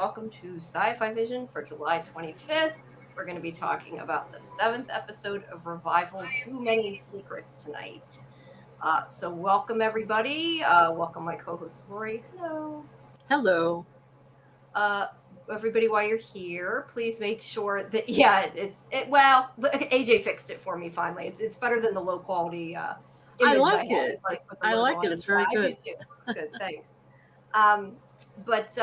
welcome to Sci-Fi Vision for July 25th. We're going to be talking about the 7th episode of Revival, Too Many Secrets tonight. So welcome everybody. Welcome my co-host Laurie. Hello. Hello. Uh, Everybody, while you're here, please make sure that AJ fixed it for me finally. It's better than the low quality I image I like had it. with the I logo like on it. it. It's Yeah, very I do good. too. It's good. Thanks. But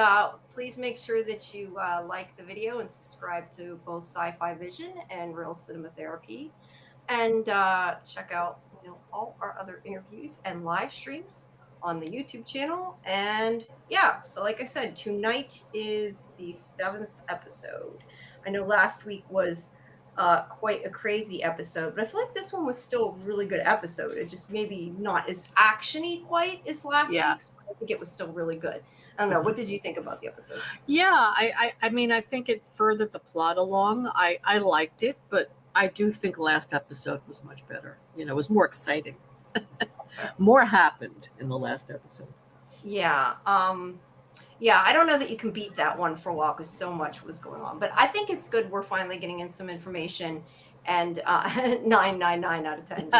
please make sure that you like the video and subscribe to both Sci-Fi Vision and Real Cinema Therapy, and check out all our other interviews and live streams on the YouTube channel. And yeah, so like I said, tonight is the 7th episode. I know last week was quite a crazy episode, but I feel like this one was still a really good episode. It just maybe not as actiony quite as last Yeah. week's, but I think it was still really good. I don't know. What did you think about the episode? Yeah. I mean, I think it furthered the plot along. I liked it, but I do think last episode was much better. You know, it was more exciting. More happened in the last episode. Yeah. Yeah, I don't know that you can beat that one for a while because so much was going on. But I think it's good we're finally getting in some information, and 999 out of 10.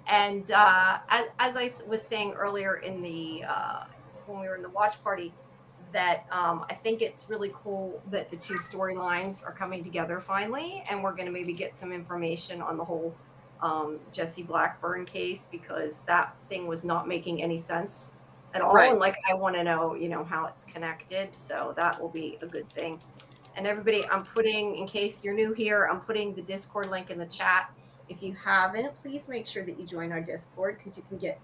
And as I was saying earlier in the when we were in the watch party, that I think it's really cool that the two storylines are coming together finally, and we're going to maybe get some information on the whole Jesse Blackburn case, because that thing was not making any sense at all. Right. And like, I want to know, how it's connected. So that will be a good thing. And everybody, I'm putting, in case you're new here, I'm putting the Discord link in the chat. If you haven't, please make sure that you join our Discord, because you can get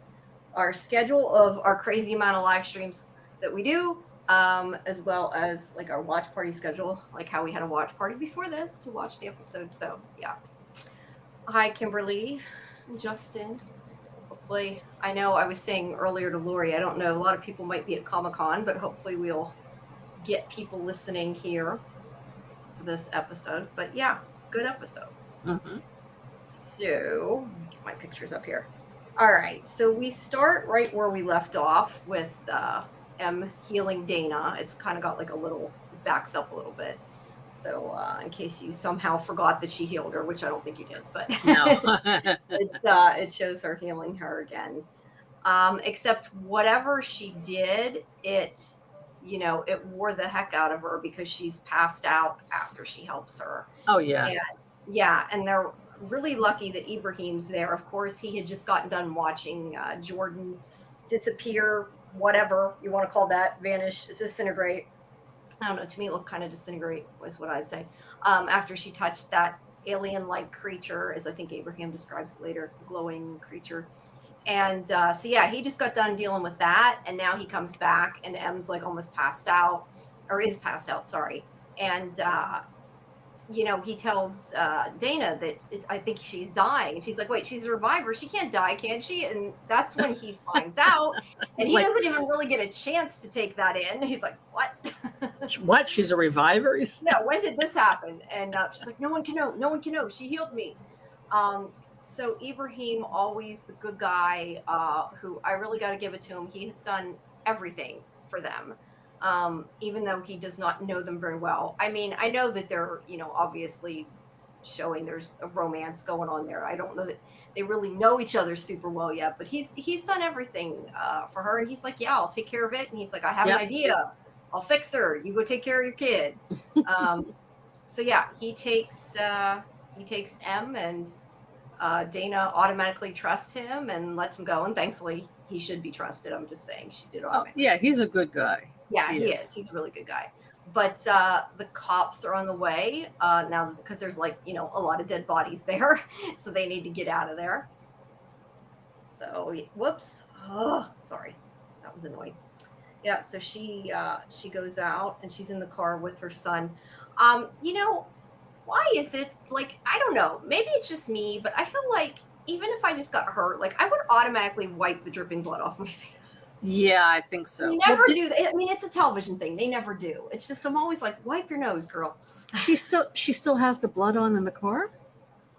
our schedule of our crazy amount of live streams that we do, as well as like our watch party schedule, like how we had a watch party before this to watch the episode. So yeah. Hi, Kimberly and Justin. Hopefully, I know I was saying earlier to Laurie, I don't know, a lot of people might be at Comic-Con, but hopefully we'll get people listening here for this episode. But yeah, good episode. Mm-hmm. So, let me get my pictures up here. All right, so we start right where we left off with M healing Dana. It's kind of got like a little, backs up a little bit. So in case you somehow forgot that she healed her, which I don't think you did, but No. it shows her healing her again. Except whatever she did, it wore the heck out of her, because she's passed out after she helps her. Oh, yeah. And they're really lucky that Ibrahim's there. Of course, he had just gotten done watching Jordan disappear, whatever you want to call that, vanish, disintegrate. I don't know, to me it looked kind of disintegrate was what I'd say. After she touched that alien-like creature, as I think Abraham describes it later, glowing creature. And so yeah, he just got done dealing with that, and now he comes back, and M's like almost passed out, or is passed out, sorry. And he tells Dana that I think she's dying, and she's like, wait, she's a reviver, she can't die, can she? And that's when he finds out, and he doesn't even really get a chance to take that in. He's like, what? What? She's a reviver? Yeah, when did this happen? And she's like, no one can know, she healed me. So Ibrahim, always the good guy, who I really got to give it to him. He has done everything for them, even though he does not know them very well. I mean, I know that they're, obviously showing there's a romance going on there. I don't know that they really know each other super well yet, but he's done everything for her, and he's like, yeah, I'll take care of it. And he's like, I have an idea. I'll fix her. You go take care of your kid. So yeah, he takes M, and Dana automatically trusts him and lets him go, and thankfully he should be trusted. I'm just saying, she did automatically. Yeah, he's a good guy. Yeah, he is. He's a really good guy. But the cops are on the way now, because there's like, a lot of dead bodies there, so they need to get out of there. So whoops. Oh, sorry, that was annoying. Yeah, so she goes out, and she's in the car with her son. Why is it, like, I don't know, maybe it's just me, but I feel like even if I just got hurt, like, I would automatically wipe the dripping blood off my face. Yeah, I think so. You never do that. I mean, it's a television thing. They never do. It's just, I'm always like, wipe your nose, girl. She still has the blood on in the car?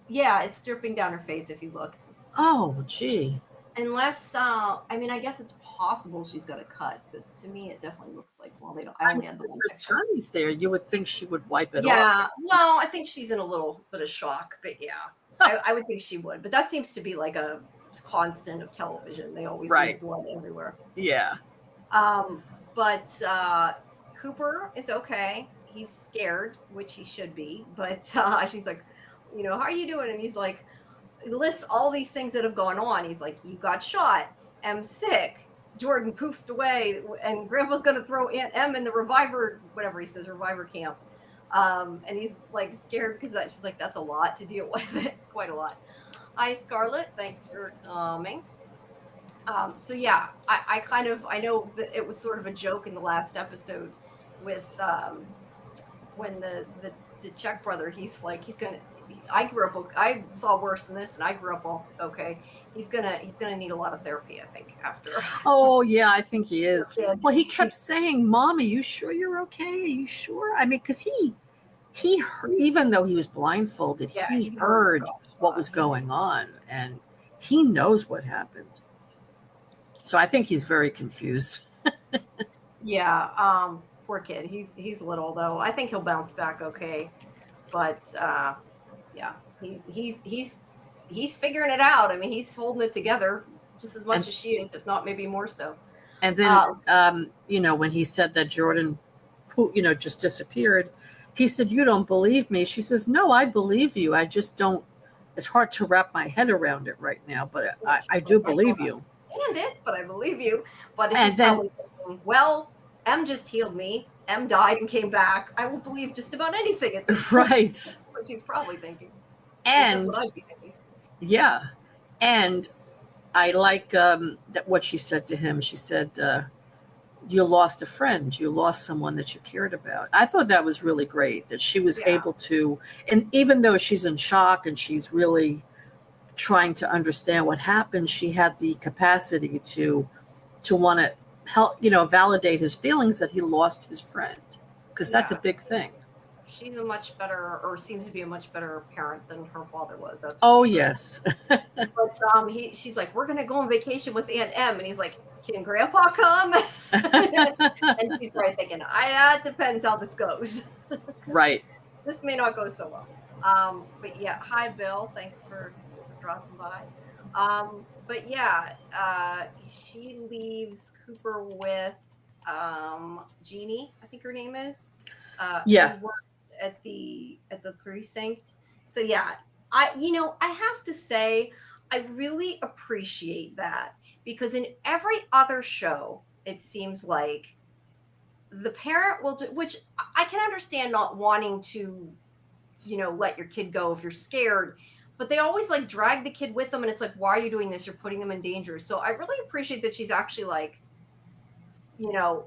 Yeah, it's dripping down her face if you look. Oh, gee. Unless, I mean, I guess it's possible she's got a cut, but to me it definitely looks like, well, they don't. I only had the one There's picture. Johnny's there. You would think she would wipe it off. Yeah, well, I think she's in a little bit of shock, but yeah, I would think she would. But that seems to be like a constant of television. They always leave blood everywhere. Yeah. But Cooper is okay. He's scared, which he should be. But she's like, how are you doing? And he's like, he lists all these things that have gone on. He's like, you got shot. I'm sick. Jordan poofed away, and Grandpa's going to throw Aunt Em in the reviver, whatever he says, reviver camp. And he's like scared because she's like, that's a lot to deal with. It's quite a lot. Hi, Scarlett. Thanks for coming. So yeah, I know that it was sort of a joke in the last episode with when the Czech brother, he's gonna. I saw worse than this, and I grew up all okay. He's gonna need a lot of therapy, I think, after. Oh yeah, I think he is. Well, he kept saying, "Mommy, you sure you're okay? Are you sure?" I mean, because he heard, even though he was blindfolded, he heard what was going on, and he knows what happened. So I think he's very confused. Yeah, poor kid. He's little though. I think he'll bounce back okay, but yeah, he's figuring it out. I mean, he's holding it together just as much as she is, if not maybe more so. And then, when he said that Jordan, just disappeared, he said, "You don't believe me." She says, "No, I believe you. I just don't. It's hard to wrap my head around it right now, but I do believe you." But I believe you. But if probably thinking, well, Em just healed me. Em died and came back. I will believe just about anything at this point. Right. That's what she's probably thinking. And that's what I'd be thinking. Yeah. And I like that what she said to him. She said, you lost a friend. You lost someone that you cared about. I thought that was really great that she was able to, and even though she's in shock and she's really trying to understand what happened, she had the capacity to want to help, validate his feelings that he lost his friend, because that's a big thing. She's a much better, or seems to be a much better parent than her father was. That's yes. But she's like, we're gonna go on vacation with Aunt Em, and he's like, can Grandpa come? And she's probably thinking, that depends how this goes. Right. This may not go so well. But yeah, hi Bill, thanks for dropping by. But yeah, she leaves Cooper with Jeannie, I think her name is. Yeah. Who works at the precinct. So yeah, I have to say, I really appreciate that, because in every other show, it seems like the parent will do, which I can understand not wanting to, let your kid go if you're scared, but they always like drag the kid with them, and it's like, why are you doing this? You're putting them in danger. So I really appreciate that she's actually like,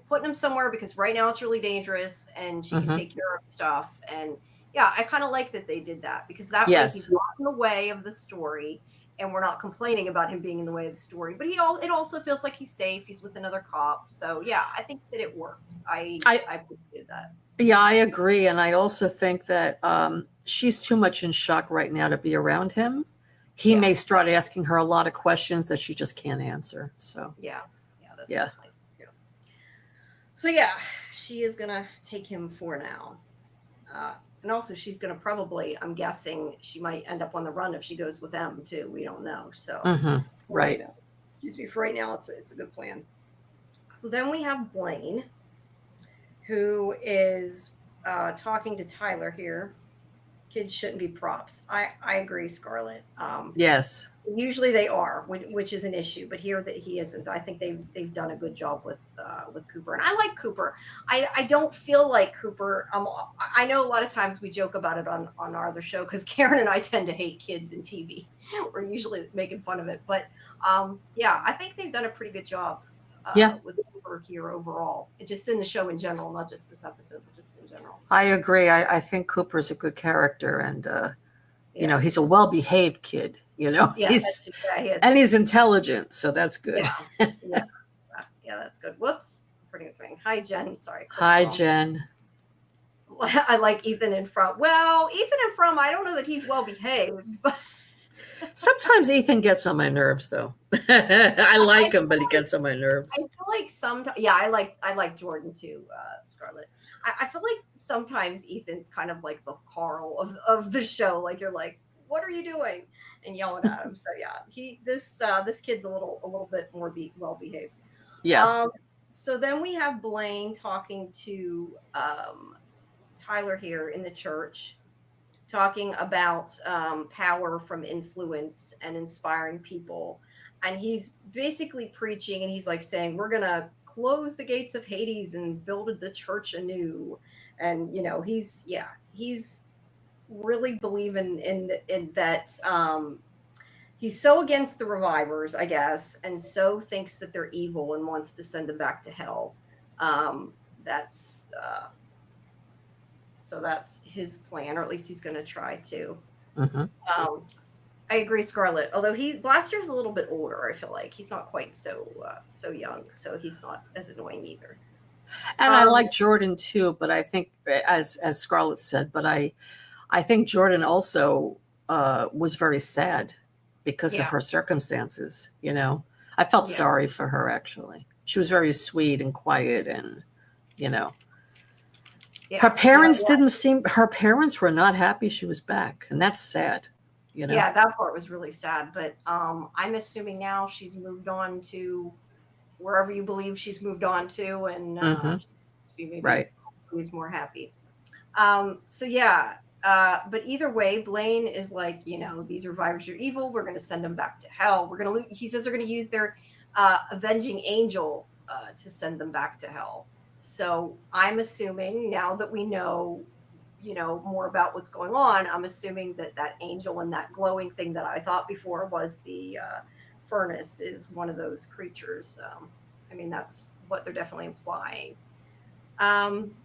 putting him somewhere, because right now it's really dangerous, and she can take care of stuff. And yeah, I kind of like that they did that, because that way he's not in the way of the story, and we're not complaining about him being in the way of the story. But it also feels like he's safe. He's with another cop. So yeah, I think that it worked. I appreciated that. Yeah, I agree. And I also think that she's too much in shock right now to be around him. He may start asking her a lot of questions that she just can't answer. So That's so yeah, she is gonna take him for now. And also she's gonna probably, I'm guessing she might end up on the run if she goes with them too. We don't know. So right. Excuse me, for right now it's a good plan. So then we have Blaine, who is talking to Tyler here. Kids shouldn't be props. I agree, Scarlett. Yes. Usually they are, which is an issue, but here that he isn't. I think they've done a good job with Cooper, and I like Cooper. I don't feel like Cooper. I know a lot of times we joke about it on our other show, because Karen and I tend to hate kids in TV. We're usually making fun of it, but yeah, I think they've done a pretty good job. With Cooper here overall, just in the show in general, not just this episode, but just in general. I agree. I think Cooper's a good character, and he's a well-behaved kid. He is. And he's intelligent, so that's good. Yeah, that's good. Whoops, pretty good thing. Hi, Jen. Sorry. Hi, Jen. I like Ethan and From. Well, Ethan and From, I don't know that he's well behaved, but Sometimes Ethan gets on my nerves, though. I like I him, but he gets on my I nerves. feel like sometimes, yeah, I like Jordan too, Scarlett. I feel like sometimes Ethan's kind of like the Carl of the show. Like you're like, what are you doing? And yelling at him. So yeah, this kid's a little bit more well behaved. Yeah. Um, so then we have Blaine talking to Tyler here in the church, talking about power from influence and inspiring people. And he's basically preaching, and he's like saying, we're going to close the gates of Hades and build the church anew. And, he's really believing in that. He's so against the revivers, I guess, and so thinks that they're evil and wants to send them back to hell. That's So that's his plan, or at least he's going to try to. Hmm. Um, I agree, Scarlett. Although Blaster's a little bit older, I feel like he's not quite so young, so he's not as annoying either. And I Um, like Jordan too, but I think, as Scarlett said, but I think Jordan also was very sad because of yeah, her circumstances. I felt yeah, sorry for her, actually. She was very sweet and quiet, and you know, yeah. No, her parents were not happy she was back, and that's sad. You know. yeah, that part was really sad. But I'm assuming now she's moved on to wherever you believe she's moved on to, and Hmm. maybe Right. he's more happy. So yeah, but either way, Blaine is like, these revivers are evil. We're going to send them back to hell. He says they're going to use their avenging angel to send them back to hell. So I'm assuming now that we know, more about what's going on, I'm assuming that that angel and that glowing thing that I thought before was the furnace is one of those creatures. I mean, that's what they're definitely implying. Um,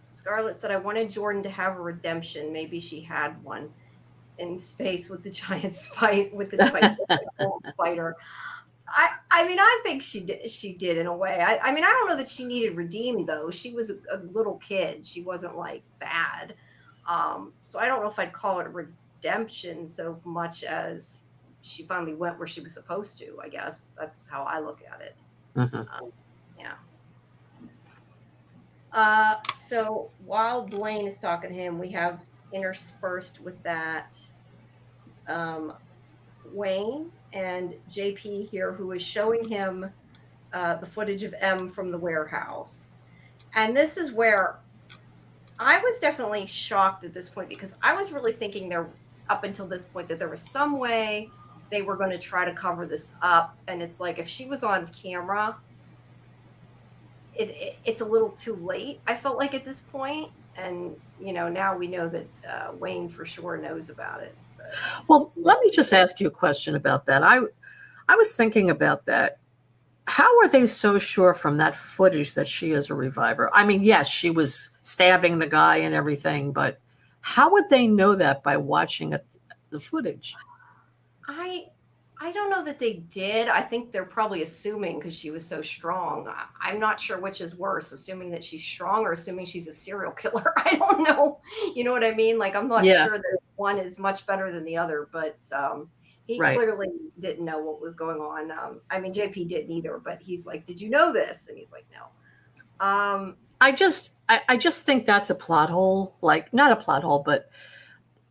Scarlett said, I wanted Jordan to have a redemption. Maybe she had one in space with the giant spider. I mean, I think she did in a way. I mean, I don't know that she needed redeemed though. She was a little kid. She wasn't like bad. So I don't know if I'd call it a redemption so much as she finally went where she was supposed to. I guess that's how I look at it. Hmm. Yeah. So while Blaine is talking to him, we have interspersed with that um, Wayne and JP here, who is showing him the footage of M from the warehouse. And this is where I was definitely shocked at this point, because I was really thinking there, up until this point, that there was some way they were going to try to cover this up. And it's like, if she was on camera, it's a little too late, I felt like, at this point. And now we know that Wayne for sure knows about it, but Well, yeah. let me just ask you a question about that. I was thinking about that. How are they so sure from that footage that she is a reviver? I mean, yes, she was stabbing the guy and everything, but how would they know that by watching the footage? I don't know that they did. I think they're probably assuming, because she was so strong. I'm not sure which is worse, assuming that she's strong or assuming she's a serial killer. I don't know. You know what I mean? Like, I'm not Yeah, sure that one is much better than the other, but he right. clearly didn't know what was going on. I mean, JP didn't either, but he's like, "Did you know this?" And he's like, "No." I just think that's a plot hole. Like, not a plot hole, but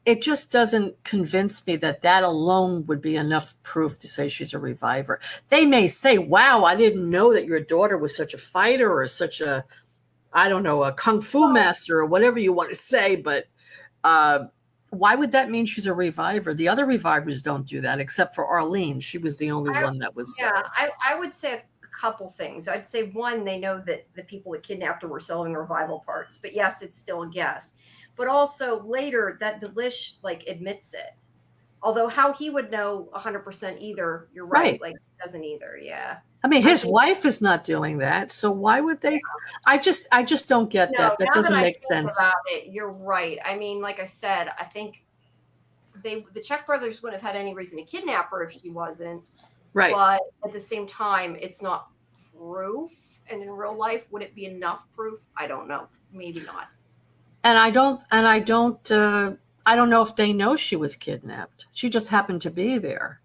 it just doesn't convince me that that alone would be enough proof to say she's a reviver. They may say, wow, I didn't know that your daughter was such a fighter or such a, I don't know, a kung fu Well, master or whatever you want to say, but uh, why would that mean she's a reviver? The other revivers don't do that, except for Arlene. She was the only I, one that was. yeah, I would say a couple things. I'd say, one, they know that the people that kidnapped her were selling revival parts, but yes, it's still a guess. But also later, that Delish like admits it. Although how he would know 100% either, you're right. Right. Like, he doesn't either. Yeah, I mean, I his think. wife is not doing that, so why would Yeah. they? I just don't get No, that. That now that doesn't I make think about sense. it, you're right. I mean, like I said, I think the Czech brothers wouldn't have had any reason to kidnap her if she wasn't. Right. But at the same time, it's not proof. And in real life, would it be enough proof? I don't know. Maybe not. And I don't I don't know if they know she was kidnapped. She just happened to be there.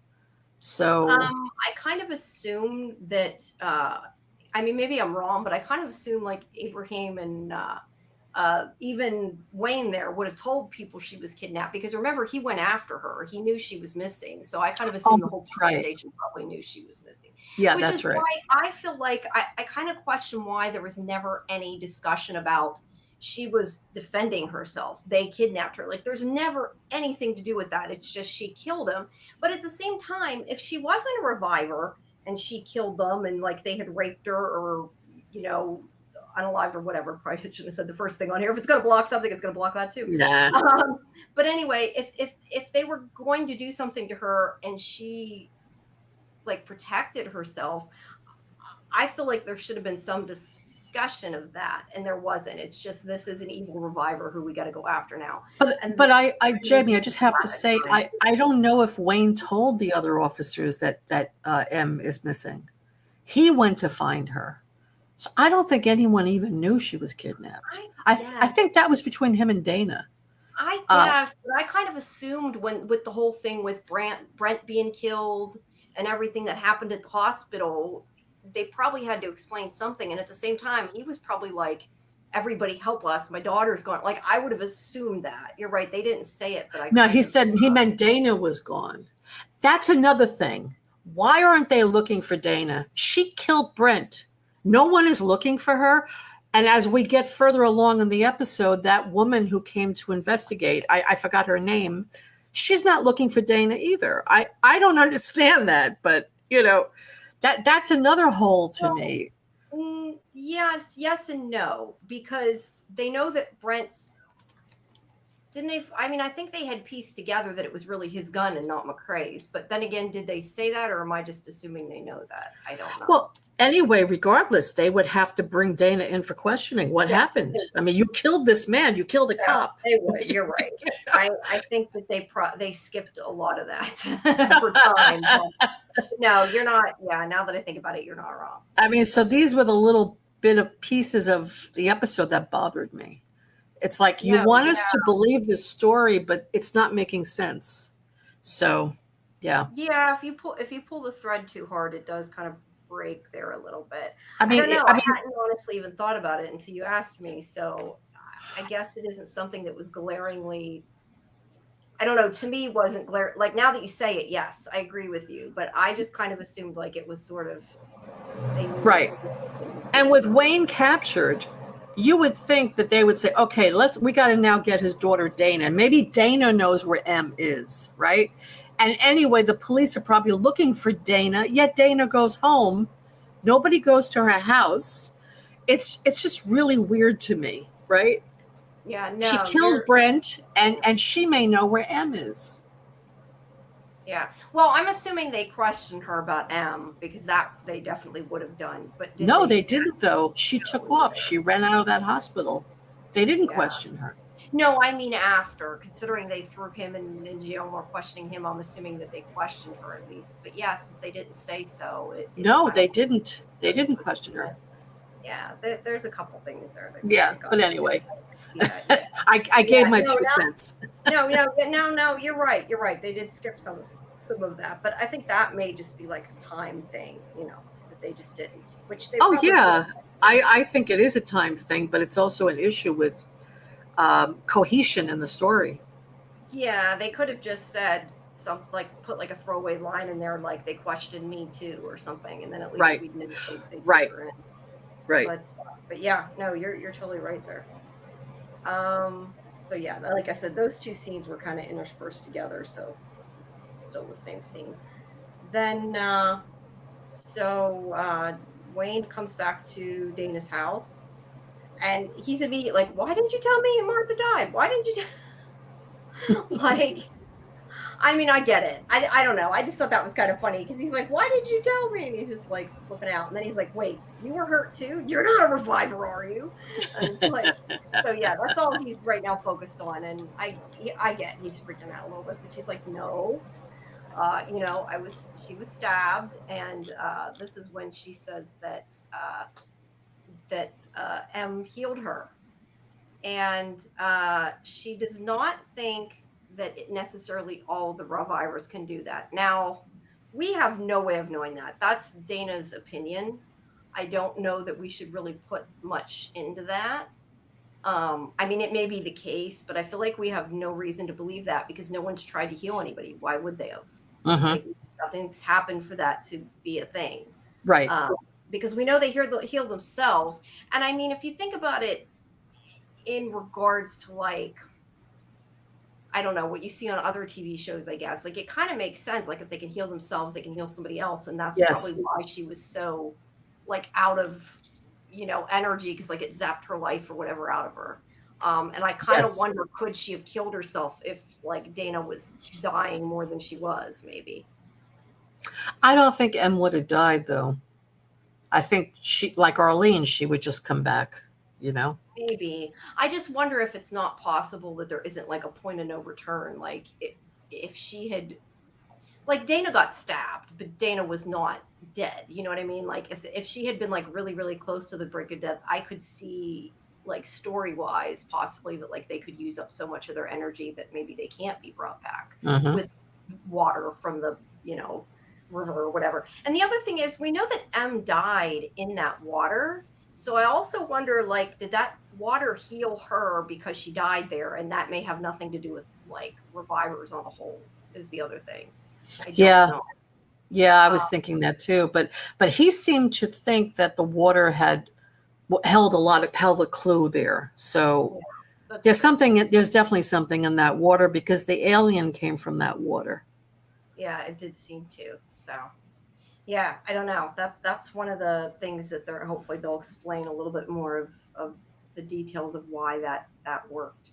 So, I kind of assumed that. I mean, maybe I'm wrong, but I kind of assumed like Abraham and even Wayne there would have told people she was kidnapped because remember he went after her. He knew she was missing, so I kind of oh, assumed the whole that's police right. station probably knew she was missing. Yeah, Which is that's right. why I feel like I kind of question why there was never any discussion about she was defending herself. They kidnapped her. Like there's never anything to do with that. It's just she killed him. But at the same time, if she wasn't a reviver and she killed them and like they had raped her or you know unalived or whatever. Probably shouldn't have said the first thing on here. If it's going to block something, it's going to block that too. Nah. But anyway, if they were going to do something to her and she like protected herself, I feel like there should have been some discussion of that, and there wasn't. It's just this is an evil reviver who we got to go after now. And But Jamie, I just have to say, I don't know if Wayne told the other officers that M is missing. He went to find her, so I don't think anyone even knew she was kidnapped. I think that was between him and Dana. I guess, but I kind of assumed when with the whole thing with Brent being killed and everything that happened at the hospital, they probably had to explain something. And at the same time, he was probably like, "Everybody help us! My daughter's gone." Like I would have assumed that. You're right; they didn't say it, but No, he said he meant Dana was gone. That's another thing. Why aren't they looking for Dana? She killed Brent. No one is looking for her. And as we get further along in the episode, that woman who came to investigate, I forgot her name, she's not looking for Dana either. I don't understand that, but that's another hole to me. Yes and no, because they know that Brent's didn't they? I mean, I think they had pieced together that it was really his gun and not McCrae's. But then again, did they say that, or am I just assuming they know that? I don't know. Well, anyway, regardless, they would have to bring Dana in for questioning. What happened? I mean, you killed this man. You killed a cop. They would. You're right. I think that they skipped a lot of that for time. No, you're not. Yeah, now that I think about it, you're not wrong. I mean, so these were the little bit of pieces of the episode that bothered me. It's like you want us to believe this story, but it's not making sense. So, yeah. Yeah, if you pull the thread too hard, it does kind of break there a little bit. I mean, I don't know. I hadn't honestly even thought about it until you asked me. So I guess it isn't something that was glaringly. I don't know. To me, wasn't glare. Like now that you say it, yes, I agree with you. But I just kind of assumed like it was sort of. Right. And with Wayne captured, you would think that they would say, okay, we got to now get his daughter Dana. Maybe Dana knows where M is, right? And anyway, the police are probably looking for Dana, yet Dana goes home. Nobody goes to her house. It's just really weird to me, right? Yeah, no. She kills Brent, and she may know where M is. Yeah. Well, I'm assuming they questioned her about M because that they definitely would have done. But no, they didn't, though. She took off. She ran out of that hospital. They didn't question her. No, I mean after, considering they threw him in jail and were questioning him, I'm assuming that they questioned her at least. But yeah, since they didn't say so. No, they didn't. They didn't question her. Yeah, there's a couple things there. Yeah, but anyway. I gave my 2 cents. No, you're right. You're right. They did skip some of that, but I think that may just be like a time thing, that they just didn't. Which they. Oh yeah, I think it is a time thing, but it's also an issue with cohesion in the story. Yeah, they could have just said put like a throwaway line in there, like they questioned me too, or something, and then at least we'd know they right. Right. But yeah, no, you're totally right there. So yeah, like I said, those 2 scenes were kind of interspersed together, so it's still the same scene. Then Wayne comes back to Dana's house and he's immediately like, "Why didn't you tell me Martha died? Why didn't you like I mean, I get it. I don't know. I just thought that was kind of funny because he's like, "Why did you tell me?" And he's just like flipping out. And then he's like, "Wait, you were hurt too? You're not a reviver, are you?" And it's like, so yeah, that's all he's right now focused on. And I get he's freaking out a little bit, but she's like, "No, she was stabbed," and this is when she says that M healed her, and she does not think that necessarily all the revivers can do that. Now, we have no way of knowing that. That's Dana's opinion. I don't know that we should really put much into that. I mean, it may be the case, but I feel like we have no reason to believe that because no one's tried to heal anybody. Why would they have? Hmm. Like, nothing's happened for that to be a thing. Right. Um, because we know they heal themselves. And I mean, if you think about it in regards to like, I don't know, what you see on other TV shows, I guess, like it kind of makes sense. Like if they can heal themselves, they can heal somebody else. And that's probably Yes. why she was so like out of, energy because like it zapped her life or whatever out of her. And I kind of Yes. wonder, could she have killed herself if like Dana was dying more than she was, maybe? I don't think M would have died though. I think she, like Arlene, she would just come back, you know? Maybe. I just wonder if it's not possible that there isn't like a point of no return. Like if she had, like Dana got stabbed, but Dana was not dead. You know what I mean? Like if she had been like really really close to the brink of death, I could see like story wise possibly that like they could use up so much of their energy that maybe they can't be brought back Hmm. with water from the river or whatever. And the other thing is we know that M died in that water. So I also wonder like did that water heal her because she died there and that may have nothing to do with like revivers on the whole is the other thing. I don't Yeah. know. Yeah, I Uh, was thinking that too. But he seemed to think that the water had held a clue there. So yeah, that's there's true. something. There's definitely something in that water because the alien came from that water. Yeah, it did seem to. So yeah, I don't know. That's one of the things that they're hopefully they'll explain a little bit more of the details of why that worked.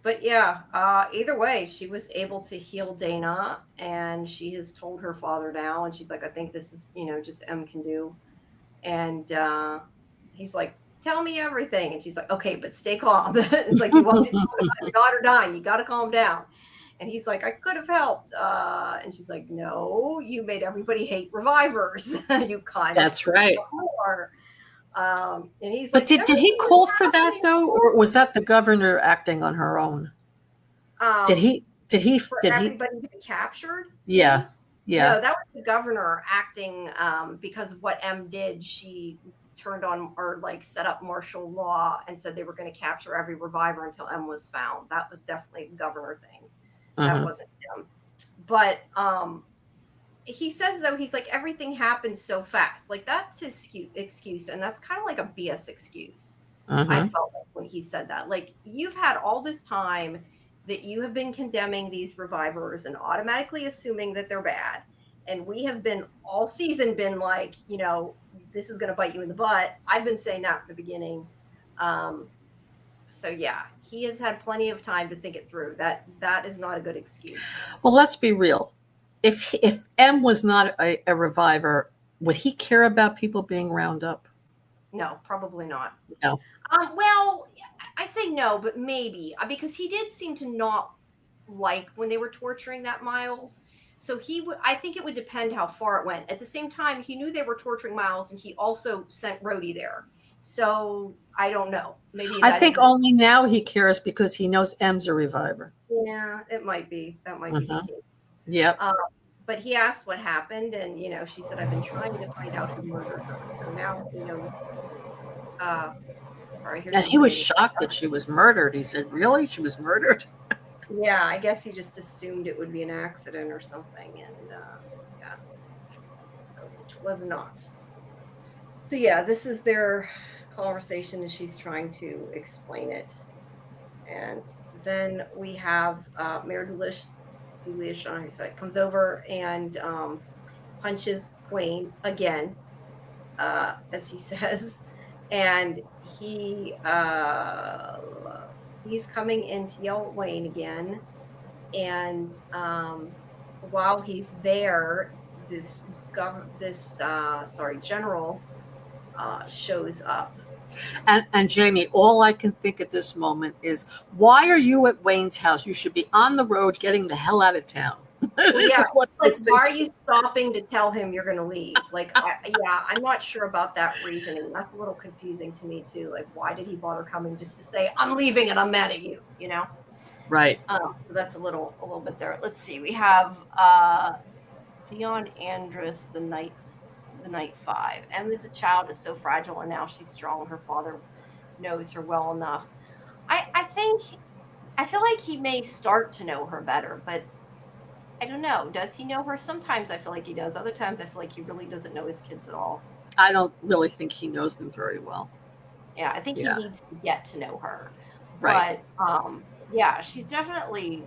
But yeah, either way, she was able to heal Dana, and she has told her father now, and she's like, I think this is just M can do, and he's like, tell me everything, and she's like, okay, but stay calm. It's like you want me to talk about your daughter dying, you got to calm down. And he's like, I could have helped. And she's like, no, you made everybody hate revivers. You kind of That's right. before. And he's But like, did he everything was call for that happening though, or was that the governor acting on her own? Did um, he? Did he? for Did he? everybody to be captured, you Yeah. mean? Yeah. No, that was the governor acting because of what M did. She turned on or like set up martial law and said they were going to capture every reviver until M was found. That was definitely a governor thing. That Hmm. wasn't him. But he says though he's like everything happened so fast. Like that's his excuse, and that's kind of like a BS excuse. I Hmm. felt like when he said that, like you've had all this time that you have been condemning these revivers and automatically assuming that they're bad, and we have been all season been like, this is going to bite you in the butt. I've been saying that from the beginning. Um, so yeah, he has had plenty of time to think it through. That is not a good excuse. Well, let's be real. If M was not a reviver, would he care about people being round up? No, probably not. No. Well, I say no, but maybe because he did seem to not like when they were torturing that Miles. So he would. I think it would depend how far it went. At the same time, he knew they were torturing Miles, and he also sent Rhodey there. So I don't know. Maybe I that think isn't. only now he cares because he knows M's a reviver. Yeah, it might be. That might be the Hmm. case. Yep. Um, but he asked what happened, and she said, "I've been trying to find out who murdered her. So now he knows." Uh, all right, here's And he was somebody. shocked that she was murdered. He said, "Really? She was murdered?" Yeah, I guess he just assumed it would be an accident or something, and yeah, so which was not. So yeah, this is their conversation, and she's trying to explain it, and then we have Mayor Delish on her side comes over and punches Wayne again, as he says, and he's coming in to yell at Wayne again. And while he's there, this general shows up. And Jamie, all I can think at this moment is, why are you at Wayne's house? You should be on the road getting the hell out of town. Well, This yeah, is what I like was why are thinking. you stopping to tell him you're going to leave? Like, yeah, I'm not sure about that reasoning. That's a little confusing to me too. Like, why did he bother coming just to say I'm leaving and I'm mad at you? You know? Right. So that's a little bit there. Let's see. We have Dion Andrus, the night 5. Em as a child is so fragile, and now she's strong. Her father knows her well enough. I think I feel like he may start to know her better, but I don't know. Does he know her? Sometimes I feel like he does. Other times I feel like he really doesn't know his kids at all. I don't really think he knows them very well. Yeah, I think he Yeah. needs to get to know her. Right. But yeah, she's definitely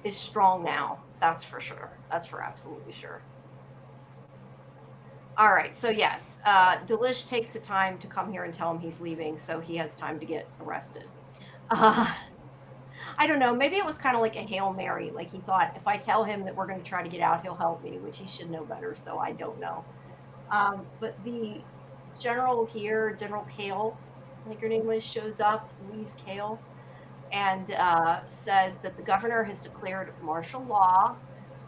is strong now. That's for sure. That's for absolutely sure. All right. So yes, Delish takes the time to come here and tell him he's leaving, so he has time to get arrested. I don't know. Maybe it was kind of like a Hail Mary. Like he thought, if I tell him that we're going to try to get out, he'll help me, which he should know better. So I don't know. But the general here, General Kale, I think her name was, shows up, Louise Kale, and says that the governor has declared martial law.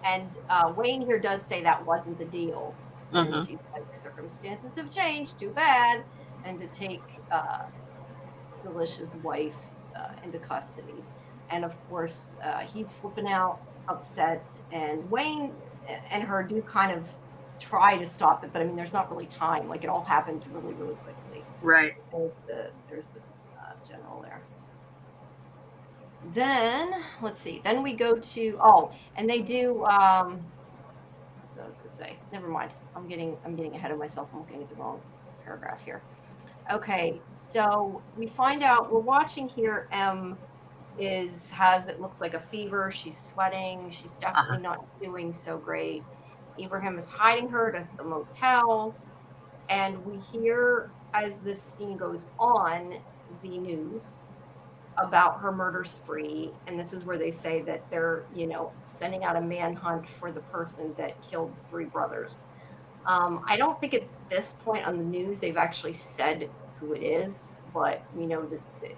And Wayne here does say that wasn't the deal. And she's like, circumstances have changed, too bad. And to take Delicious wife into custody. And of course, he's flipping out, upset. And Wayne and her do kind of try to stop it, but I mean, there's not really time. Like it all happens really, really quickly. Right. There's the general there. Then let's see. Then we go to and they do. What was I was gonna say? Never mind. I'm getting ahead of myself. I'm looking at the wrong paragraph here. Okay, so we find out we're watching here. Has it looks like a fever. She's sweating. She's definitely not doing so great. Ibrahim is hiding her at the motel, and we hear as this scene goes on the news about her murder spree, and this is where they say that they're sending out a manhunt for the person that killed the 3 brothers. I don't think at this point on the news they've actually said who it is, but we know that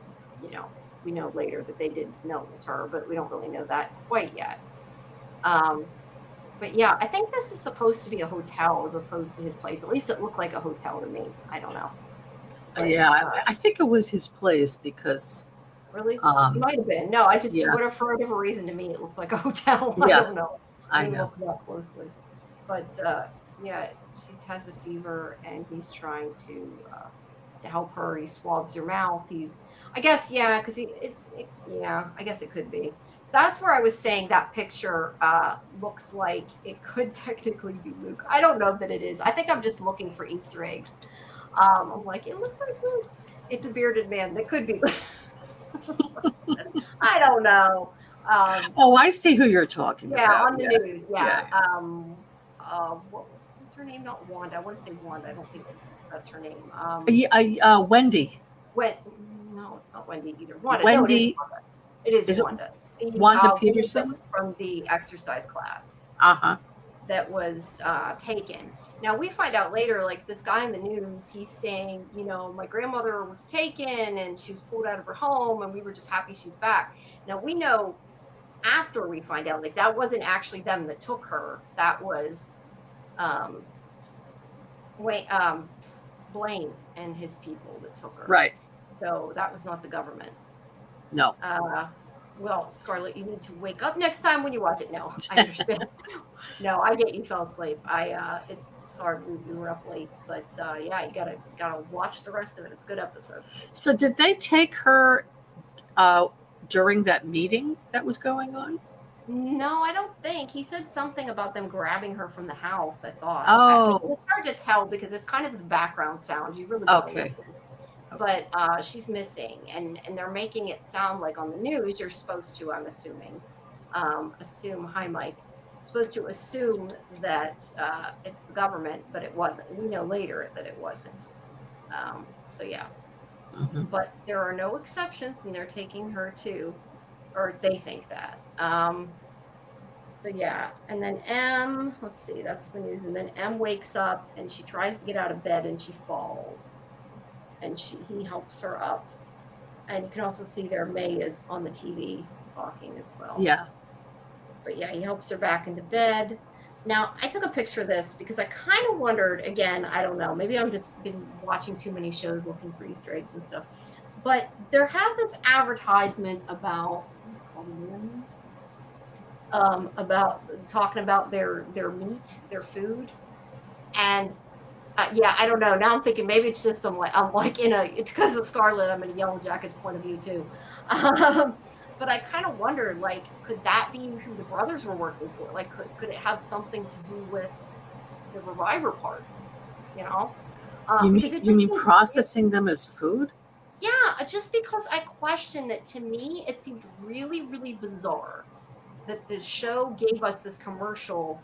we know later that they did know it was her, but we don't really know that quite yet. But yeah, I think this is supposed to be a hotel as opposed to his place. At least it looked like a hotel to me. I don't know. But, I think it was his place because. Really? It might have been. No, I just for whatever reason to me it looked like a hotel. I don't know. I know. Look that closely. But yeah, she has a fever and he's trying to help her. He swabs her mouth. I guess because I guess it could be. That's where I was saying that picture looks like it could technically be Luke. I don't know that it is. I think I'm just looking for Easter eggs. I'm like, it looks like Luke. It's a bearded man. That could be. I don't know. I see who you're talking about. Yeah, on the news. Yeah. What was her name? Not Wanda. I want to say Wanda. I don't think that's her name. Wendy. No, it's not Wendy either. Wanda. Wendy. No, it is Wanda. Wanda Peterson? From the exercise class. That was taken. Now we find out later, like this guy in the news, he's saying, my grandmother was taken and she was pulled out of her home and we were just happy she's back. Now we know after we find out, like that wasn't actually them that took her. That was Blaine and his people that took her. Right. So that was not the government. No. Well, Scarlett, you need to wake up next time when you watch it. No, I understand. No, I get you fell asleep. It's hard. We were up late, but you gotta watch the rest of it. It's a good episode. So did they take her during that meeting that was going on? No, I don't think. He said something about them grabbing her from the house, I thought. Oh. It's hard to tell because it's kind of the background sound. You really okay. But she's missing, and they're making it sound like on the news you're supposed to, I'm assuming, hi Mike, supposed to assume that it's the government, but it wasn't. We know later that it wasn't. So yeah. But there are no exceptions, and they're taking her too, or they think that. So yeah, and then M, let's see, that's the news, and then M wakes up and she tries to get out of bed and she falls. And he helps her up. And you can also see there May is on the TV talking as well. Yeah. But yeah, he helps her back into bed. Now, I took a picture of this because I kind of wondered, again, I don't know, maybe I'm just been watching too many shows looking for Easter eggs and stuff. But there had this advertisement about, called Manny's, about talking about their meat, their food, and yeah, I don't know. Now I'm thinking maybe it's just I'm like in a it's because of Scarlet. I'm in a Yellow Jackets point of view too. Um, but I kind of wondered, like, could that be who the brothers were working for? Like, could it have something to do with the reviver parts? You know, because it You just mean seems it, processing them as food? yeah, just because I question that, to me, it seemed really, really bizarre that the show gave us this commercial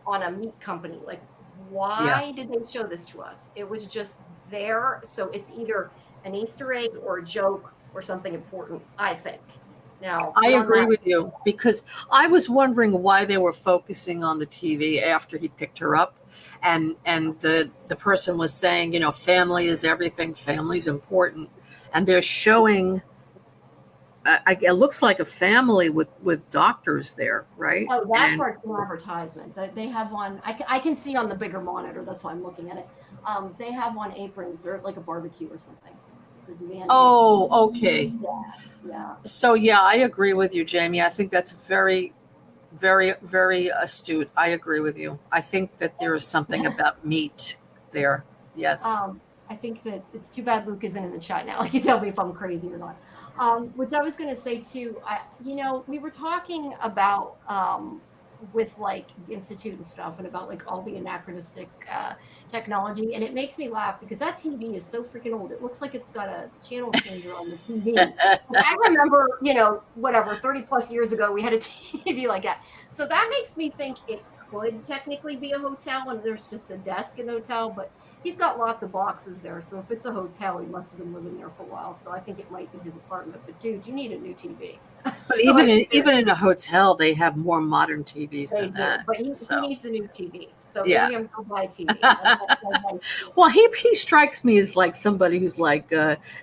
on a meat company. Like, Yeah. why did they show this to us? It was just there. So it's either an Easter egg or a joke or something important, I think. Now, I beyond agree that, with you because I was wondering why they were focusing on the TV after he picked her up, and the person was saying, family is everything, family's important, and they're showing. It looks like a family with doctors there, right? oh, that And part's an advertisement. They have one, I can see on the bigger monitor. That's why I'm looking at it. They have on aprons. They're like a barbecue or something. It says Manny's. oh, okay. Yeah, yeah. So yeah, I agree with you, Jamie. I think that's very, very, very astute. I agree with you. I think that there is something about meat there. Yes. I think that it's too bad Luke isn't in the chat now. He can tell me if I'm crazy or not. Which I was going to say too. We were talking about with like the institute and stuff, and about like all the anachronistic technology, and it makes me laugh because that TV is so freaking old. It looks like it's got a channel changer on the TV. And I remember, whatever, 30 plus years ago, we had a TV like that. So that makes me think it could technically be a hotel, and there's just a desk in the hotel, but he's got lots of boxes there. So if it's a hotel, he must have been living there for a while. So I think it might be his apartment. But dude, you need a new TV. But even Like, in a hotel, they have more modern TVs they than do. that. But he So needs a new TV. So yeah. maybe I'm going to buy a TV. That's my advice to you. Well, he strikes me as like somebody who's like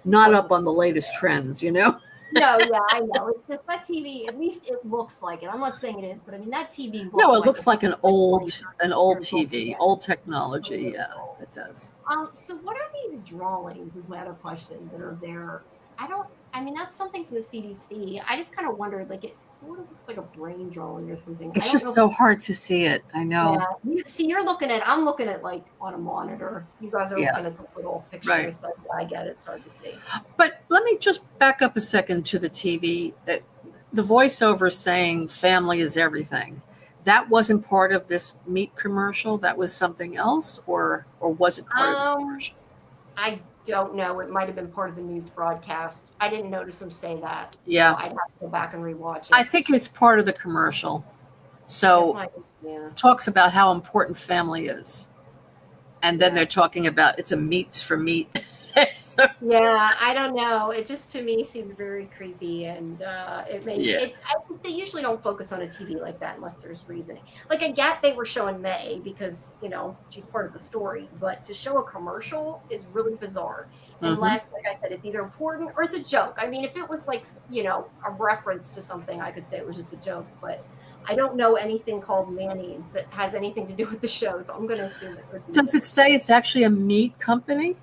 not up on the latest trends. No, yeah, I know. It's just that TV, at least it looks like it. I'm not saying it is, but I mean, that TV No, looks it like looks it's like like 20, 30 an old years old. TV, Yeah, old really, technology. really Yeah, old. it does. So what are these drawings is my other question that are there. I mean, that's something from the CDC. I just kind of wondered, like, it sort of looks like a brain drawing or something. I It's don't just know. so hard to see it. I know. Yeah. I'm looking at like on a monitor. You guys are Yeah, looking at the little right. pictures. So yeah, I get it. It's hard to see. But let me just back up a second to the TV. The voiceover saying family is everything. That wasn't part of this meat commercial. That was something else, or was it part of this Um, commercial? I don't know. It might have been part of the news broadcast. I didn't notice them say that. So Yeah, I'd have to go back and rewatch I it. think it's part of the commercial. It So might, yeah. talks about how important family is, and then Yeah. they're talking about it's a meat for meat. So, Yeah, I don't know. It just to me seemed very creepy, and it made yeah. it. They usually don't focus on a TV like that unless there's reasoning. Like I get they were showing May because she's part of the story, but to show a commercial is really bizarre. Mm-hmm. Unless, like I said, it's either important or it's a joke. I mean, if it was like a reference to something, I could say it was just a joke. But I don't know anything called Manny's that has anything to do with the show, so I'm going to assume it would be Does it say it's actually a meat company?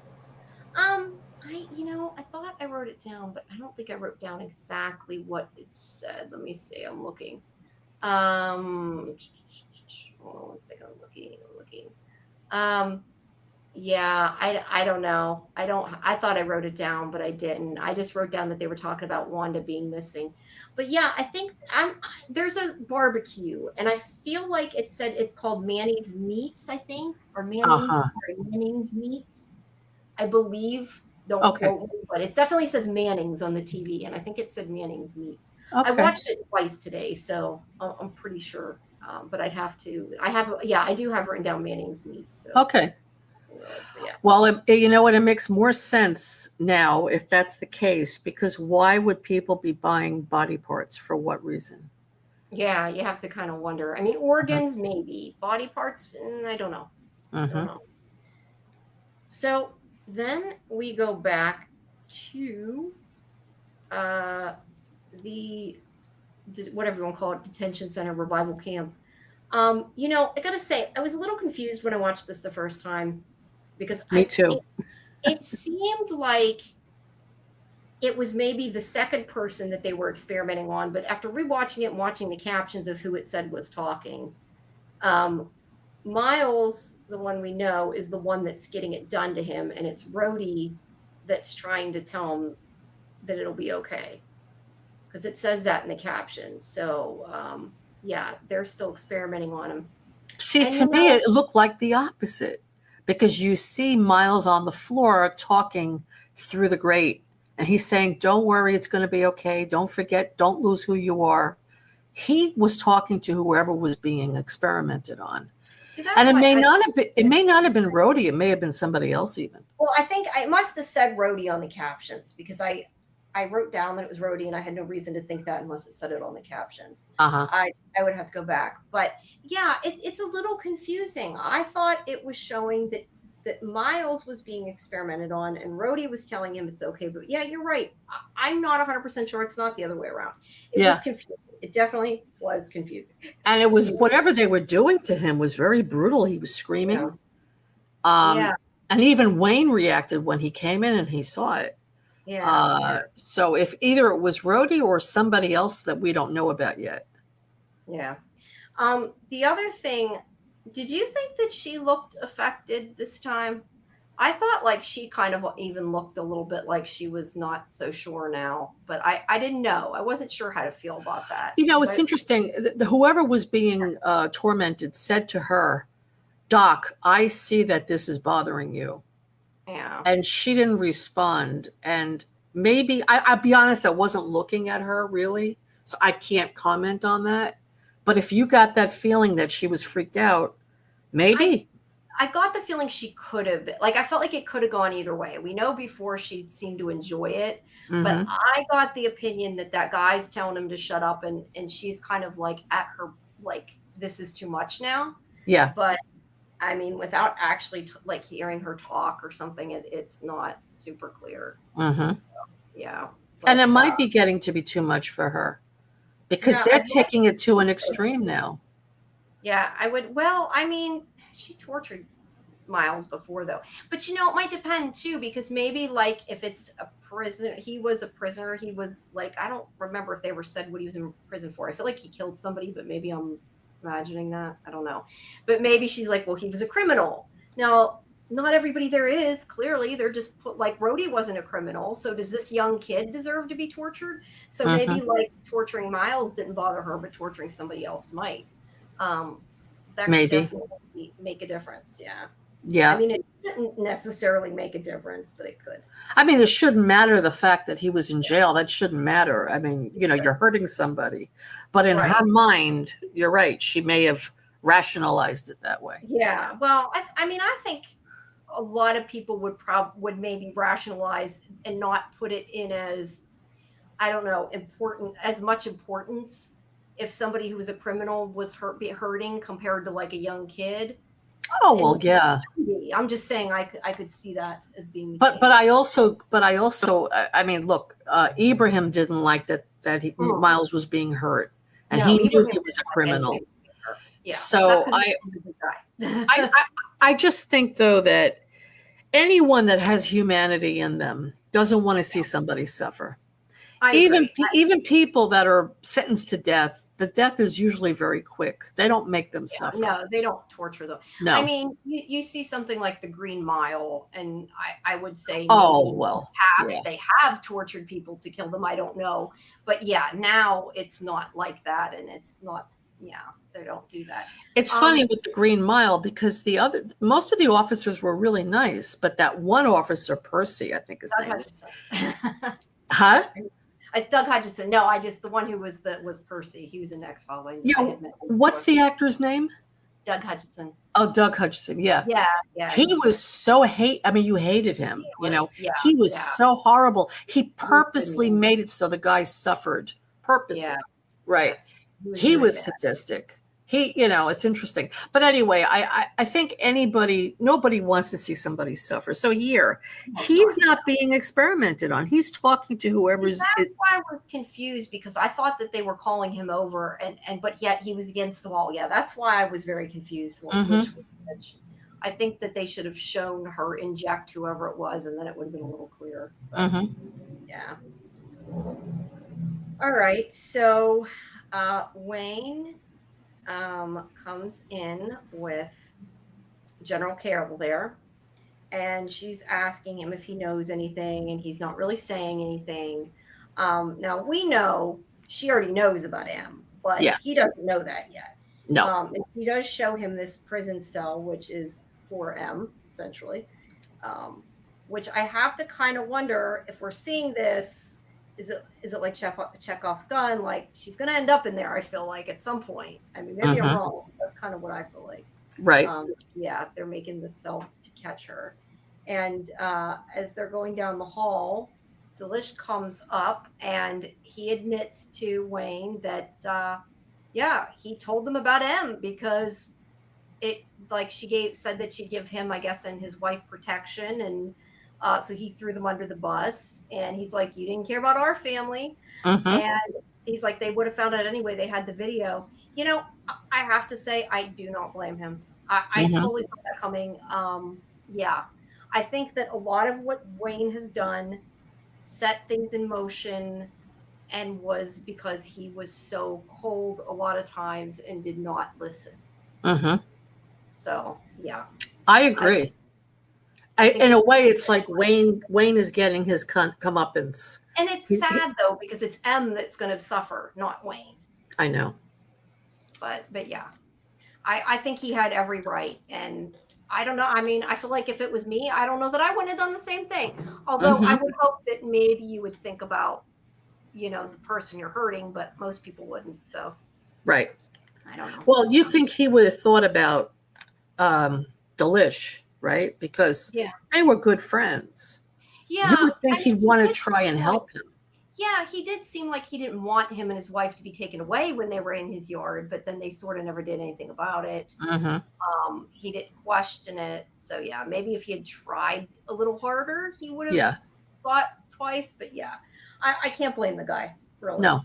I thought I wrote it down, but I don't think I wrote down exactly what it said. Let me see. I'm looking. Hold on one second. I'm looking. Um, yeah, I don't know. I thought I wrote it down, but I didn't. I just wrote down that they were talking about Wanda being missing. But yeah, I think there's a barbecue, and I feel like it said it's called Manny's Meats, I think, or Uh-huh. Manning's Meats. I believe, don't Okay. quote me, but it definitely says Manning's on the TV, and I think it said Manning's Meats. I Okay. watched it twice today, so I'm pretty sure. But I'd have to. I do have written down Manning's Meats. So, Okay. yeah. Well, you know what? It makes more sense now if that's the case, because why would people be buying body parts? For what reason? Yeah, you have to kind of wonder. I mean, Mhm. organs, maybe. Body parts, I don't know. I don't Mhm. know. So then we go back to the whatever you want to call it, detention center, revival camp. I gotta say, I was a little confused when I watched this the first time because Me too. it seemed like it was maybe the second person that they were experimenting on, but after rewatching it and watching the captions of who it said was talking, um, Miles, the one we know, is the one that's getting it done to him, and it's Rhodey that's trying to tell him that it'll be okay, because it says that in the captions. So yeah, they're still experimenting on him. See, And to me, it looked like the opposite because you see Miles on the floor talking through the grate, and he's saying, "Don't worry, it's going to be okay. Don't forget, don't lose who you are." He was talking to whoever was being experimented on. see, that's And it why may not have been, it may not have been Rhodey. It may have been somebody else even. well, I think I must have said Rhodey on the captions because I wrote down that it was Rhodey, and I had no reason to think that unless it said it on the captions. Uh-huh. I would have to go back, but yeah, it's a little confusing. I thought it was showing that Miles was being experimented on, and Rhodey was telling him it's okay. But yeah, you're right. I'm not 100% sure it's not the other way around. It Yeah. was confusing. It definitely was confusing. And it was So, whatever they were doing to him was very brutal. He was screaming. yeah, And even Wayne reacted when he came in and he saw it. yeah. So if either it was Rhodey or somebody else that we don't know about yet. Yeah. The other thing, did you think that she looked affected this time? I thought like she kind of even looked a little bit like she was not so sure now, but I didn't know. I wasn't sure how to feel about that. You know, it's interesting. Whoever was being tormented said to her, "Doc, I see that this is bothering you." Yeah. And she didn't respond. And maybe, I'll be honest, I wasn't looking at her really. So I can't comment on that. But if you got that feeling that she was freaked out, maybe. I got the feeling she could have been. Like, I felt like it could have gone either way. We know before she seemed to enjoy it, but I got the opinion that that guy's telling him to shut up, and she's kind of like at her, like, this is too much now. Yeah. But I mean, without actually like hearing her talk or something, it's not super clear. So, yeah. But, And it might be getting to be too much for her because they're taking it to an extreme now. Yeah, I would. Well, I mean, she tortured Miles before though, but you know, it might depend too, because maybe like if it's a prison, he was a prisoner. He was like, I don't remember if they ever said what he was in prison for. I feel like he killed somebody, but maybe I'm imagining that. I don't know. But maybe she's like, well, he was a criminal. Now, not everybody there is. Clearly, they're just put like Rhodey wasn't a criminal. So does this young kid deserve to be tortured? So maybe like torturing Miles didn't bother her, but torturing somebody else might. That could definitely make a difference. Yeah. Yeah. I mean, it didn't necessarily make a difference, but it could. I mean, it shouldn't matter the fact that he was in jail. That shouldn't matter. I mean, you know, you're hurting somebody. But in her mind, you're right. She may have rationalized it that way. Yeah. Well, I mean, I think a lot of people would maybe rationalize and not put it in as, I don't know, as much importance if somebody who was a criminal was hurting compared to like a young kid. Oh, well, yeah. I'm just saying I could see that as being. But I also, I mean, look, Ibrahim didn't like that Miles was being hurt, and he knew he was a criminal. Yeah. So I just think though that anyone that has humanity in them doesn't want to see somebody suffer. Even people that are sentenced to death, the death is usually very quick. They don't make them suffer. No, they don't torture them. No. I mean, you see something like the Green Mile, and I would say, they have tortured people to kill them. I don't know. But yeah, now it's not like that. And it's not, they don't do that. It's funny with the Green Mile because most of the officers were really nice, but that one officer, Percy, I think his name is. Huh? It's Doug Hutchison. No, the one who was Percy. He was in X-Files. What's the actor's name? Doug Hutchison. Oh, Doug Hutchison. Yeah. Yeah. He was so I mean, you hated him. He was so horrible. He purposely made it so the guy suffered. Purposely. Yeah. Right. Yes. He was sadistic. It's interesting. But anyway, I think nobody wants to see somebody suffer. So he's not being experimented on. He's talking to whoever's. That's why I was confused, because I thought that they were calling him over, but yet he was against the wall. Yeah, that's why I was very confused. Which I think that they should have shown her inject whoever it was, and then it would have been a little clearer. Yeah. All right. So Wayne comes in with General Carroll there, and she's asking him if he knows anything, and he's not really saying anything. Now we know she already knows about him, but Yeah. he doesn't know that yet. No. And he does show him this prison cell, which is 4M essentially, um, which I have to kind of wonder if we're seeing this. Is it like Chekhov's gun? Like she's going to end up in there. I feel like at some point. I mean, maybe I'm Mm-hmm. wrong. That's kind of what I feel like. Right. Yeah, they're making the cell to catch her. And as they're going down the hall, Delish comes up and he admits to Wayne that, yeah, he told them about M because it, like said that she'd give him, I guess, and his wife protection. And so he threw them under the bus. And he's like, you didn't care about our family. Mm-hmm. And he's like, they would have found out anyway. They had the video. I have to say, I do not blame him. I Mm-hmm. totally saw that coming. Yeah. I think that a lot of what Wayne has done set things in motion and was because he was so cold a lot of times and did not listen. Mm-hmm. So, yeah, I I, agree. I think In it a was, way, it's like Wayne is getting his comeuppance. and it's sad though, because it's M that's going to suffer, not Wayne. I know. But yeah, I think he had every right. And I don't know. I mean, I feel like if it was me, I don't know that I wouldn't have done the same thing. Although I Mm-hmm. would hope that maybe you would think about, the person you're hurting, but most people wouldn't. So Right. I don't know. Well, you think he would have thought about Delish, right? Because Yeah. they were good friends. You Yeah. would think I mean, he'd he want to did try and seem like, help him. yeah, he did seem like he didn't want him and his wife to be taken away when they were in his yard, but then they sort of never did anything about it. Mm-hmm. He didn't question it. So yeah, maybe if he had tried a little harder, he would have Yeah. thought twice. But yeah, I can't blame the guy, really. No.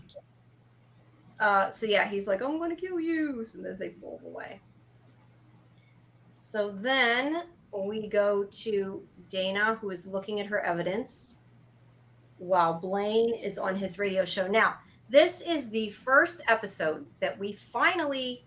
So yeah, he's like, I'm gonna kill you. So as they pull away. So then we go to Dana, who is looking at her evidence while Blaine is on his radio show. Now, this is the first episode that we finally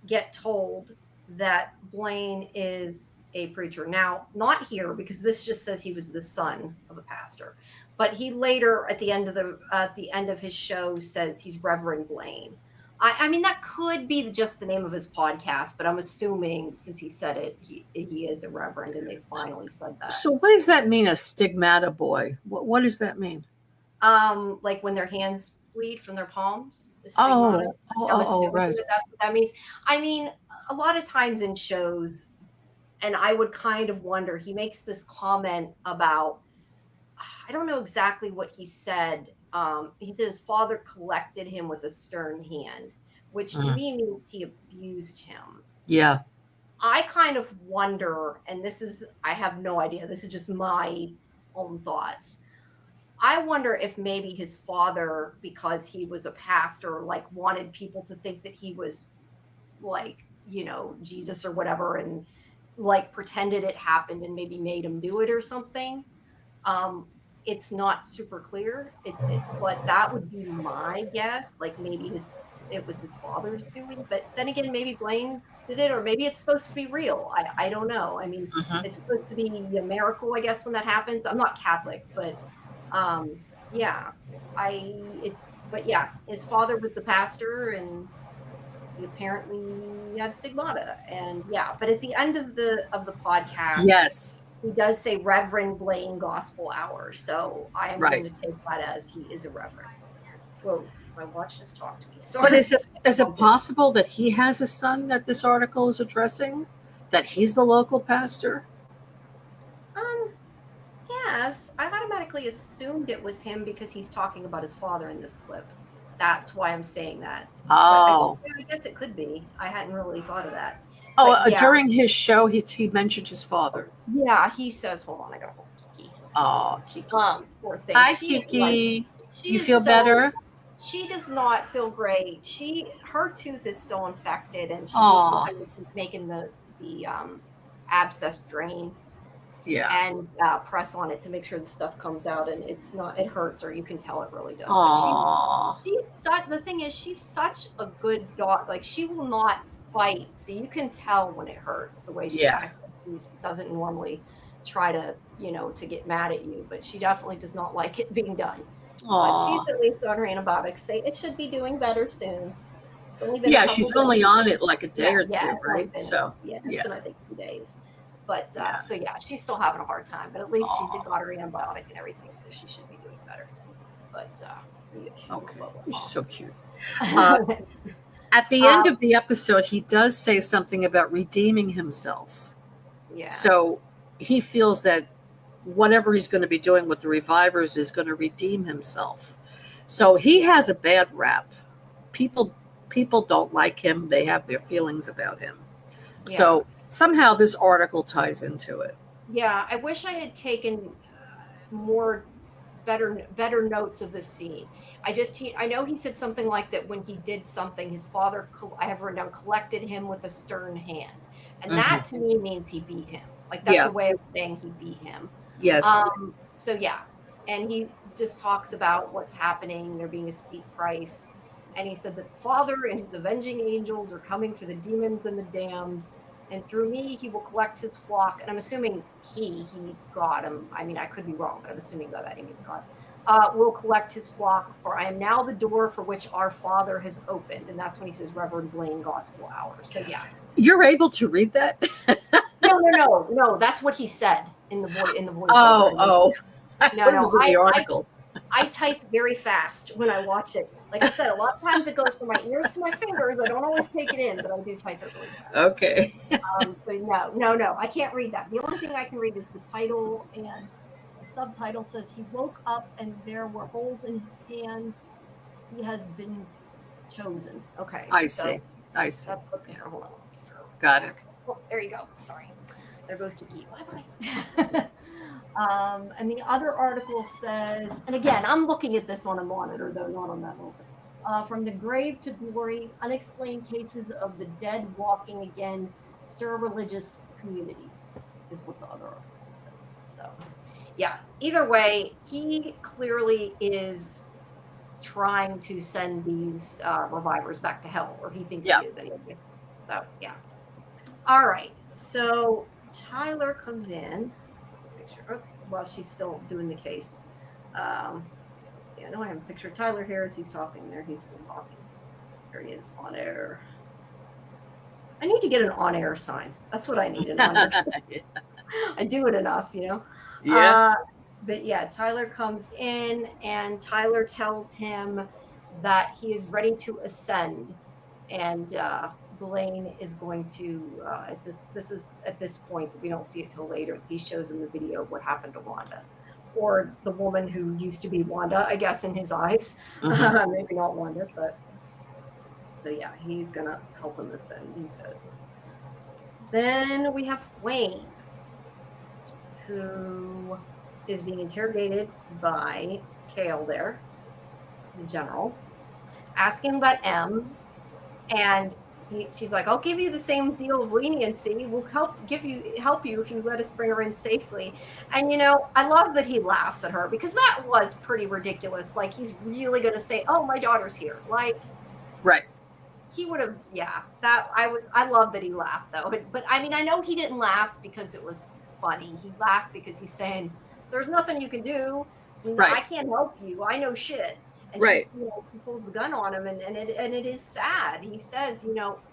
get told that Blaine is a preacher. Now, not here because this just says he was the son of a pastor, but he later at the end of his show says he's Reverend Blaine. I mean that could be just the name of his podcast, but I'm assuming since he said it, he is a reverend, and they finally said that. So what does that mean, a stigmata boy? What does that mean? Like when their hands bleed from their palms. I'm assuming Right. that that's what that means. I mean, a lot of times in shows, and I would kind of wonder, he makes this comment about, I don't know exactly what he said. He said his father collected him with a stern hand, which to me means he abused him. Yeah. I kind of wonder, and I have no idea, this is just my own thoughts. I wonder if maybe his father, because he was a pastor, like wanted people to think that he was like, Jesus or whatever, and like pretended it happened and maybe made him do it or something. It's not super clear, but that would be my guess. Like maybe it was his father's doing, but then again, maybe Blaine did it, or maybe it's supposed to be real. I don't know. I mean, Mm-hmm. it's supposed to be a miracle, I guess, when that happens. I'm not Catholic, but yeah, but yeah, his father was the pastor, and he apparently had stigmata, and yeah. But at the end of the podcast, Yes. he does say Reverend Blaine Gospel Hour, so I am Right. going to take that as he is a reverend. Whoa, my watch just talked to me. But Sorry. is it possible that he has a son that this article is addressing? That he's the local pastor? Yes, I automatically assumed it was him because he's talking about his father in this clip. That's why I'm saying that. Oh. But I guess it could be. I hadn't really thought of that. Oh, But yeah. During his show, he mentioned his father. Yeah, he says, hold on, I gotta hold Kiki. Oh, Kiki. Poor thing. Hi, Kiki. She You feel better? She does not feel great. Her tooth is still infected, and she needs to kind of keep making the abscess drain. Yeah. and press on it to make sure the stuff comes out, and it hurts, or you can tell it really does. But Aw. the thing is, she's such a good dog. Like, she will not bite, so you can tell when it hurts the way she Yeah. acts. She doesn't normally try to, to get mad at you, but she definitely does not like it being done. But she's Aw. at least on her antibiotics. Say it should be doing better soon. It's only been a Yeah, couple she's days. only on it like a day Yeah, or yeah, two, it's only right? been So, it's yeah. been, I think, 2 days. But Yeah. so yeah, she's still having a hard time. But at least she Aw. did got her antibiotic and everything, so she should be doing better. But yeah, Okay. blah, blah, She's so cute. Uh, blah. at the end of the episode, he does say something about redeeming himself. Yeah. So he feels that whatever he's going to be doing with the revivers is going to redeem himself. So he has a bad rap. People don't like him. They have their feelings about him. Yeah. So somehow this article ties into it. Yeah, I wish I had taken more better notes of this scene. I know he said something like that when he did something, his father, I have written down, collected him with a stern hand, and that to me means he beat him. Like, that's Yeah. a way of saying he beat him. Yes. So yeah, and he just talks about what's happening, there being a steep price, and he said that the Father and his avenging angels are coming for the demons and the damned, and through me he will collect his flock. And I'm assuming he means God. I mean, I could be wrong, but I'm assuming that he means God. Will collect his flock, for I am now the door for which our Father has opened. And that's when he says Reverend Blaine Gospel Hour. So yeah. You're able to read that? No. That's what he said in the voice. Oh. I No, thought it was in the article. I type very fast when I watch it. Like I said, a lot of times it goes from my ears to my fingers. I don't always take it in, but I do type it really fast. Okay. But no, I can't read that. The only thing I can read is the title, and the subtitle says, "He woke up and there were holes in his hands. He has been chosen." Okay. I see. That's what's there. Hold on. Got it. Oh, there you go. Sorry. There goes Kiki. Bye-bye. And the other article says, and again, I'm looking at this on a monitor, though, not on that little thing. From the grave to glory, unexplained cases of the dead walking again stir religious communities, is what the other article says. So, yeah, either way, he clearly is trying to send these revivers back to hell, or he thinks he is anyway. So, yeah. All right. So, Tyler comes in. While she's still doing the case. Let's see, I know I have a picture of Tyler here as he's talking there. He's still talking. There he is, on air. I need to get an on-air sign. That's what I need, an on-air sign. I do it enough, Yeah. But yeah, Tyler comes in, and Tyler tells him that he is ready to ascend, and Blaine is going to at this point, we don't see it till later. He shows him the video of what happened to Wanda, or the woman who used to be Wanda, I guess, in his eyes. Maybe not Wanda, but so yeah, he's gonna help him ascend, he says. Then we have Wayne, who is being interrogated by Kale there, the general, asking about M, and she's like, "I'll give you the same deal of leniency. We'll help you if you let us bring her in safely." And I love that he laughs at her, because that was pretty ridiculous. Like, he's really going to say, "Oh, my daughter's here." Like, right. He would have, I love that he laughed, though. But I mean, I know he didn't laugh because it was funny. He laughed because he's saying, "There's nothing you can do. I can't help you. I know shit." And she pulls the gun on him, and it is sad. He says,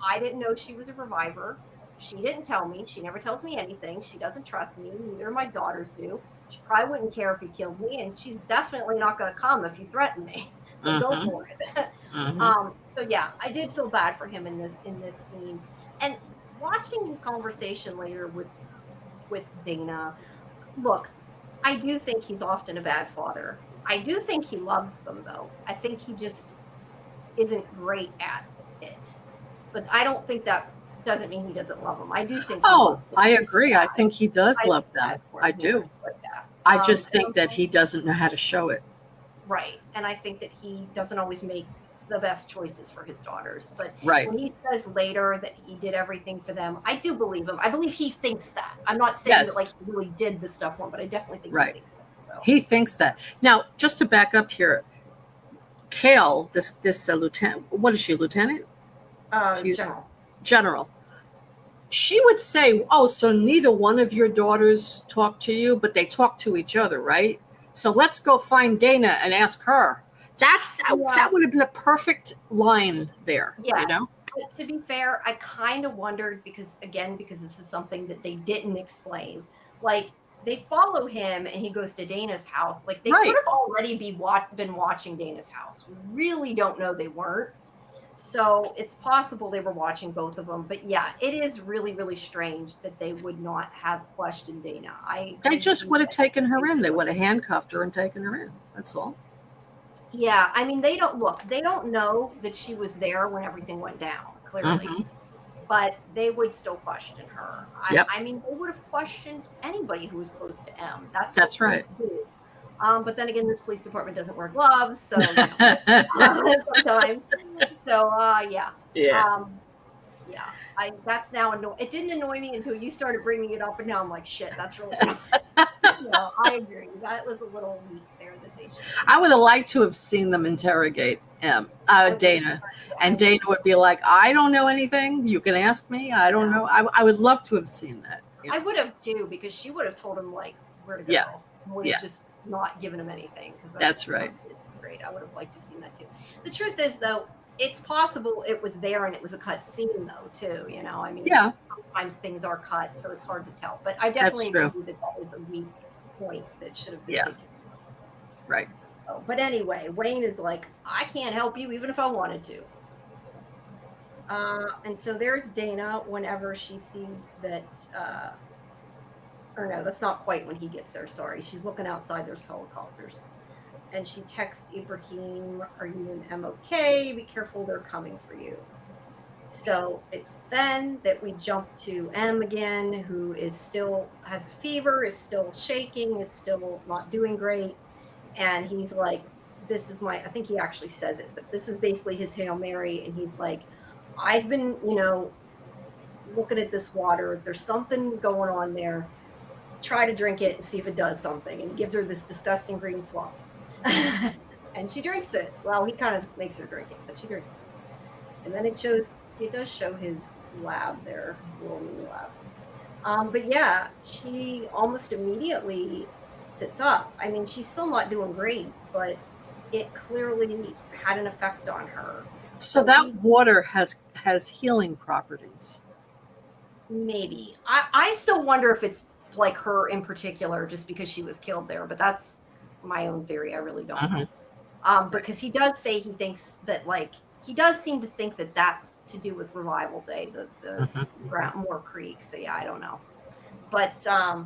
"I didn't know she was a reviver. She didn't tell me. She never tells me anything. She doesn't trust me. Neither my daughters do. She probably wouldn't care if he killed me, and she's definitely not going to come if you threaten me. So go for it." So yeah, I did feel bad for him in this scene, and watching his conversation later with Dana. Look, I do think he's often a bad father. I do think he loves them, though. I think he just isn't great at it. But I don't think that doesn't mean he doesn't love them. I do think he loves them. I agree. I think he does love them. I do. I just think that he doesn't know how to show it. Right. And I think that he doesn't always make the best choices for his daughters. But Right. when he says later that he did everything for them, I do believe him. I believe he thinks that. I'm not saying that like Yes. he really did the stuff for him, but I definitely think Right. he thinks that. So. He thinks that. Now, just to back up here, Kale, this lieutenant, what is she, lieutenant? General. General. She would say, "Oh, so neither one of your daughters talk to you, but they talk to each other, right? So let's go find Dana and ask her." That would have been a perfect line there. Yeah. You know. But to be fair, I kind of wondered because this is something that they didn't explain. Like they follow him and he goes to Dana's house. Like they could have already been watching Dana's house. We really don't know they weren't. So it's possible they were watching both of them. But yeah, it is really, really strange that they would not have questioned Dana. They just would have taken her in. They would have handcuffed her and taken her in. That's all. Yeah, I mean, they don't know that she was there when everything went down, clearly. Mm-hmm. But they would still question her. Yep. I mean, they would have questioned anybody who was close to M. That's right. But then again, this police department doesn't wear gloves, so sometimes. So yeah. Yeah. Yeah. That's now it didn't annoy me until you started bringing it up, and now I'm like, shit, that's really. No, I agree. That was a little weak there that they should. I would have liked to have seen them interrogate Dana, and Dana would be like, "I don't know anything. You can ask me. I don't know." I would love to have seen that. You know? I would have too, because she would have told him like where to go. Yeah. Would have just not given him anything. That's right. Great. I would have liked to have seen that too. The truth is, though, it's possible it was there and it was a cut scene, though, too. You know, I mean, sometimes things are cut, so it's hard to tell. But I definitely agree that was a weak point that should have been taken. Right. So, but anyway, Wayne is like, I can't help you even if I wanted to. And so there's Dana whenever she sees that, or no, that's not quite when he gets there. Sorry. She's looking outside. There's helicopters. And she texts Ibrahim, "Are you and M okay? Be careful, they're coming for you." So it's then that we jump to M again, who is still has a fever, is still shaking, is still not doing great. And he's like, this is I think he actually says it, but this is basically his Hail Mary. And he's like, I've been, looking at this water. There's something going on there. Try to drink it and see if it does something. And he gives her this disgusting green slop. And she drinks it. Well, he kind of makes her drink it, but she drinks it. And then it does show his lab there, his little mini lab. But yeah, she almost immediately sits up. I mean, she's still not doing great, but it clearly had an effect on her. So that water has healing properties. Maybe. I still wonder if it's like her in particular, just because she was killed there, but that's my own theory. I really don't know. Because he does say he thinks that, like, he does seem to think that that's to do with Revival Day, the Moore Creek. So yeah, I don't know, but I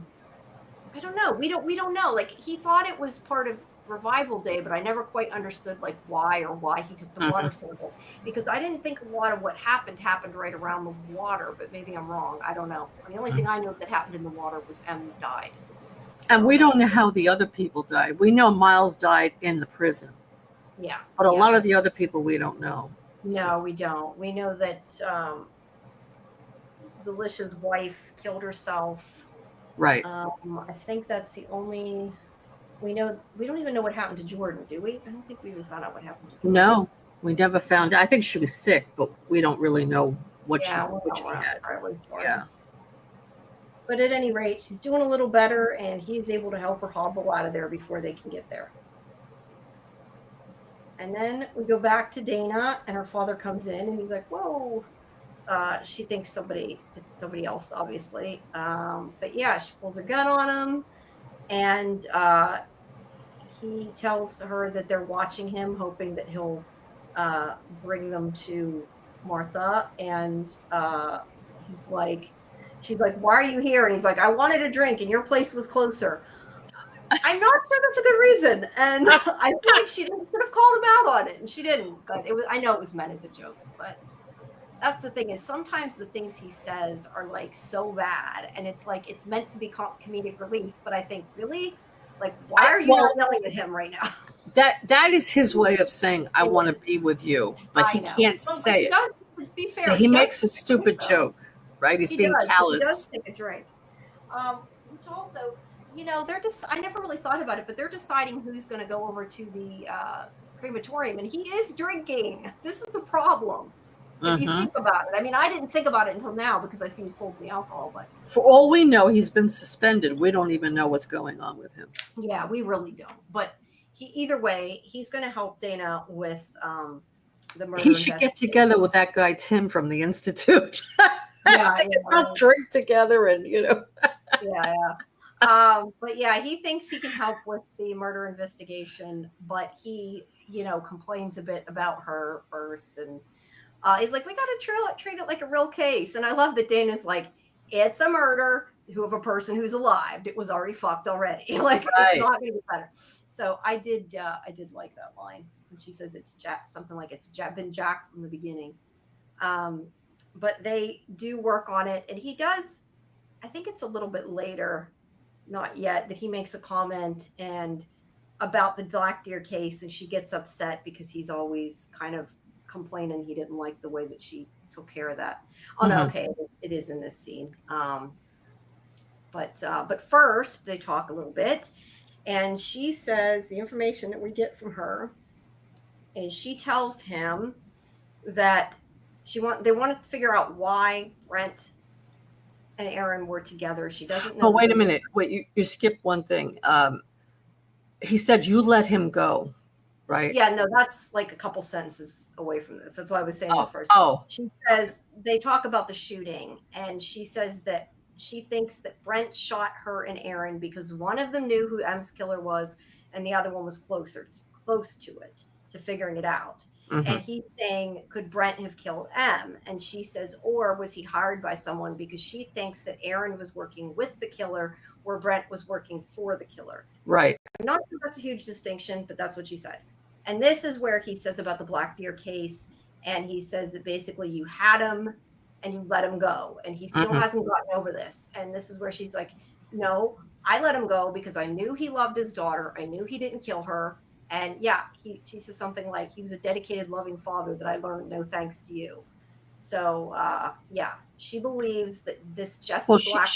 don't know. We don't know. Like, he thought it was part of Revival Day, but I never quite understood like why he took the water sample, because I didn't think a lot of what happened right around the water, but maybe I'm wrong. I don't know. The only thing I know that happened in the water was M died. And we don't know how the other people died. We know Miles died in the prison. Yeah. But a lot of the other people we don't know. No, we don't. We know that Delicia's wife killed herself. Right. I think that's the only we know. We don't even know what happened to Jordan, do we? I don't think we even found out what happened to Jordan. No, we never found out. I think she was sick, but we don't really know what she had. Yeah. But at any rate, she's doing a little better, and he's able to help her hobble out of there before they can get there. And then we go back to Dana, and her father comes in, and he's like, whoa. She thinks it's somebody else, obviously. But yeah, she pulls her gun on him, and he tells her that they're watching him, hoping that he'll bring them to Martha. And she's like, why are you here? And he's like, I wanted a drink, and your place was closer. I'm not sure that's a good reason. And I feel like she should have called him out on it, and she didn't. But I know it was meant as a joke. But that's the thing, is sometimes the things he says are like so bad, and it's like it's meant to be comedic relief. But I think, really, like, why are you not yelling at him right now? that is his way of saying I want to be with you, but I he know. can't Well, but say he it. does, to be So fair, he he does makes a take a drink, stupid though. joke, right? He's He being does. He does callous. take a drink. Which also, they're just, I never really thought about it, but they're deciding who's going to go over to the crematorium, and he is drinking. This is a problem if you Mm-hmm. think about it. I mean, I didn't think about it until now because I see he's holding the alcohol, but For all we know, he's been suspended. We don't even know what's going on with him. yeah, we really don't. But either way, he's going to help Dana with the He murder should get investigation. together with that guy Tim from the Institute. Yeah, They could both drink together, and yeah. But yeah, he thinks he can help with the murder investigation, but he, complains a bit about her first, and he's like, "We got to treat it like a real case." And I love that Dana's like, "It's a murder of a person who's alive. It was already fucked already. Like it's Right. not going to be better." So I did like that line when she says it's Jack, something like it's been Jack from the beginning. Um, but they do work on it, and he does. I think it's a little bit later, not yet, that he makes a comment and about the Black Deer case, and she gets upset because he's always kind of complaining he didn't like the way that she took care of that. Oh no, Mhm. okay, it is in this scene. But first they talk a little bit, and she says the information that we get from her is she tells him that they wanted to figure out why Brent and Aaron were together. She doesn't know. Oh, wait a minute. Wait, you skipped one thing. He said you let him go, right? Yeah, no, that's like a couple sentences away from this. That's why I was saying this Oh, first. oh, She says they talk about the shooting, and she says that she thinks that Brent shot her and Aaron because one of them knew who M's killer was, and the other one was close to it, to figuring it out. mhm. And he's saying, could Brent have killed M? And she says, or was he hired by someone, because she thinks that Aaron was working with the killer, or Brent was working for the killer. Right. I'm not sure that's a huge distinction, but that's what she said. And this is where he says about the Black Deer case, and he says that basically you had him and you let him go, and he still Mhm. hasn't gotten over this. And this is where she's like, no, I let him go because I knew he loved his daughter. I knew he didn't kill her. And yeah, she says something like, he was a dedicated, loving father that I learned no thanks to you. So yeah, she believes that this Jesse Well, Black.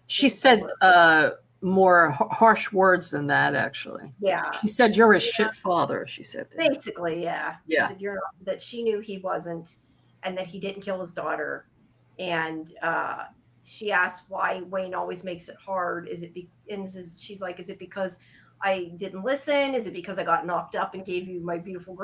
she said more harsh words than that. Actually, Yeah, she said you're a shit father. She said that. basically, yeah. Yeah. She said that she knew he wasn't, and that he didn't kill his daughter. And she asked why Wayne always makes it hard. She's like, is it because I didn't listen? Is it because I got knocked up and gave you your beautiful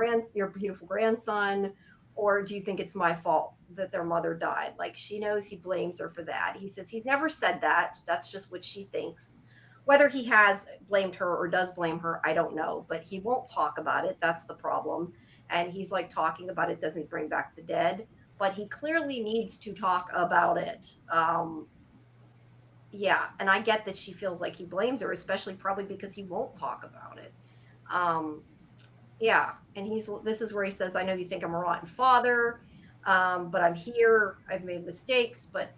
grandson? Or do you think it's my fault that their mother died? Like, she knows he blames her for that. He says he's never said that. That's just what she thinks. Whether he has blamed her or does blame her, I don't know, but he won't talk about it. That's the problem. And he's like, talking about it doesn't bring back the dead, but he clearly needs to talk about it. Yeah, and I get that she feels like he blames her, especially probably because he won't talk about it. Yeah, and this is where he says, I know you think I'm a rotten father, but I'm here. I've made mistakes, but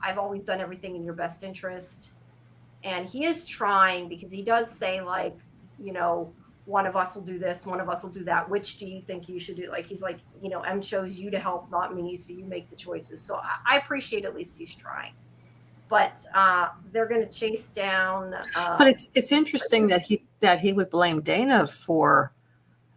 I've always done everything in your best interest. And he is trying, because he does say, like, one of us will do this, one of us will do that. Which do you think you should do? Like, he's like, M chose you to help, not me, so you make the choices. So I appreciate at least he's trying. But they're going to chase down. But it's interesting that he would blame Dana for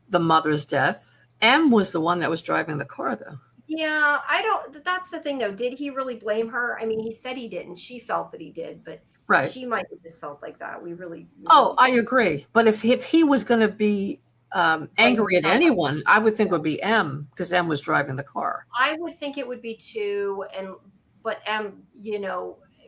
the mother's death. M was the one that was driving the car, though. Yeah, I don't. That's the thing, though. Did he really blame her? I mean, he said he didn't. She felt that he did, but right. She might have just felt like that. We really I agree. But if he was going to be angry at anyone, I would think it would be M, because M was driving the car. I would think it would be too, but M,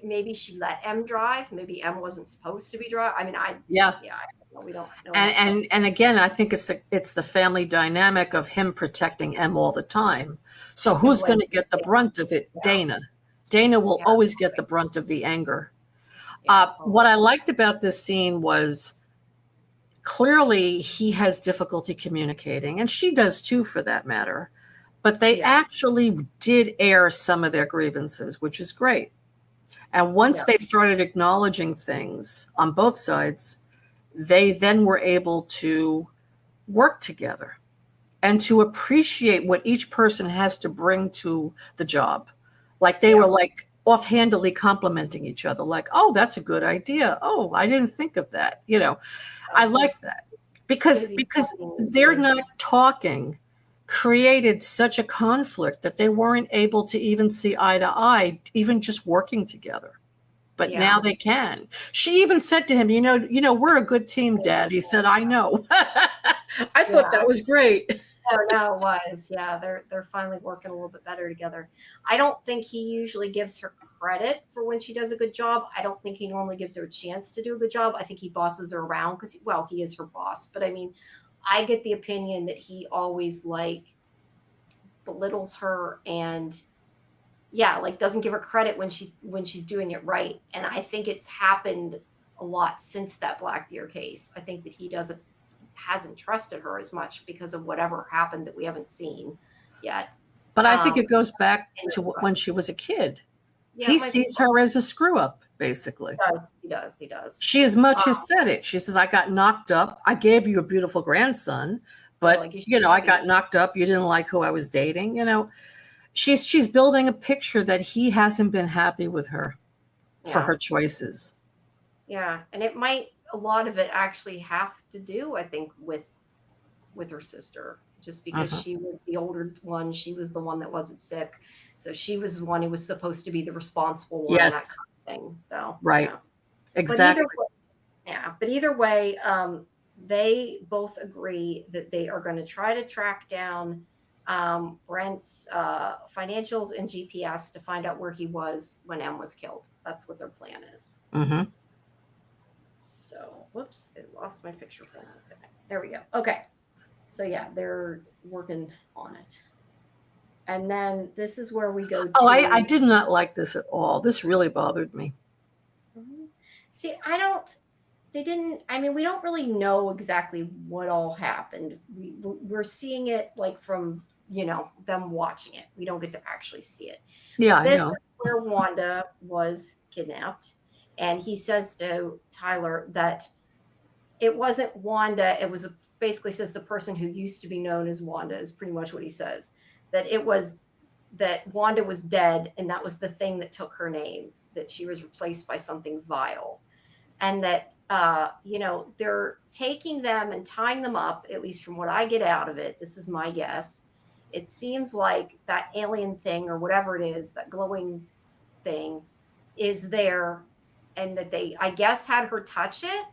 maybe she let M drive. Maybe M wasn't supposed to be driving. I mean, I don't know. We don't know. And again, I think it's the family dynamic of him protecting M all the time. So who's going to get the brunt of it? Yeah. Dana will always get the brunt of the anger. What I liked about this scene was clearly he has difficulty communicating, and she does too, for that matter. But they actually did air some of their grievances, which is great. And once they started acknowledging things on both sides, they then were able to work together and to appreciate what each person has to bring to the job. Like they Yeah. were like offhandedly complimenting each other, like, oh, that's a good idea. Oh, I didn't think of that. I like that because Busy they're planning. not talking created such a conflict that they weren't able to even see eye to eye, even just working together. But Yeah. now they can. She even said to him, we're a good team, Dad. He said, I know. I thought that was great. No, it was. Yeah, they're finally working a little bit better together. I don't think he usually gives her credit for when she does a good job. I don't think he normally gives her a chance to do a good job. I think he bosses her around because, well, he is her boss. But I mean, I get the opinion that he always like belittles her and yeah, like doesn't give her credit when she's doing it right. And I think it's happened a lot since that Black Deer case. I think that he hasn't trusted her as much because of whatever happened that we haven't seen yet. But I think it goes back to when she was a kid. Yeah, he sees her as a screw up, basically. He does. She as much as said it. She says, I got knocked up. I gave you a beautiful grandson, but I got knocked up. You didn't like who I was dating. She's building a picture that he hasn't been happy with her for her choices. Yeah, and a lot of it actually have to do, I think, with her sister, just because she was the older one. She was the one that wasn't sick, so she was the one who was supposed to be the responsible one. Yes, that kind of thing. So right, exactly. But either way, they both agree that they are going to try to track down Brent's financials and GPS to find out where he was when M was killed. That's what their plan is. Mm-hmm. So, whoops, it lost my picture for a second. There we go. Okay. So yeah, they're working on it. And then this is where we go to... Oh, I did not like this at all. This really bothered me. See, we don't really know exactly what all happened. We're seeing it like from, them watching it. We don't get to actually see it. Yeah, this I know. is where Wanda was kidnapped. And he says to Tyler that it wasn't Wanda. It was basically says the person who used to be known as Wanda is pretty much what he says. That Wanda was dead. And that was the thing that took her name, that she was replaced by something vile. And that, they're taking them and tying them up, at least from what I get out of it. This is my guess. It seems like that alien thing or whatever it is, that glowing thing is there. And that they, I guess, had her touch it.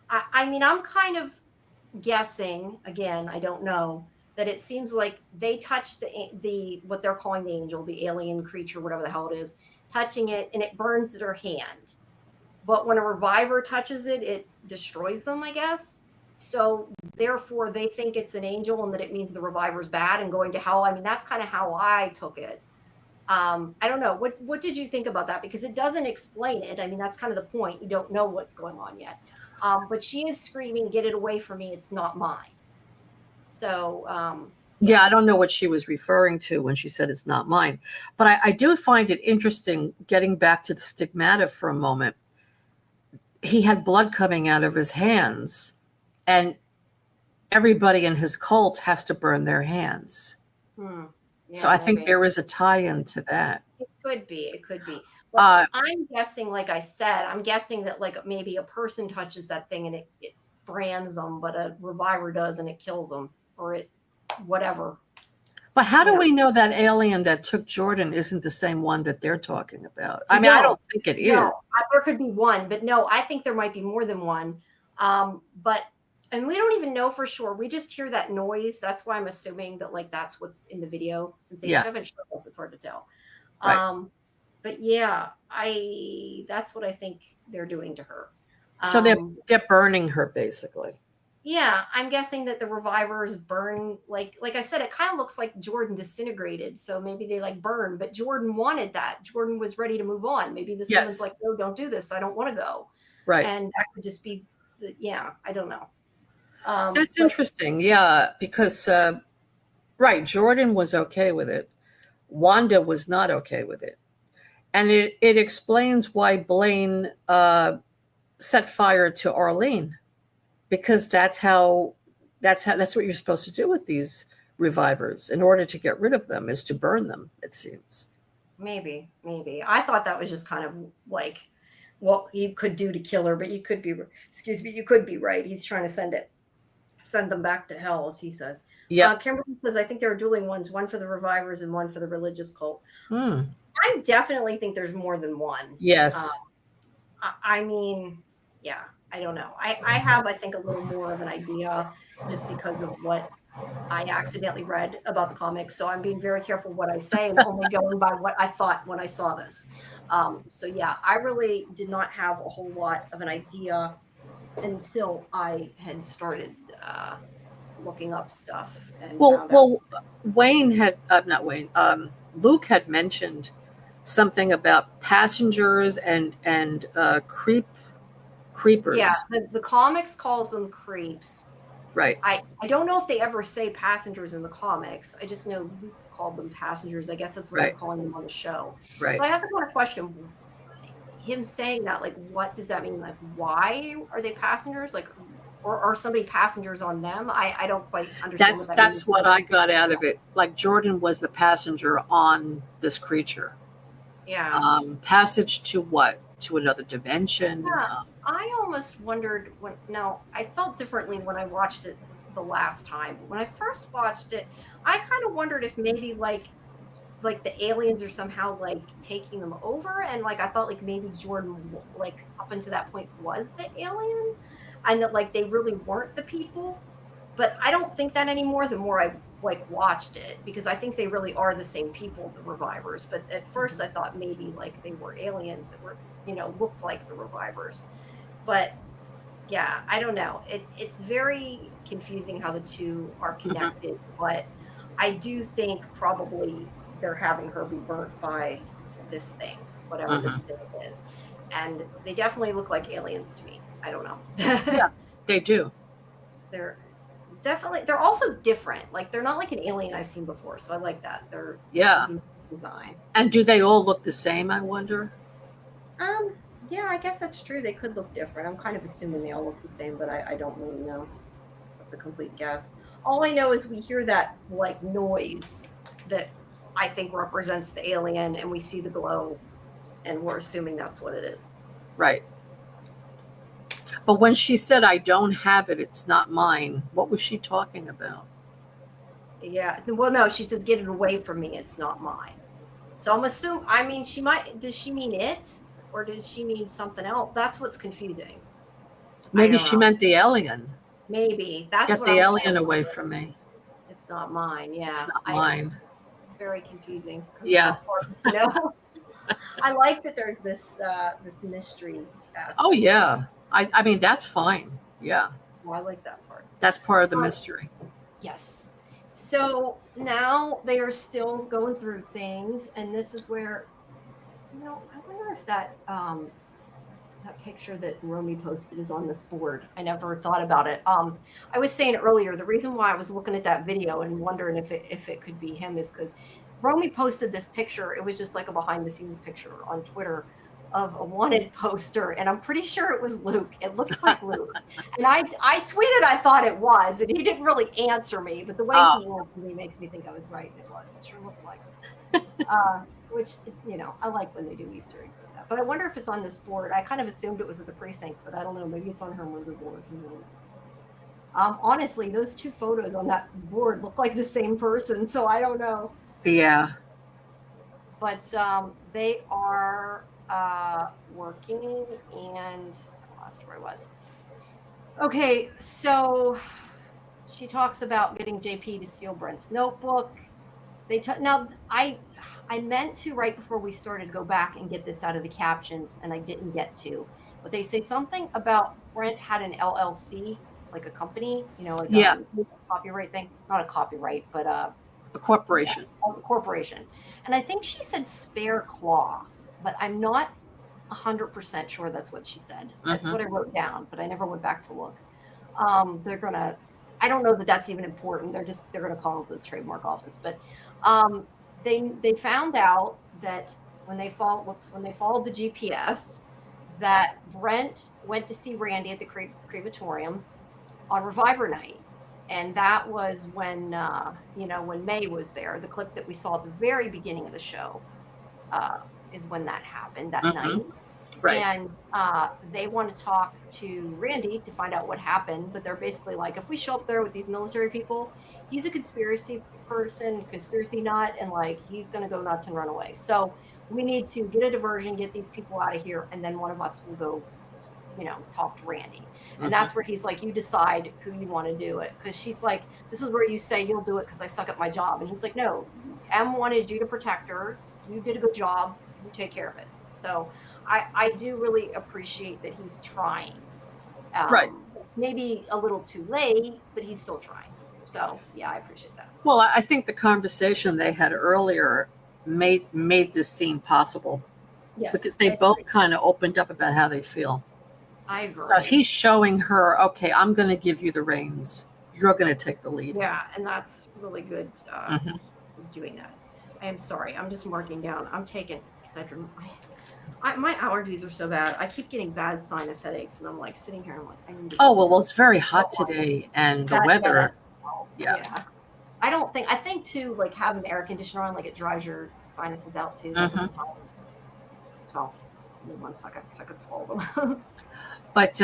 I'm kind of guessing, again, I don't know, that it seems like they touched the what they're calling the angel, the alien creature, whatever the hell it is, touching it, and it burns their hand. But when a reviver touches it, it destroys them, I guess. So therefore, they think it's an angel and that it means the reviver's bad and going to hell. That's kind of how I took it. I don't know. What did you think about that? Because it doesn't explain it. That's kind of the point. You don't know what's going on yet. But she is screaming, "Get it away from me. It's not mine." So, yeah, I don't know what she was referring to when she said it's not mine. But I do find it interesting, getting back to the stigmata for a moment. He had blood coming out of his hands, and everybody in his cult has to burn their hands. Yeah, so I think there is a tie-in to that. It could be. But I'm guessing, like I said, that like maybe a person touches that thing and it brands them, but a reviver does and it kills them, or it whatever. But how do we know that alien that took Jordan isn't the same one that they're talking about? I don't think it is. There could be one, but no, I think there might be more than one. And we don't even know for sure. We just hear that noise. That's why I'm assuming that like that's what's in the video. Since they haven't shown us, it's hard to tell. Right. But yeah, that's what I think they're doing to her. So they're burning her basically. Yeah, I'm guessing that the revivers burn, like I said, it kind of looks like Jordan disintegrated. So maybe they like burn, but Jordan wanted that. Jordan was ready to move on. Maybe this woman's like, no, don't do this. I don't want to go. Right. And that could just be, I don't know. That's interesting. Yeah, because, right, Jordan was okay with it. Wanda was not okay with it. And it explains why Blaine set fire to Arlene. because that's what you're supposed to do with these revivers in order to get rid of them, is to burn them, it seems. Maybe, maybe. I thought that was just kind of like what he could do to kill her, but you could be, excuse me, you could be right. He's trying to send them back to hell, as he says. Yep. Kimberly says, I think there are dueling ones, one for the revivers and one for the religious cult. Hmm. I definitely think there's more than one. Yes. I mean, yeah, I don't know. I have, I think, a little more of an idea just because of what I accidentally read about the comics. So I'm being very careful what I say and only going by what I thought when I saw this. So yeah, I really did not have a whole lot of an idea until I had started looking up stuff and Well, found out. well, Wayne had not Wayne. Luke had mentioned something about passengers and creepers. Yeah, the comics calls them creeps. Right. I don't know if they ever say passengers in the comics. I just know Luke called them passengers. I guess that's what they're Right. calling them on the show. Right. So I have to kind of question him saying that. Like, what does that mean? Like, why are they passengers? Like, or are somebody passengers on them? I don't quite understand what that means. That's what I got out of it. Like Jordan was the passenger on this creature. Yeah. Passage to what? To another dimension. Yeah. I almost wondered when. Now, I felt differently when I watched it the last time. When I first watched it, I kind of wondered if maybe like the aliens are somehow like taking them over, and like I thought like maybe Jordan like up until that point was the alien, and that like they really weren't the people. But I don't think that anymore the more I like watched it, because I think they really are the same people, the revivers. But at first I thought maybe like they were aliens that were, looked like the revivers. But yeah, I don't know. It's very confusing how the two are Mhm. connected, but I do think probably they're having her be burnt by this thing, whatever this Mhm. thing is. And they definitely look like aliens to me. I don't know. Yeah, they do. They're they're also different. Like they're not like an alien I've seen before. So I like that. It's a Yeah. unique design. And do they all look the same, I wonder? Um, yeah, I guess that's true. They could look different. I'm kind of assuming they all look the same, but I don't really know. That's a complete guess. All I know is we hear that like noise that I think represents the alien, and we see the glow, and we're assuming that's what it is. Right. But when she said, I don't have it, it's not mine, what was she talking about? Yeah. Well, no, she says, "Get it away from me. It's not mine." So I'm assuming. I mean, she might. Does she mean it, or does she mean something else? That's what's confusing. I Maybe don't she know. meant the alien. Maybe that's Get what the I'm kind of alien away wondering. from me. It's not mine. It's Yeah, not I. mine. It's very confusing because it's Yeah. not part of the know. I like that there's this mystery Oh, aspect to it. yeah. I mean, that's fine. Yeah. Well, I like that part. That's part of the Um, mystery. yes. So now they are still going through things, and this is where I wonder if that picture that Romy posted is on this board. I never thought about it. I was saying earlier, the reason why I was looking at that video and wondering if it could be him is because Romy posted this picture. It was just like a behind the scenes picture on Twitter of a wanted poster, and I'm pretty sure it was Luke. It looked like Luke, and I tweeted I thought it was, and he didn't really answer me, but the way Oh, he answered me makes me think I was right, and it was. It sure looked like him. Which I like when they do Easter eggs like that. But I wonder if it's on this board. I kind of assumed it was at the precinct, but I don't know. Maybe it's on her murder board. Who knows? Honestly, those two photos on that board look like the same person, so I don't know. yeah. But they are working, and I lost where I was. Okay, so she talks about getting JP to steal Brent's notebook. Now I meant to right before we started go back and get this out of the captions, and I didn't get to. But they say something about Brent had an LLC, like a company, like Yeah. a copyright thing. Not a copyright, but A corporation. a corporation. And I think she said Spare Claw, but I'm not 100% sure that's what she said. That's Hmm. what I wrote down, but I never went back to look. They're gonna. I don't know that that's even important. They're gonna call the trademark office, but um, they found out that when they followed the GPS, that Brent went to see Randy at the crematorium, on Reviver Night. And that was when, when May was there. The clip that we saw at the very beginning of the show is when that happened that Mm-hmm. night. Right. And they want to talk to Randy to find out what happened. But they're basically like, if we show up there with these military people, he's a conspiracy person, conspiracy nut, and like he's going to go nuts and run away. So we need to get a diversion, get these people out of here, and then one of us will go talk to Randy. And Mm-hmm. that's where he's like, you decide who you want to do it. Because she's like, this is where you say you'll do it because I suck at my job. And he's like, no, M wanted you to protect her. You did a good job. You take care of it. So I do really appreciate that he's trying. Right. Maybe a little too late, but he's still trying. So yeah, I appreciate that. Well, I think the conversation they had earlier made this scene possible. Yes, because they both kind of opened up about how they feel. I agree. So he's showing her, okay, I'm going to give you the reins. You're going to take the lead. Yeah, and that's really good. He's doing that. I am sorry. I'm just marking down. I'm taking Excedrin. My allergies are so bad. I keep getting bad sinus headaches, and I'm like sitting here. And I'm like, I need to. Oh well, it's very hot today, and the weather. Yeah. I think too, like having the air conditioner on, like it dries your sinuses out too. Mm-hmm. So, 1 second, I could swallow them. But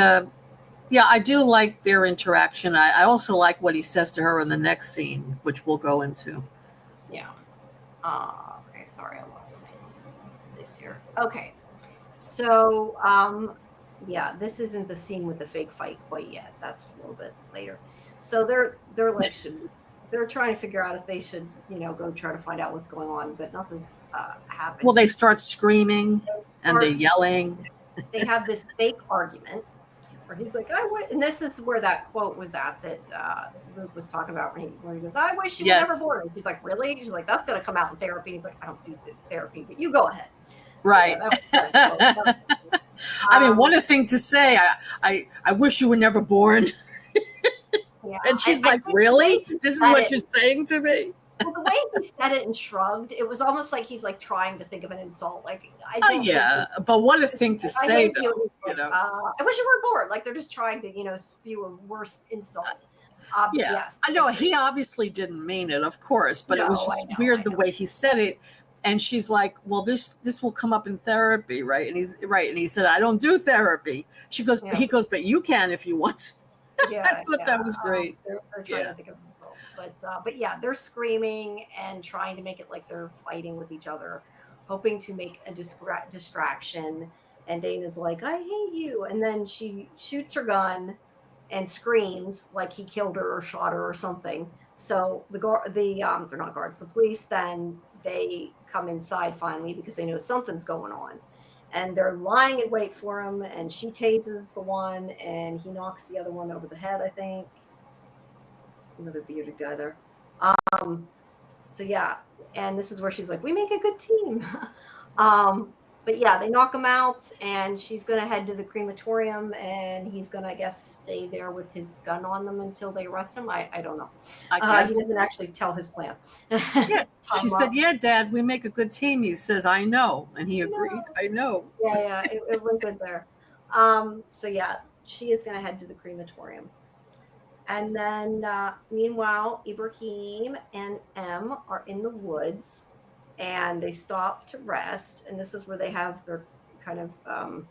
yeah, I do like their interaction. I also like what he says to her in the next scene, which we'll go into. Yeah. Okay, sorry, I lost this here. Okay. So, yeah, this isn't the scene with the fake fight quite yet. That's a little bit later. So they're like they're trying to figure out if they should, go try to find out what's going on, but nothing's happened. Well, they start screaming and they're yelling. They have this fake argument where he's like, and this is where that quote was at that Luke was talking about where he goes, I wish you were never born. And she's like, really? She's like, that's going to come out in therapy. He's like, I don't do therapy, but you go ahead. Right. So, I mean, what a thing to say. I wish you were never born. Yeah, and she's like, really? This is what you're saying to me? Well, the way he said it and shrugged, it was almost like he's like trying to think of an insult. Like, but what a thing to say, though. I wish you were born. Like, they're just trying to, spew a worse insult. Yes, I know he obviously didn't mean it, of course, but it was just weird the way he said it. And she's like, well, this will come up in therapy, right? And he's right. And he said, I don't do therapy. She goes, he goes, but you can if you want. Yeah, I thought that was great. They're trying to think of results, but yeah, they're screaming and trying to make it like they're fighting with each other, hoping to make a distraction. And Dana's like, I hate you, and then she shoots her gun and screams like he killed her or shot her or something. So they're not guards, the police. Then they come inside finally because they know something's going on. And they're lying in wait for him, and she tases the one, and he knocks the other one over the head, I think. Another bearded guy there. So yeah, and this is where she's like, we make a good team. But yeah, they knock him out, and she's going to head to the crematorium, and he's going to, I guess, stay there with his gun on them until they arrest him. I don't know. He doesn't actually tell his plan. Yeah, she said, yeah, Dad, we make a good team. He says, I know. And he agreed, I know. Yeah, it went good there. So yeah, she is going to head to the crematorium. And then, meanwhile, Ibrahim and M are in the woods. And they stop to rest, and this is where they have their kind of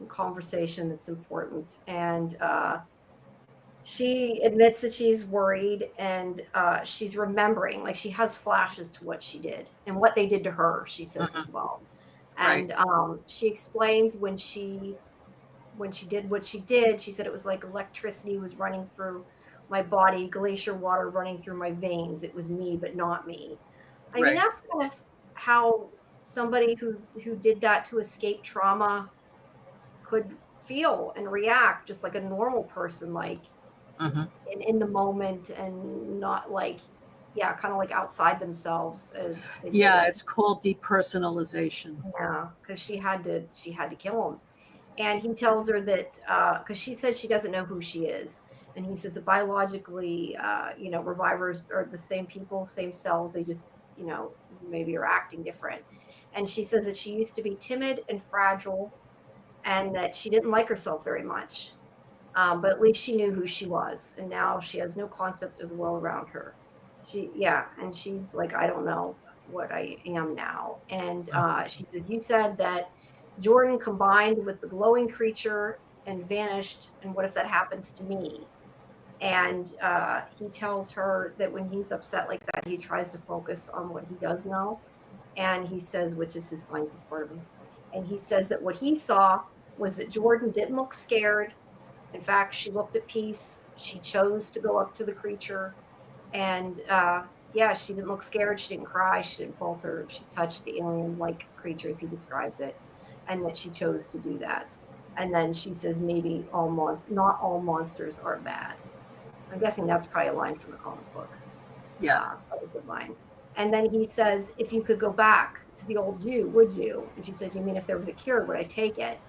conversation that's important. And she admits that she's worried, and she's remembering, like she has flashes to what she did and what they did to her, she says as well. And she explains when she did what she did, she said it was like electricity was running through my body, glacier water running through my veins. It was me, but not me. I mean, that's kind of how somebody who did that to escape trauma could feel and react, just like a normal person, like in the moment, and not like, kind of like outside themselves. It's called depersonalization. Yeah, because she had to kill him, and he tells her that because she says she doesn't know who she is. And he says that biologically, revivers are the same people, same cells. They just, maybe are acting different. And she says that she used to be timid and fragile, and that she didn't like herself very much. But at least she knew who she was, and now she has no concept of the world around her. And she's like, I don't know what I am now. And she says, you said that Jordan combined with the glowing creature and vanished, and what if that happens to me? And he tells her that when he's upset like that, he tries to focus on what he does know. And he says, which is his scientist part of him, and he says that what he saw was that Jordan didn't look scared. In fact, she looked at peace. She chose to go up to the creature. And yeah, she didn't look scared. She didn't cry. She didn't falter. She touched the alien like creature as he describes it. And that she chose to do that. And then she says, maybe not all monsters are bad. I'm guessing that's probably a line from the comic book. Yeah. That was a good line. And then he says, if you could go back to the old you, would you? And she says, you mean if there was a cure, would I take it?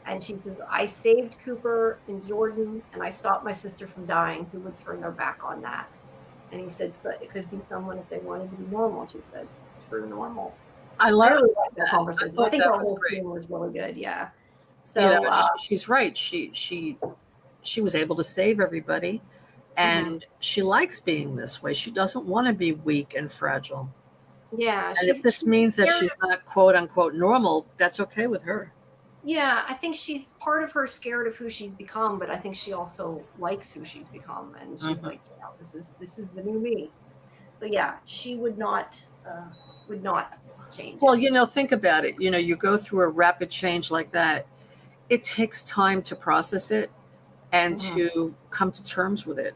And she says, I saved Cooper and Jordan, and I stopped my sister from dying. Who would turn their back on that? And he said, so it could be someone if they wanted to be normal. And she said, screw normal. I I love really like that that. conversation. I think that our was whole great. scene was really good. Yeah. You know, So she's right. She was able to save everybody, and she likes being this way. She doesn't want to be weak and fragile. yeah, And if this means that she's not quote unquote normal, that's okay with her. Yeah, I think she's part of her scared of who she's become, but I think she also likes who she's become, and she's like, you know, this is the new me. So yeah, she would not change Well, it. you know, think about it. You know, you go through a rapid change like that. It takes time to process it and to come to terms with it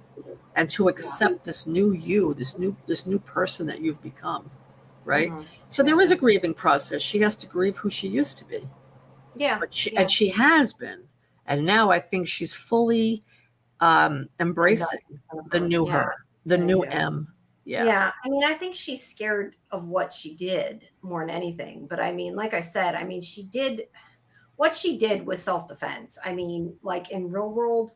and to accept this new you, this new person that you've become, right? So there is a grieving process. She has to grieve who she used to be. Yeah, And she has been. And now I think she's fully embracing the new her, the new M. Yeah. Yeah, I mean, I think she's scared of what she did more than anything. But I mean, like I said, I mean, what she did was self-defense. I mean, like in real world,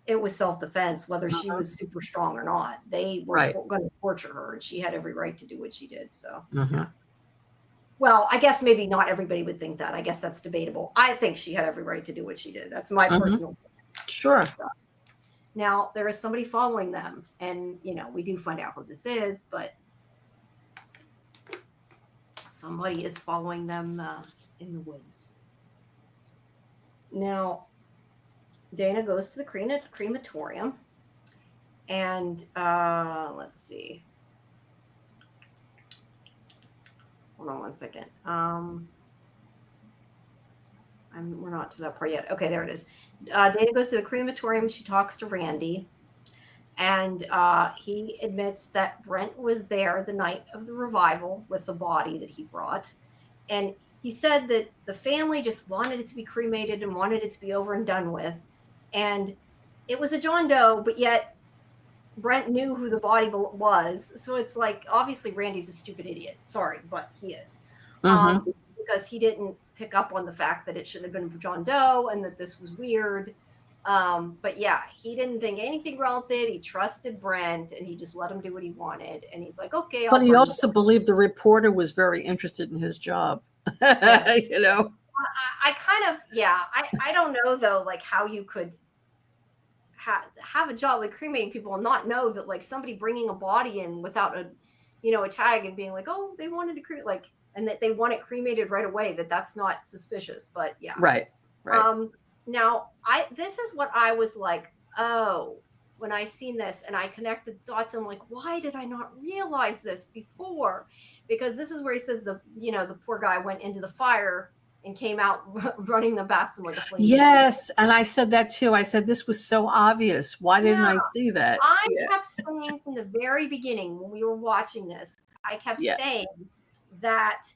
it was self-defense, whether she was super strong or not. They were going to torture her, and she had every right to do what she did. So, yeah. Well, I guess maybe not everybody would think that. I guess that's debatable. I think she had every right to do what she did. That's my personal opinion. Sure. So, now, there is somebody following them, and, you know, we do find out who this is, but somebody is following them in the woods. Now, Dana goes to the crematorium, and let's see. Hold on one second. We're not to that part yet. Okay, there it is. Dana goes to the crematorium. She talks to Randy, and he admits that Brent was there the night of the revival with the body that he brought. And he said that the family just wanted it to be cremated and wanted it to be over and done with. And it was a John Doe, but yet Brent knew who the body was. So it's like, obviously Randy's a stupid idiot. Sorry, but he is. Because he didn't pick up on the fact that it should have been John Doe and that this was weird. But yeah, he didn't think anything wrong with it. He trusted Brent, and he just let him do what he wanted. And he's like, okay. But he also believed the reporter was very interested in his job. You know, I kind of, yeah, I don't know though, like how you could have a job like cremating people and not know that like somebody bringing a body in without a, you know, a tag and being like, oh, they wanted to cremate, like, and that they want it cremated right away, that's not suspicious. But yeah. Right. Now this is what I was like, oh, when I seen this and I connected dots, I'm like, why did I not realize this before? Because this is where he says the poor guy went into the fire and came out running the bastion like a flame. Yes, and I said that too. I said this was so obvious. Why didn't I see that? I kept saying from the very beginning when we were watching this, I kept saying that,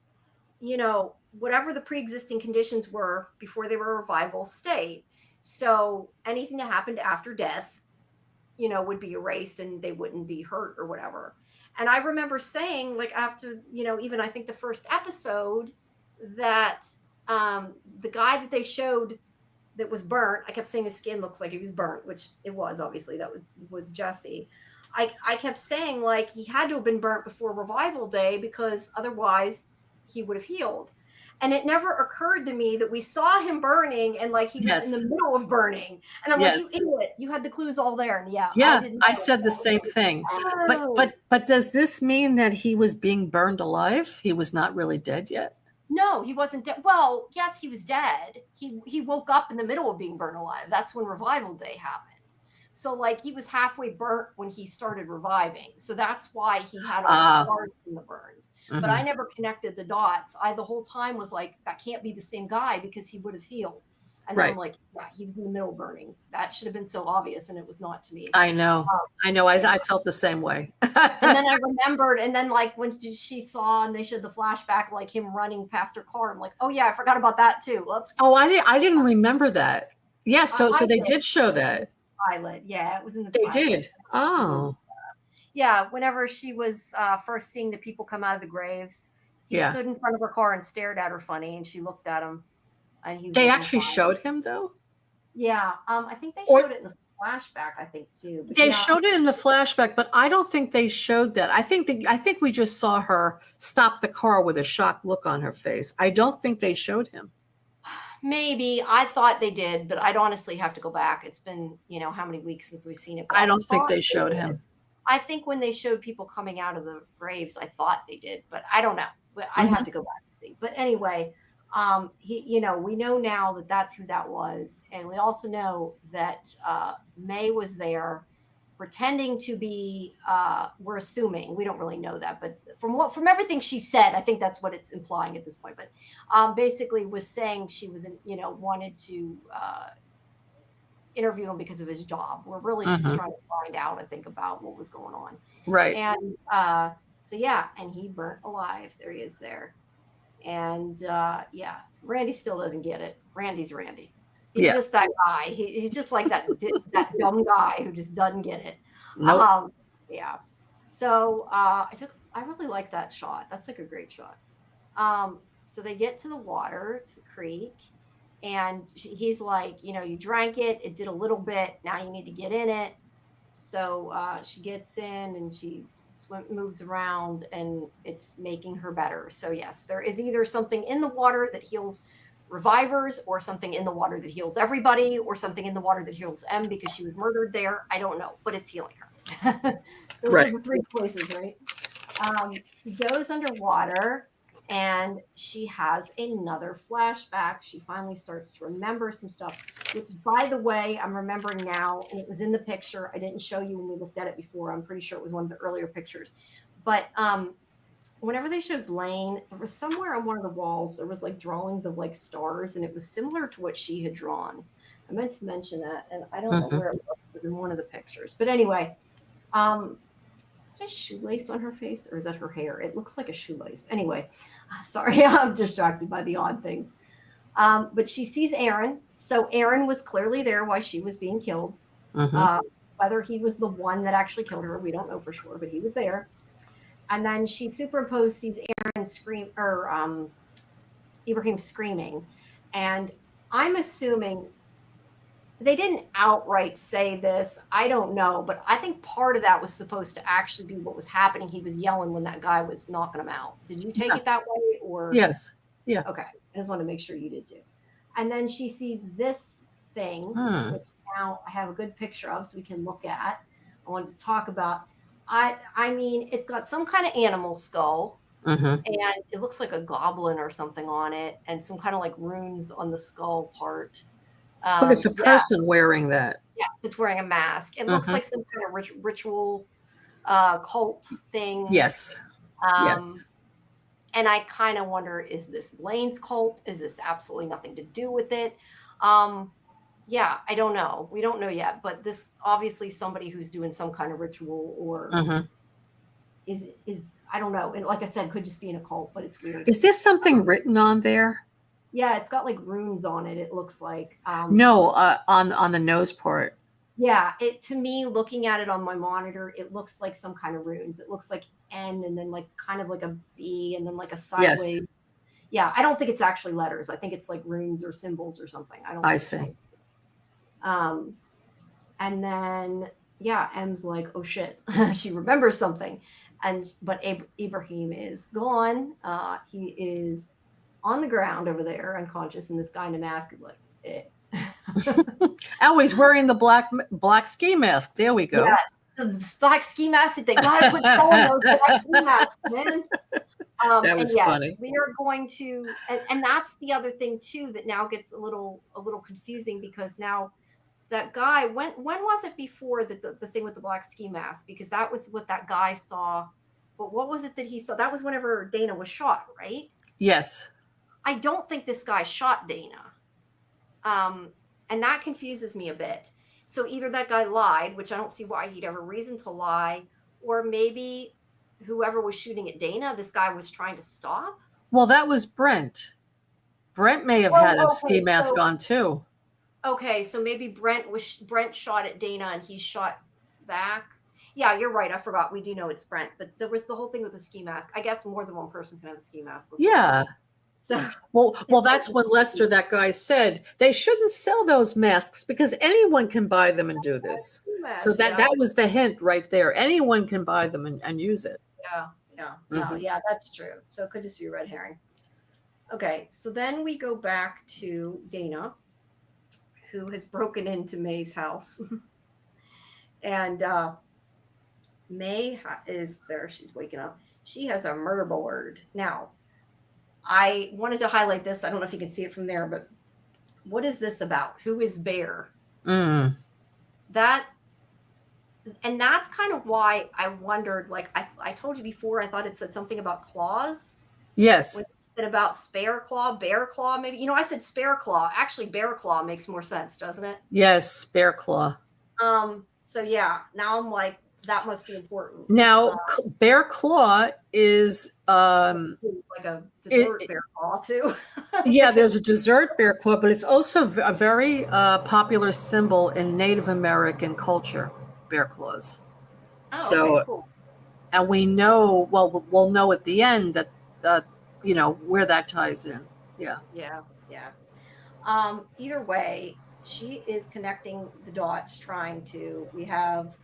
you know, whatever the pre-existing conditions were before they were revival stayed. So anything that happened after death, you know, would be erased and they wouldn't be hurt or whatever. And I remember saying, like, after, you know, even I think the first episode, that the guy that they showed that was burnt, I kept saying his skin looks like he was burnt, which it was, obviously. That was Jesse. I kept saying, like, he had to have been burnt before revival day because otherwise he would have healed. And it never occurred to me that we saw him burning and like he was in the Yes. middle of burning. And I'm like, you Yes. idiot, you had the clues all there. And yeah, I Yeah, didn't I know. said the same thing. But Oh, but but does this mean that he was being burned alive? He was not really dead yet? no, he wasn't dead. Well, yes, he was dead. He woke up in the middle of being burned alive. That's when revival day happened. So like he was halfway burnt when he started reviving. So that's why he had all the Ah, scars from the burns. But I mhm. never connected the dots. I the whole time was like, that can't be the same guy because he would have healed. And then I'm Right. like, yeah, he was in the middle burning. That should have been so obvious, and it was not to me. I know. Um, I know. yeah. I felt the same way. And then I remembered, and then like when she saw and they showed the flashback, like him running past her car, I'm like, oh yeah, I forgot about that too. Whoops. Oh, I didn't remember that. Yeah, so I they did. did show that. Pilot. Yeah, it was in the They pilot. did. Oh, Yeah, whenever she was first seeing the people come out of the graves, he yeah. stood in front of her car and stared at her funny, and she looked at him, and he was They looking actually fine. showed him though? Yeah, I think they Or showed it in the flashback, I think too. But they yeah, showed it in the flashback, but I don't think they showed that. I think we just saw her stop the car with a shocked look on her face. I don't think they showed him. maybe I thought they did, but I'd honestly have to go back. It's been how many weeks since we've seen it. But I I don't think thought they they showed did. him. I think when they showed people coming out of the graves, I thought they did, but I don't know. But I'd have Mhm. to go back and see. But anyway, we know now that that's who that was, and we also know that May was there, pretending to be. We're assuming we don't really know that, but from everything she said, I think that's what it's implying at this point. But basically, was saying she was, wanted to. Interview him because of his job, where really she's Mhm. trying to find out, I think, about what was going on. Right. And so yeah, and he burnt alive. There he is there. And yeah, Randy still doesn't get it. Randy's Randy. He's Yeah. just that guy. He's just like that dumb guy who just doesn't get it. Nope. Yeah. So I really like that shot. That's like a great shot. So they get to the water, to the creek, and he's like, you drank it. It did a little bit. Now you need to get in it. So she gets in and she moves around, and it's making her better. So yes, there is either something in the water that heals revivers, or something in the water that heals everybody, or something in the water that heals M because she was murdered there. I don't know, but it's healing her. Those are Right. the three choices, right? He goes underwater, and she has another flashback. She finally starts to remember some stuff, which, by the way, I'm remembering now, and it was in the picture. I didn't show you when we looked at it before. I'm pretty sure it was one of the earlier pictures. But whenever they showed Blaine, there was somewhere on one of the walls, there was like drawings of like stars, and it was similar to what she had drawn. I meant to mention that, and I don't know Mhm. where it was. It was in one of the pictures. But anyway, is that a shoelace on her face, or is that her hair? It looks like a shoelace. Anyway, sorry, I'm distracted by the odd things. But she sees Aaron. So Aaron was clearly there while she was being killed. Mhm. Uh, whether he was the one that actually killed her, we don't know for sure, but he was there. And then she superimposed sees Aaron scream, or Ibrahim screaming. And I'm assuming they didn't outright say this. I don't know, but I think part of that was supposed to actually be what was happening. He was yelling when that guy was knocking him out. Did you take Yeah. it that way, or Yes. Yeah. okay? I just want to make sure you did too. And then she sees this thing, Hmm. which now I have a good picture of, so we can look at. I wanted to talk about. I mean, it's got some kind of animal skull, Mhm. and it looks like a goblin or something on it, and some kind of like runes on the skull part. But it's a Yeah, person wearing that. yes, it's wearing a mask. It looks Mhm. like some kind of ritual cult thing. Yes. Um, Yes. and I kind of wonder, is this Blaine's cult? Is this absolutely nothing to do with it? Um, yeah, I don't know. We don't know yet, but this obviously somebody who's doing some kind of ritual, or Mhm. is I don't know. And like I said, could just be in a cult, but it's weird. Is there something written on there? Yeah, it's got like runes on it. It looks like. No, on the nose part. Yeah, it to me, looking at it on my monitor, it looks like some kind of runes. It looks like N, and then like kind of like a B, and then like a Yes, sideways. Yeah, I don't think it's actually letters. I think it's like runes or symbols or something. I don't I think it's see. like. Um, and then yeah, M's like, oh shit, she remembers something, but Ibrahim is gone. He is on the ground over there, unconscious, and this guy in a mask is like, eh. Oh, he's wearing the black ski mask. There we go. Yes, the black ski mask. They gotta quit selling those black ski masks, man. That And was yes, funny. we are going to, and that's the other thing too that now gets a little confusing because now that guy, when was it before the thing with the black ski mask? Because that was what that guy saw. But what was it that he saw? That was whenever Dana was shot, right? Yes. I don't think this guy shot Dana. And that confuses me a bit. So either that guy lied, which I don't see why he'd have a reason to lie, or maybe whoever was shooting at Dana, this guy was trying to stop. Well, that was Brent. Brent may have had a ski mask on too. Okay, so maybe Brent shot at Dana and he shot back. Yeah, you're right. I forgot. We do know it's Brent, but there was the whole thing with the ski mask. I guess more than one person can have a ski mask. Yeah. So well, that's when Lester, that guy, said they shouldn't sell those masks because anyone can buy them and do this. So that was the hint right there. Anyone can buy them and use it. Yeah, that's true. So it could just be a red herring. Okay, so then we go back to Dana, who has broken into May's house. And May is there. She's waking up. She has a murder board. Now, I wanted to highlight this. I don't know if you can see it from there, but what is this about? Who is Bear? That, and that's kind of why I wondered, like I told you before, I thought it said something about claws. Yes. And about Spare Claw, Bear Claw, maybe. You know, I said Spare Claw. Actually, Bear Claw makes more sense, doesn't it? Yes, Bear Claw. So yeah, now I'm like, that must be important. Now, Bear Claw is like a dessert bear claw too. Yeah, there's a dessert bear claw, but it's also a very popular symbol in Native American culture, bear claws. So, okay, cool. And we know, well, we'll know at the end that, where that ties in. Yeah. Either way, she is connecting the dots, trying to. We have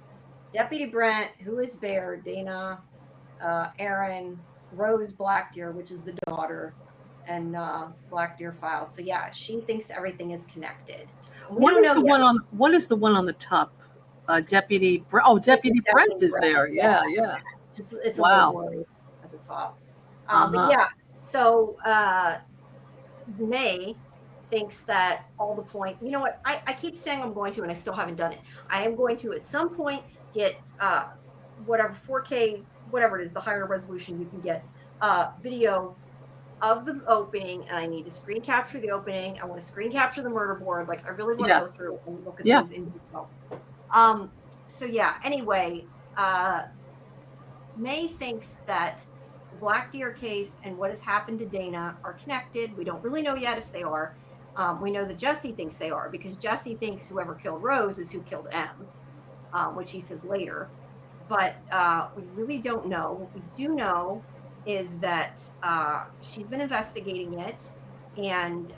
Deputy Brent, who is Bear, Dana, Aaron, Rose Blackdeer, which is the daughter, and Blackdeer Files. So yeah, she thinks everything is connected. What is the one on the top? Deputy Deputy Brent is there. Yeah. It's wow. A little at the top. But yeah, so May thinks that all the point. You know what? I keep saying I'm going to, and I still haven't done it. I am going to at some point get whatever 4K, whatever it is, the higher resolution you can get video of the opening, and I need to screen capture the opening. I want to screen capture the murder board. Like I really want to go through and look at these in detail. So yeah. Anyway, May thinks that the Blackdeer case and what has happened to Dana are connected. We don't really know yet if they are. We know that Jesse thinks they are because Jesse thinks whoever killed Rose is who killed M, which he says later. But we really don't know. What we do know is that she's been investigating it, and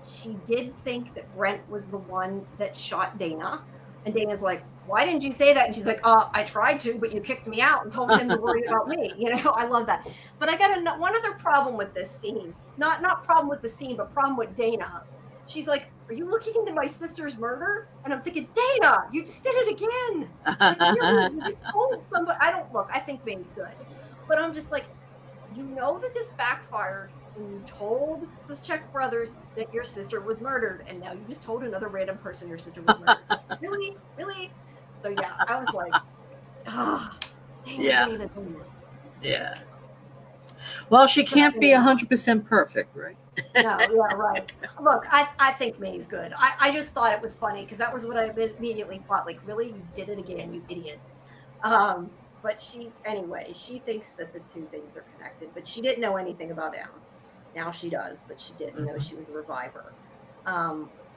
she did think that Brent was the one that shot Dana. And Dana's like, why didn't you say that? And she's like, I tried to, but you kicked me out and told him to worry about me. You know, I love that. But I got one other problem with this scene. Not problem with the scene, but problem with Dana. She's like, are you looking into my sister's murder? And I'm thinking, Dana, you just did it again. Like, you just told somebody. I think May's good. But I'm just like, you know that this backfired when you told the Czech brothers that your sister was murdered, and now you just told another random person your sister was murdered. Really? So yeah, I was like, damn. Yeah. Well, she can't be 100% perfect, right? No, yeah, right. Look, I think May's good. I just thought it was funny because that was what I immediately thought. Like, really, you did it again, you idiot. But she thinks that the two things are connected, but she didn't know anything about M. Now she does, but she didn't know she was a reviver.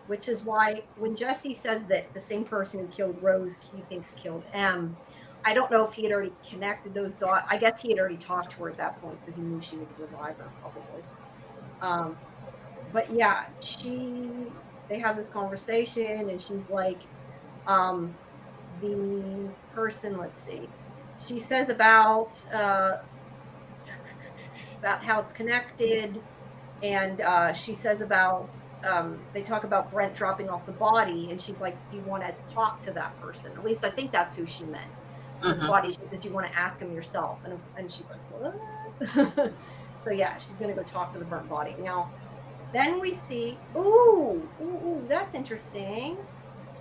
Which is why when Jesse says that the same person who killed Rose, he thinks killed M, I don't know if he had already connected those dots. I guess he had already talked to her at that point, so he knew she was a reviver, probably. But yeah, they have this conversation, and she's like, the person, let's see, she says about how it's connected. And she says about they talk about Brent dropping off the body, and she's like, "Do you want to talk to that person?" At least I think that's who she meant for the Mhm. body. She said, "Do you want to ask him yourself?" And she's like, "What?" So yeah, she's gonna go talk to the burnt body. Now, then we see, ooh, that's interesting.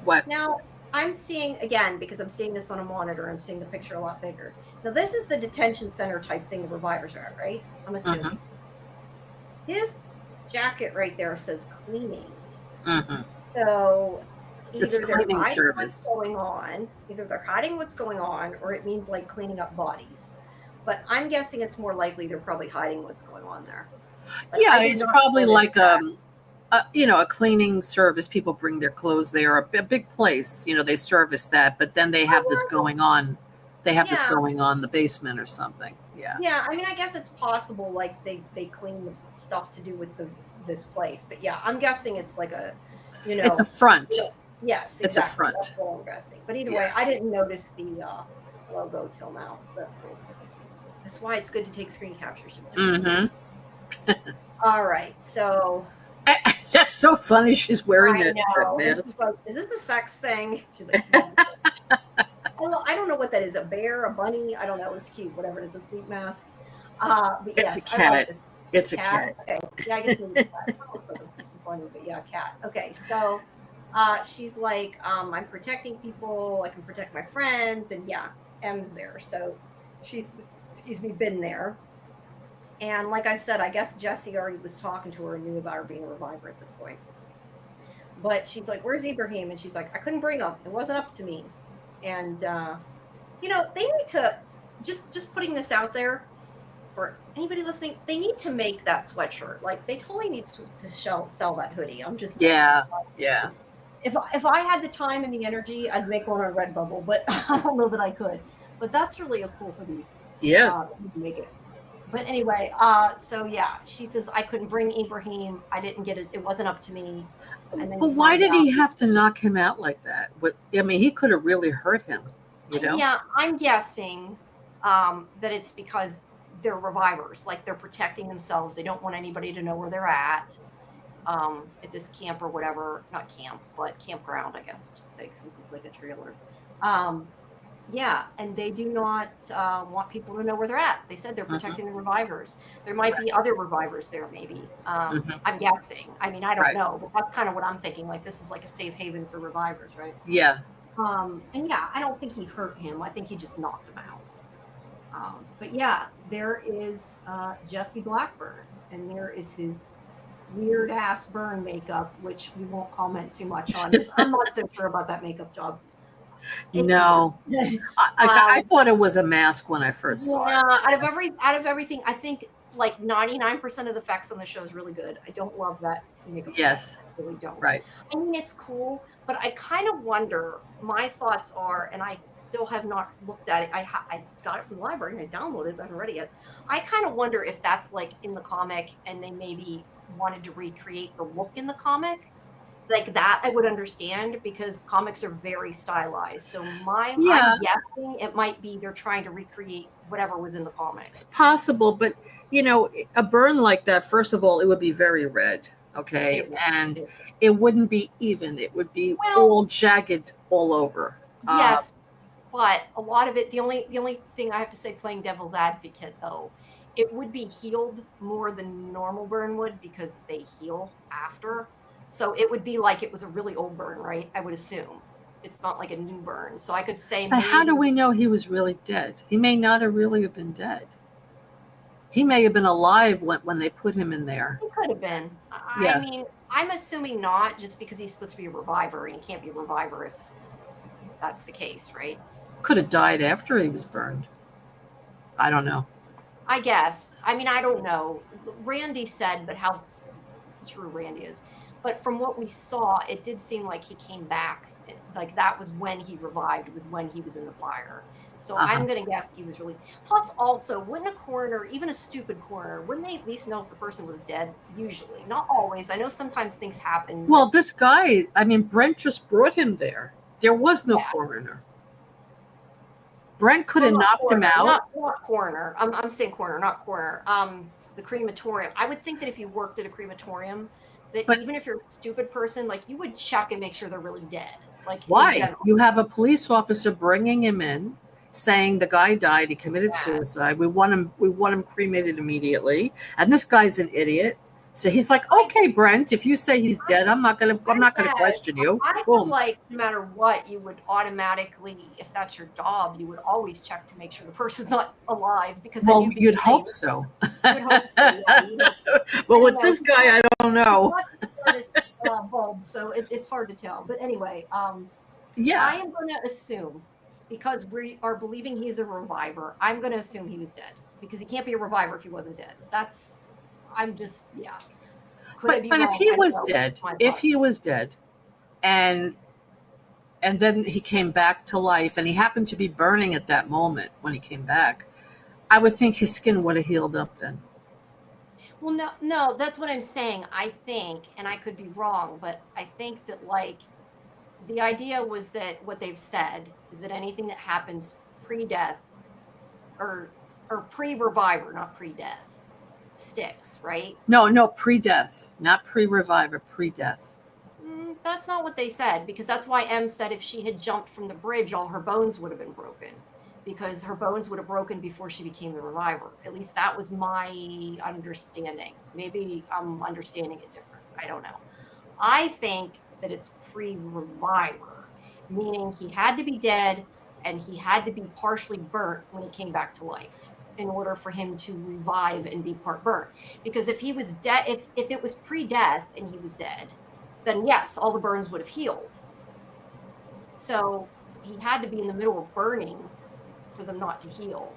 What? Now I'm seeing again because I'm seeing this on a monitor. I'm seeing the picture a lot bigger. Now this is the detention center type thing the revivers are at, right? I'm Mhm. assuming. His jacket right there says cleaning. Mhm. So It's either they're cleaning hiding what's service. going on, or it means like cleaning up bodies. But I'm guessing it's more likely they're probably hiding what's going on there. But Yeah, I did it's not probably notice like that. a cleaning service. People bring their clothes there. A big place. They service that, but then they have this Oh, going on. They have this yeah, going on in the basement or something. Yeah. yeah. I mean, I guess it's possible. Like they clean the stuff to do with the this place. But yeah, I'm guessing it's like a, you It's a know, you know front. yes, It's a exactly. That's front. what I'm guessing. But either way, Yeah. I didn't notice the logo till now, so that's cool. That's why it's good to take screen captures. You never see it. Mm-hmm. All right, so That's so funny. She's wearing I that know. And she's mask. like, "Is this a sex thing?" She's like, "No." Well, I don't know what that is. A bear, a bunny? I don't know. It's cute. Whatever it is, a sleep mask. But It's a yes, I love cat. this. It's a Cat. cat. Okay. Yeah, I guess maybe cat. It looks like a bunny, but yeah, cat. Okay, so she's like, I'm protecting people. I can protect my friends, and yeah, M's there. So she's, excuse me, been there. And like I said, I guess Jesse already was talking to her and knew about her being a reviver at this point. But she's like, "Where's Ibrahim?" And she's like, "I couldn't bring him. It wasn't up to me." And they need to just putting this out there for anybody listening. They need to make that sweatshirt. Like they totally need to sell that hoodie. I'm just saying. Yeah. Yeah. If I had the time and the energy, I'd make one on Redbubble, but I don't know that I could. But that's really a cool hoodie. Yeah. Make it. But anyway, so yeah, she says I couldn't bring Ibrahim. I didn't get it. It wasn't up to me. And then But you why find did out. he have to knock him out like that? I mean, he could have really hurt him, you know? Yeah, I'm guessing that it's because they're revivers, like they're protecting themselves. They don't want anybody to know where they're at this camp or whatever. Not camp, but campground, I guess I should say, since it's like a trailer. Um, yeah, and they do not want people to know where they're at. They said they're Hmm. protecting the revivers. There might Right. be other revivers there, maybe. Hmm. I'm guessing. I mean, I don't Right. know, but that's kind of what I'm thinking. Like, this is like a safe haven for revivers, right? Yeah. And yeah, I don't think he hurt him. I think he just knocked him out. But yeah, there is Jesse Blackburn, and there is his weird ass burn makeup, which we won't comment too much on because I'm not so sure about that makeup job. It's weird. No. I um, thought it was a mask when I first saw yeah, it. out of everything, I think like 99% of the effects on the show is really good. I don't love that makeup job. Yes. I really don't. Right. I mean, it's cool, but I kind of wonder. My thoughts are, and I still have not looked at it. I got it from the library and I downloaded it, but I haven't read it yet. I kind of wonder if that's like in the comic, and they maybe wanted to recreate the look in the comic. Like that, I would understand because comics are very stylized. So Yeah, I'm guessing it might be they're trying to recreate whatever was in the comic. it's possible, but a burn like that, first of all, it would be very red, okay? It would. And it wouldn't be even. It would be Well, all jagged all over. yes, but a lot of it, the only thing I have to say, playing devil's advocate though, it would be healed more than normal burn would because they heal after. So it would be like it was a really old burn, right? I would assume. It's not like a new burn. So I could say But how maybe do we know he was really dead? He may not have really have been dead. He may have been alive when they put him in there. it could have been. I Yeah, mean, I'm assuming not just because he's supposed to be a reviver and he can't be a reviver if that's the case, right? could have died after he was burned. I don't know. I guess. I mean, I don't know. Randy said, but how true Randy is. But from what we saw, it did seem like he came back. Like that was when he revived, was when he was in the fire. So Uh-huh. I'm going to guess he was really. Plus, also, wouldn't a coroner, even a stupid coroner, wouldn't they at least know if the person was dead? Usually. Not always. I know sometimes things happen. Well, this guy, I mean, Brent just brought him there. There was no Yeah. coroner. Brent could Well, have not knocked him coroner. out. Not coroner. I'm saying coroner, not coroner. the crematorium. I would think that if you worked at a crematorium, that But even if you're a stupid person, like you would check and make sure they're really dead, like in why? general. You have a police officer bringing him in, saying the guy died, he committed Yeah. suicide. We want him cremated immediately. And this guy's an idiot. So he's like, I, okay, Brent, if you say he's dead, I'm not I gonna guess question you. I feel Boom. like no matter what, you would automatically, if that's your job, you would always check to make sure the person's not alive, because then Well, you'd be you'd safe. hope so. You would hope so, yeah. You'd hope so. But I don't with know. this guy, I don't He's know. not the smartest bulb, so it's hard to tell. But anyway, Yeah. I am going to assume, because we are believing he's a reviver, I'm going to assume he was dead, because he can't be a reviver if he wasn't dead. I'm just, yeah. Could I be But if wrong? he I don't was know. dead, My if thought. he was dead, and then he came back to life, and he happened to be burning at that moment when he came back, I would think his skin would have healed up then. Well, no, that's what I'm saying. I think, and I could be wrong, but I think that like the idea was that what they've said is that anything that happens pre-death or pre-reviver, not pre-death, sticks, right? No, pre-death, not pre-reviver, pre-death. That's not what they said, because that's why M said if she had jumped from the bridge, all her bones would have been broken, because her bones would have broken before she became the reviver. At least that was my understanding. Maybe I'm understanding it different. I don't know. I think that it's pre-reviver, meaning he had to be dead and he had to be partially burnt when he came back to life in order for him to revive and be part burnt. Because if he was dead, if it was pre-death and he was dead, then yes, all the burns would have healed. So he had to be in the middle of burning for them not to heal.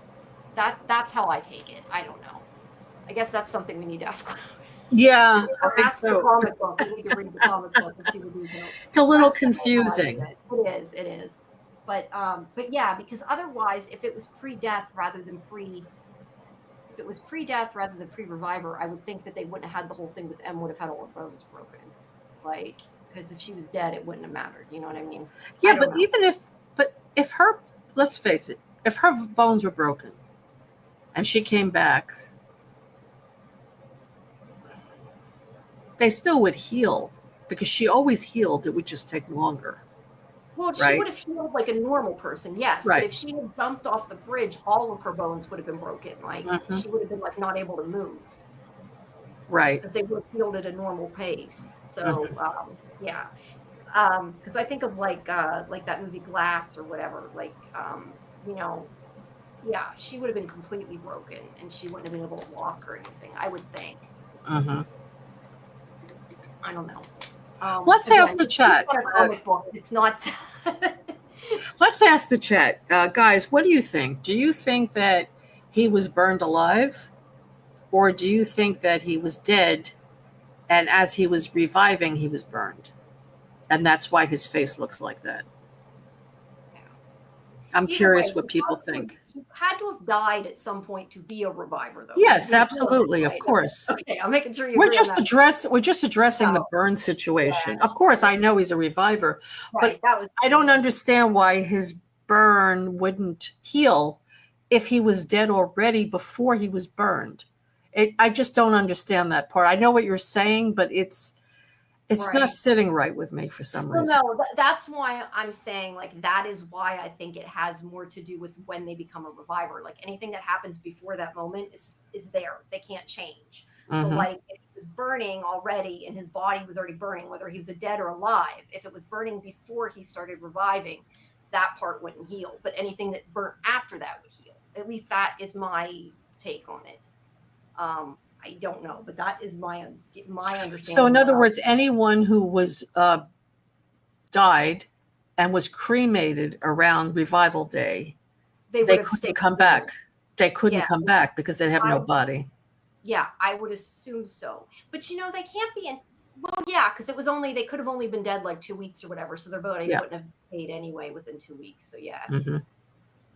That's how I take it. I don't know. I guess that's something we need to ask. Yeah, I think Ask the so. comic book. We need to read the comic book and see the details. It's a little That's definitely how I see confusing. it. It is. But yeah, because otherwise, if it was pre-death rather than if it was pre-death rather than pre-reviver, I would think that they wouldn't have had the whole thing with M would have had all her bones broken. Like, because if she was dead, it wouldn't have mattered. You know what I mean? Yeah, I don't know. but if her, let's face it, if her bones were broken and she came back, they still would heal because she always healed. It would just take longer. Well, she Right. would have healed like a normal person, yes. But Right. if she had jumped off the bridge, all of her bones would have been broken. Like Mhm. she would have been like not able to move. Right. Because they would have healed at a normal pace. So Mhm. yeah, because I think of like that movie Glass or whatever. Like you know, yeah, she would have been completely broken and she wouldn't have been able to walk or anything. I would think. Mhm. I don't know. Let's Again, ask the chat. it's not a comic book. It's not. Let's ask the chat, guys. What do you think? Do you think that he was burned alive, or do you think that he was dead, and as he was reviving, he was burned, and that's why his face looks like that? I'm Either curious way, what people think. he had to have died at some point to be a reviver, though. Yes, To be a villain, absolutely, of right? course. Okay, I'm making sure you We're agree on just that. addressing the No. burn situation. Yeah. Of course, I know he's a reviver, Right, but that was. I don't understand why his burn wouldn't heal if he was dead already before he was burned. I just don't understand that part. I know what you're saying, but it's not Right. sitting right with me for some Well, reason. no, that's why I'm saying like that is why I think it has more to do with when they become a reviver. Like anything that happens before that moment is there. They can't change. So Mhm. like if he was burning already and his body was already burning, whether he was dead or alive, if it was burning before he started reviving, that part wouldn't heal. But anything that burnt after that would heal. At least that is my take on it. I don't know, but that is my understanding. So, in other words, anyone who was died and was cremated around Revival Day, they they would have couldn't stayed come alive. back. They couldn't Yeah. come back because they'd have no body. Yeah, I would assume so. But you know, they can't be in. Well, yeah, because they could have only been dead like 2 weeks or whatever, so their body Yeah. wouldn't have paid anyway within 2 weeks. So yeah, Mhm.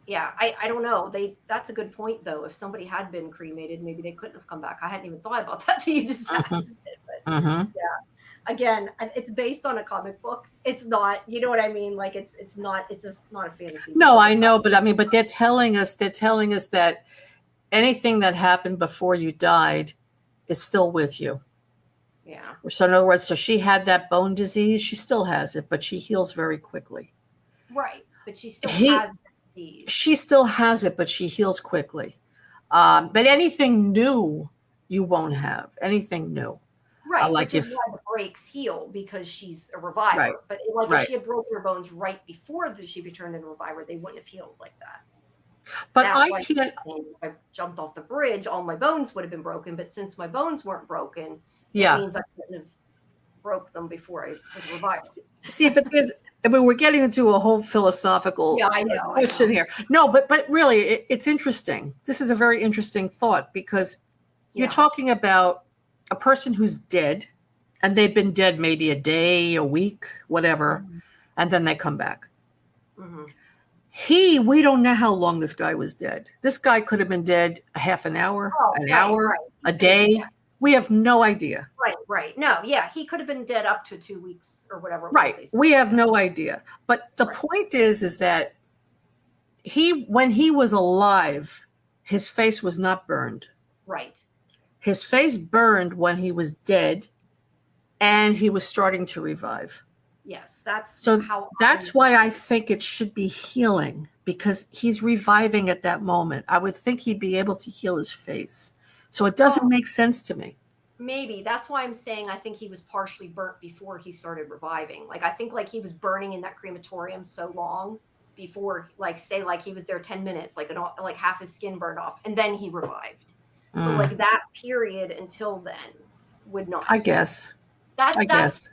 yeah, I don't know. That's a good point though. If somebody had been cremated, maybe they couldn't have come back. I hadn't even thought about that till you just Mhm. asked it. But Mhm. again, it's based on a comic book. It's not, you know what I mean? Like it's not a fantasy. No, book. I know, but I mean, but they're telling us that anything that happened before you died is still with you. Yeah. So in other words, so she had that bone disease. She still has it, but she heals very quickly. Right. But she still has the disease. She still has it, but she heals quickly. But anything new, you won't have anything new. Right, Like which is why the breaks heal, because she's a reviver. Right, But like right. if she had broken her bones right before she returned in a reviver, they wouldn't have healed like that. But That's I why can't. if I jumped off the bridge, all my bones would have been broken. But since my bones weren't broken, Yeah. it means I couldn't have broke them before I was revived. See, but we're getting into a whole philosophical question here. No, but really, it's interesting. This is a very interesting thought, because you're talking about a person who's dead, and they've been dead maybe a day, a week, whatever, and then they come back. Mm-hmm. We don't know how long this guy was dead. This guy could have been dead a half an hour, hour, a day. Yeah. We have no idea. Right. No, yeah, he could have been dead up to 2 weeks or whatever. Right. We have no idea. But the point is that when he was alive, his face was not burned. Right. His face burned when he was dead, and he was starting to revive. Yes, that's why I think it should be healing, because he's reviving at that moment. I would think he'd be able to heal his face. So it doesn't make sense to me. Maybe that's why I'm saying I think he was partially burnt before he started reviving. Like I think like he was burning in that crematorium so long before, like say like he was there 10 minutes, like half his skin burned off, and then he revived. So like that period until then would not. I guess. That's again, that's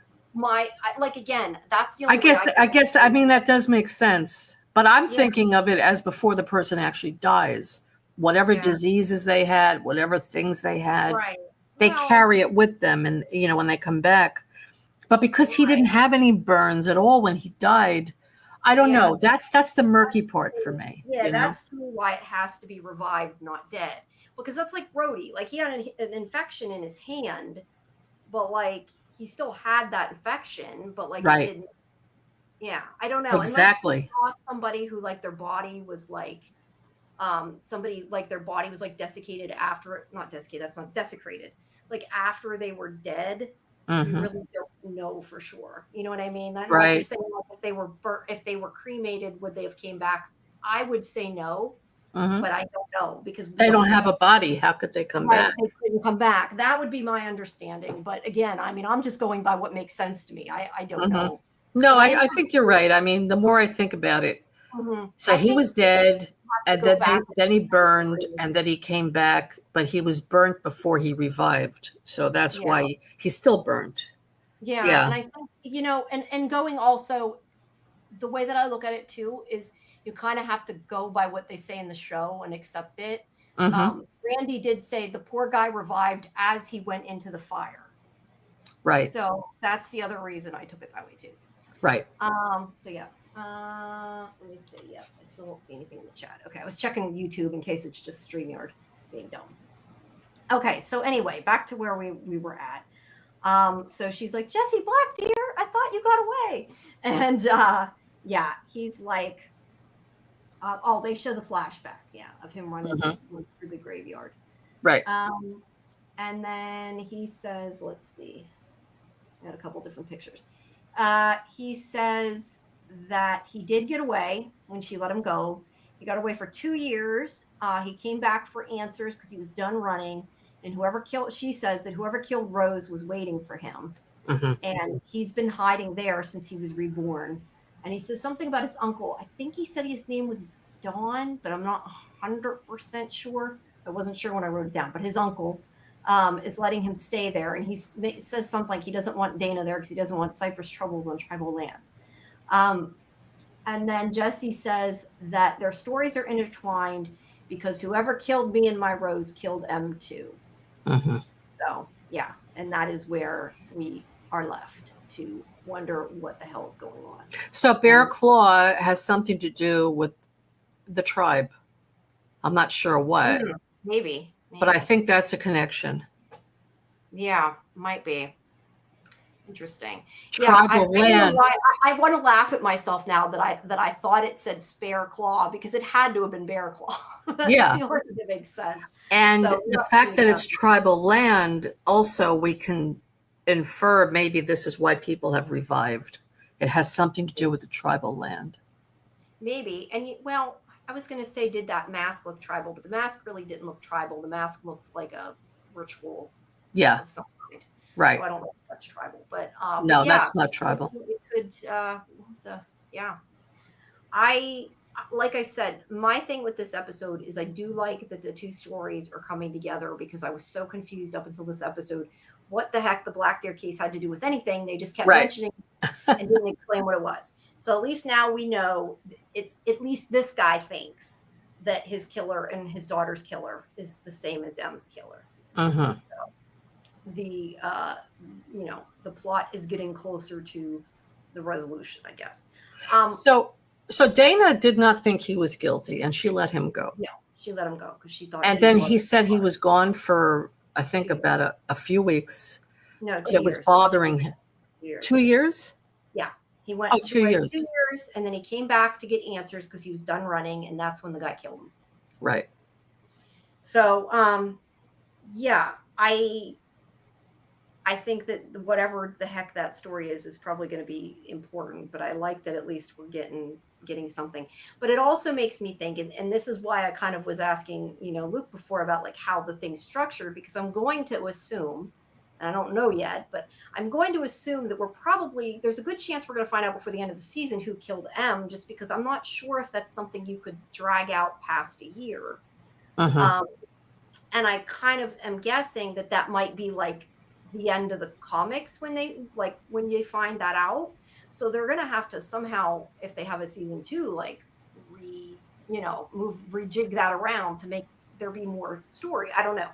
the only I guess I mean that does make sense. But I'm thinking of it as before the person actually dies. Whatever diseases they had, whatever things they had. Right. They carry it with them, and when they come back. But because he didn't have any burns at all when he died, I don't know. That's the murky part for me. Yeah, that's to me why it has to be revived, not dead. Because that's like Brody. Like he had an infection in his hand, but like he still had that infection, but like he didn't. Yeah, I don't know. Exactly. Unless somebody who like their body was like somebody like their body was like desiccated after, not desiccated, that's not desecrated, like after they were dead. You really don't know for sure. You know what I mean? Like you're saying, like, if they were cremated, would they have came back? I would say no, but I don't know, because they don't have a body. How could they come back? They couldn't come back. That would be my understanding. But again, I mean, I'm just going by what makes sense to me. I don't know. No, I think you're right. I mean, the more I think about it, so he was dead. And then he burned, and then he came back, but he was burnt before he revived. So that's why he's still burnt. Yeah. And I think, and going also, the way that I look at it too is you kind of have to go by what they say in the show and accept it. Randy did say the poor guy revived as he went into the fire. Right. So that's the other reason I took it that way too. Right. So yeah. Let me see. Yes, I still don't see anything in the chat. Okay, I was checking YouTube in case it's just StreamYard being dumb. Okay, so anyway, back to where we were at. So she's like, Jesse Black, dear, I thought you got away. And he's like, they show the flashback, of him running through the graveyard. Right. And then he says, let's see, I got a couple different pictures. He says that he did get away when she let him go. He got away for 2 years. He came back for answers because he was done running. And she says that whoever killed Rose was waiting for him. And he's been hiding there since he was reborn. And he says something about his uncle. I think he said his name was Don, but I'm not 100% sure. I wasn't sure when I wrote it down. But his uncle is letting him stay there. And he says something like he doesn't want Dana there because he doesn't want Cypress troubles on tribal land. And then Jesse says that their stories are intertwined because whoever killed me and my Rose killed M too. So, yeah. And that is where we are left to wonder what the hell is going on. So Bear Claw has something to do with the tribe. I'm not sure what. Maybe. But I think that's a connection. Yeah, might be. Interesting. Yeah, Tribal I don't know land. why I want to laugh at myself now that I thought it said spare claw because it had to have been bear claw. That's Yeah. the only thing that makes sense. And So the not fact being that it's careful. tribal land, also we can infer maybe this is why people have revived. It has something to do with the tribal land. Maybe. And well, I was going to say, did that mask look tribal? But the mask really didn't look tribal. The mask looked like a ritual Yeah, of some kind. So right. I don't know if that's tribal, but No, yeah, that's not tribal. it could. Yeah. I like I said, my thing with this episode is I do like that the two stories are coming together because I was so confused up until this episode. What the heck the Black Deer case had to do with anything? They just kept Right. mentioning and didn't explain what it was. So at least now we know it's at least this guy thinks that his killer and his daughter's killer is the same as M's killer. Mm-hmm. So the the plot is getting closer to the resolution, I guess. So Dana did not think he was guilty, and she let him go. No, she let him go because she thought And he then was. he said he was gone for, I think, 2 years. about a few weeks. No, But 2 it was years. bothering him. 2 years. 2 years? Yeah, he went. Oh, He 2 went years. 2 years, and then he came back to get answers because he was done running, and that's when the guy killed him. Right. So, yeah, I think that whatever the heck that story is probably going to be important. But I like that at least we're getting something. But it also makes me think, and this is why I kind of was asking, Luke before about like how the thing's structured, because I'm going to assume, and I don't know yet, but I'm going to assume that there's a good chance we're going to find out before the end of the season who killed M, just because I'm not sure if that's something you could drag out past a year. Uh-huh. And I kind of am guessing that might be like the end of the comics when you find that out. So they're gonna have to somehow, if they have a season 2, like rejig that around to make there be more story. I don't know.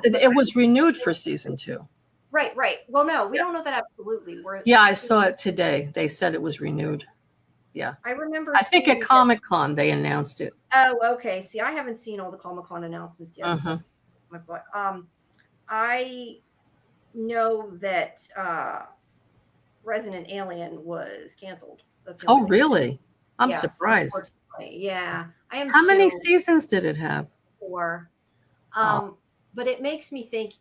It was renewed for season 2. Right. Well, no, we Yeah. don't know that absolutely. Yeah, I saw it today. They said it was renewed. Yeah. I remember. I think at Comic-Con they announced it. Oh, okay. See, I haven't seen all the Comic-Con announcements yet. So that's my point. I know that Resident Alien was canceled. That's Oh, really? I'm surprised. Yeah, I am. How many seasons did it have? 4. Oh. But it makes me think.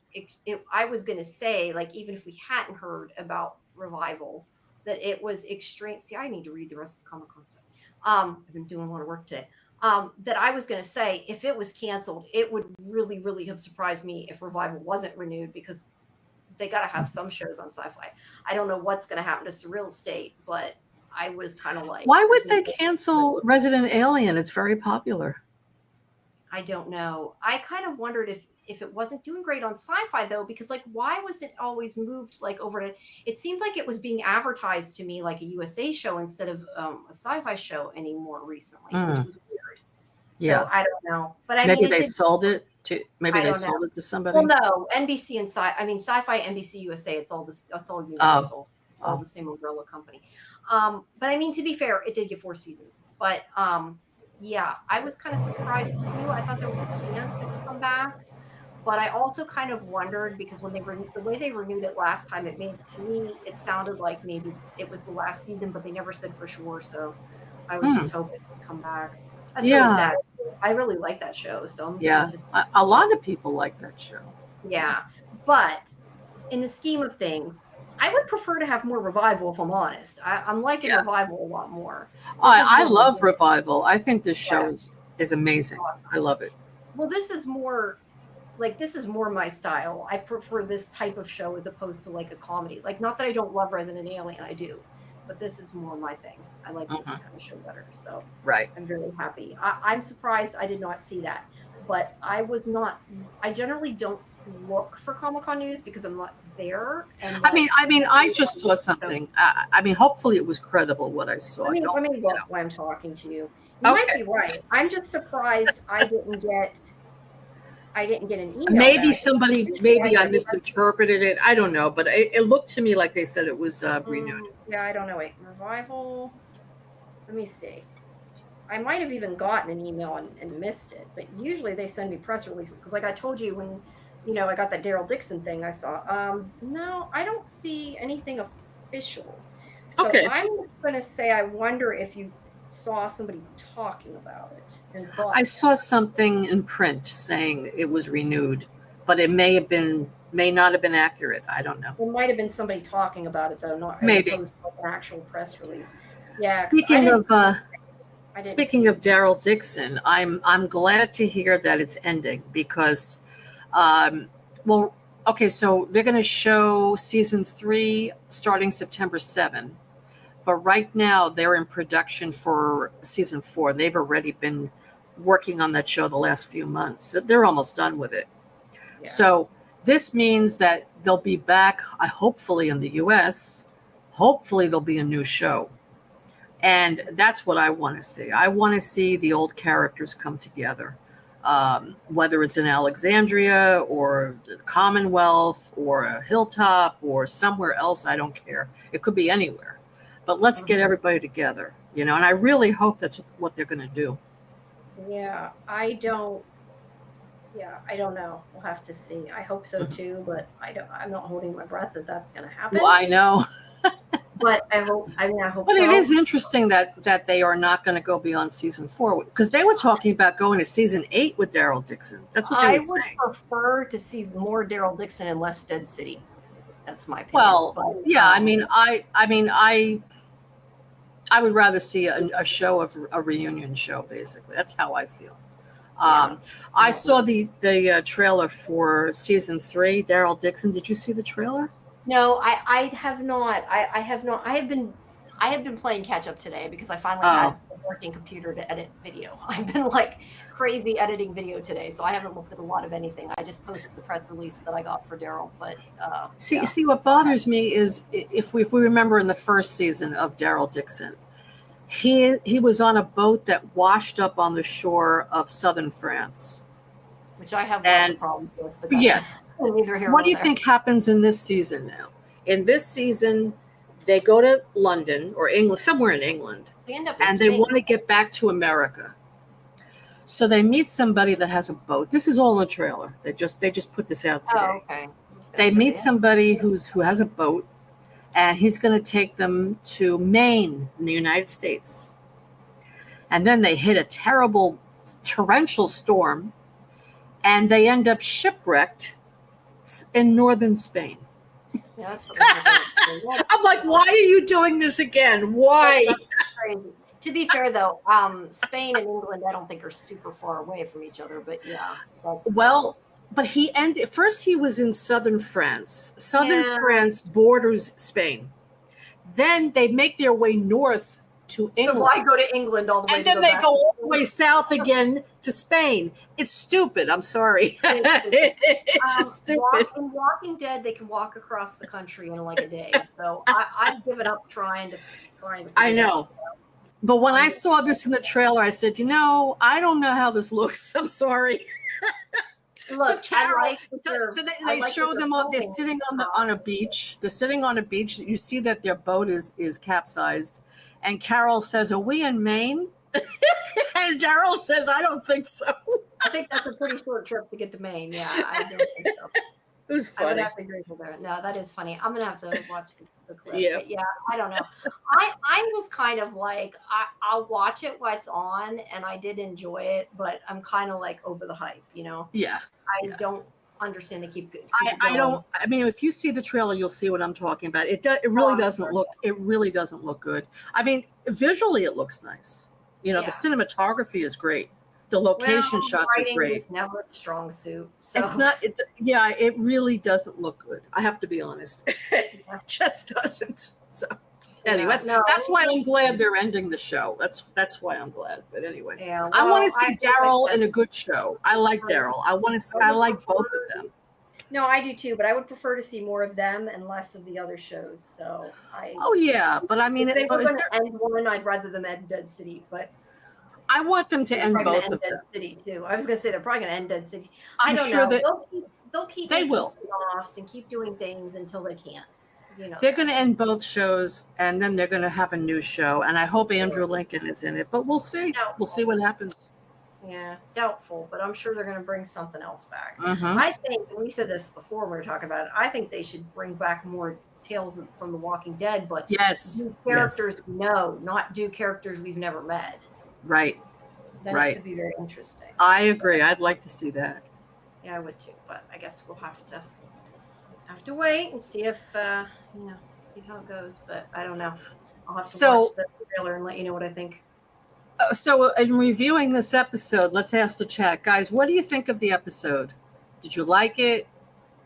I was going to say, like, even if we hadn't heard about Revival, that it was extreme. See, I need to read the rest of the Comic-Con stuff. I've been doing a lot of work today. That I was going to say, if it was canceled, it would really, really have surprised me if Revival wasn't renewed, because they got to have some shows on Sci-Fi. I don't know what's going to happen to Surreal Estate, but I was kind of like, why would they cancel Resident Alien? It's very popular. I don't know. I kind of wondered if it wasn't doing great on Sci-Fi though, because like, why was it always moved like over to? It seemed like it was being advertised to me like a USA show instead of a Sci-Fi show anymore recently, which was weird. Yeah, so I don't know. But maybe they sold it to somebody. Well, no, NBC and Sci-Fi, NBC USA. It's all this. It's all Universal. It's all the same umbrella company. But I mean, to be fair, it did get 4 seasons. But yeah, I was kind of surprised too. I thought there was a chance it would come back. But I also kind of wondered, because when the way they renewed it last time, to me, it sounded like maybe it was the last season, but they never said for sure. So I was just hoping it would come back. That's really sad. I really like that show. So a lot of people like that show. Yeah, but in the scheme of things, I would prefer to have more Revival, if I'm honest. I'm liking Revival a lot more. I love Revival. I think this show is amazing. I love it. Well, this is more my style. I prefer this type of show as opposed to like a comedy. Like, not that I don't love Resident Alien, I do, but this is more my thing. I like this kind of show better. So I'm very happy. I'm surprised I did not see that, but I generally don't look for Comic-Con news because I'm not there. And I just saw something. Hopefully it was credible what I saw. Let me look while I'm talking to you. You might be right. I'm just surprised I didn't get an email. Maybe I misinterpreted it. I don't know, but it looked to me like they said it was renewed. Yeah, I don't know. Wait, Revival. Let me see. I might have even gotten an email and missed it, but usually they send me press releases because, like I told you, when I got that Daryl Dixon thing I saw. No, I don't see anything official. So Okay. I'm going to say I wonder if you saw somebody talking about it and I thought saw something in print saying it was renewed, but it may not have been accurate. I don't know. there might have been somebody talking about it though, not as Maybe. opposed to like an actual press release. Yeah, because Speaking of I didn't Speaking see. of Daryl Dixon, I'm glad to hear that it's ending because, well, okay, so they're going to show season 3 starting September 7th, but right now they're in production for season 4. They've already been working on that show the last few months. So they're almost done with it. Yeah. So this means that they'll be back, hopefully in the US. Hopefully there'll be a new show. And that's what I want to see. I want to see the old characters come together, whether it's in Alexandria or the Commonwealth or a hilltop or somewhere else. I don't care. It could be anywhere. But let's get everybody together, and I really hope that's what they're going to do. Yeah, I don't know. We'll have to see. I hope so too, but I'm not holding my breath that that's going to Well, happen. I know. But I hope But it so. is interesting that they are not going to go beyond season 4 because they were talking about going to season 8 with Daryl Dixon. That's what they I were would saying. prefer to see more Daryl Dixon and less Dead City. That's my opinion. Well, But yeah, I would rather see a show of a reunion show. Basically, that's how I feel. yeah, I saw the trailer for season 3. Daryl Dixon. Did you see the trailer? no, I have not. I have not. I have been playing catch up today because I finally had Oh, a working computer to edit video. I've been like crazy editing video today, so I haven't looked at a lot of anything. I just posted the press release that I got for Daryl, but yeah. see, what bothers me is if we remember in the first season of Daryl Dixon, he was on a boat that washed up on the shore of southern France. Which I have lots And of problems with, but that's yes, neither here what nor do you there. think happens in this season now? In this season, they go to London or England, somewhere in England, They end up in and they Spain. want to get back to America. So they meet somebody that has a boat. This is all in the trailer. They just put this out Oh, today. okay. They meet somebody who has a boat, and he's going to take them to Maine in the United States. And then they hit a terrible torrential storm, and they end up shipwrecked in northern Spain. Yeah, I'm like, why are you doing this again? Why? that's crazy. To be fair, though, Spain and England, I don't think are super far away from each other. But yeah, Well, but first he was in southern France. Southern Yeah. France borders Spain. Then they make their way north to England. So why go to England all the way? And then they go all the way south again to Spain. It's stupid. I'm sorry. It's just stupid. In Walking Dead, they can walk across the country in like a day. So I've given up trying to. I know. But when I saw this in the trailer, I said, I don't know how this looks. I'm sorry. Look, so Carol, I like so they show them on. They're sitting on a beach. They're sitting on a beach. You see that their boat is capsized, and Carol says, "Are we in Maine?" And Daryl says, "I don't think so." I think that's a pretty short trip to get to Maine. Yeah, I don't think so. It was funny. I'm gonna have to agree with her. No, that is funny. I'm gonna have to watch the clip. Yeah. But yeah, I don't know. I'm just kind of like I'll watch it while it's on, and I did enjoy it, but I'm kind of like over the hype. Yeah. I don't understand to keep I don't. I mean, if you see the trailer, you'll see what I'm talking about. It really doesn't look. It really doesn't look good. I mean, visually, it looks nice. The cinematography is great. The location shots are great. It's never a strong suit. So. It's not. It really doesn't look good. I have to be honest. It just doesn't. So anyway, that's why I'm glad they're ending the show. That's why I'm glad. But anyway, I want to see Daryl in a good show. I like Daryl. I like both of them. No, I do too, but I would prefer to see more of them and less of the other shows. So Oh yeah, but I mean, if they were going to end one, I'd rather them end Dead City, but. I want them to end both of them. Dead City too. I was going to say they're probably going to end Dead City. I'm sure know. They'll keep they will spin-offs and keep doing things until they can't. They're going to end both shows, and then they're going to have a new show. And I hope Andrew Lincoln is in it, but we'll see. We'll see what happens. Yeah, doubtful, but I'm sure they're going to bring something else back. Mm-hmm. I think, and we said this before when we were talking about it, I think they should bring back more from The Walking Dead, but Yes. do Yes. characters we know, not do characters we've never met. Right. Then it Right. could be very interesting. I But agree. I'd like to see that. yeah, I would too. But I guess we'll have to wait and see if see how it goes. But I don't know. I'll have to watch So, the trailer and let you know what I think. so in reviewing this episode, let's ask the chat, guys. What do you think of the episode? Did you like it?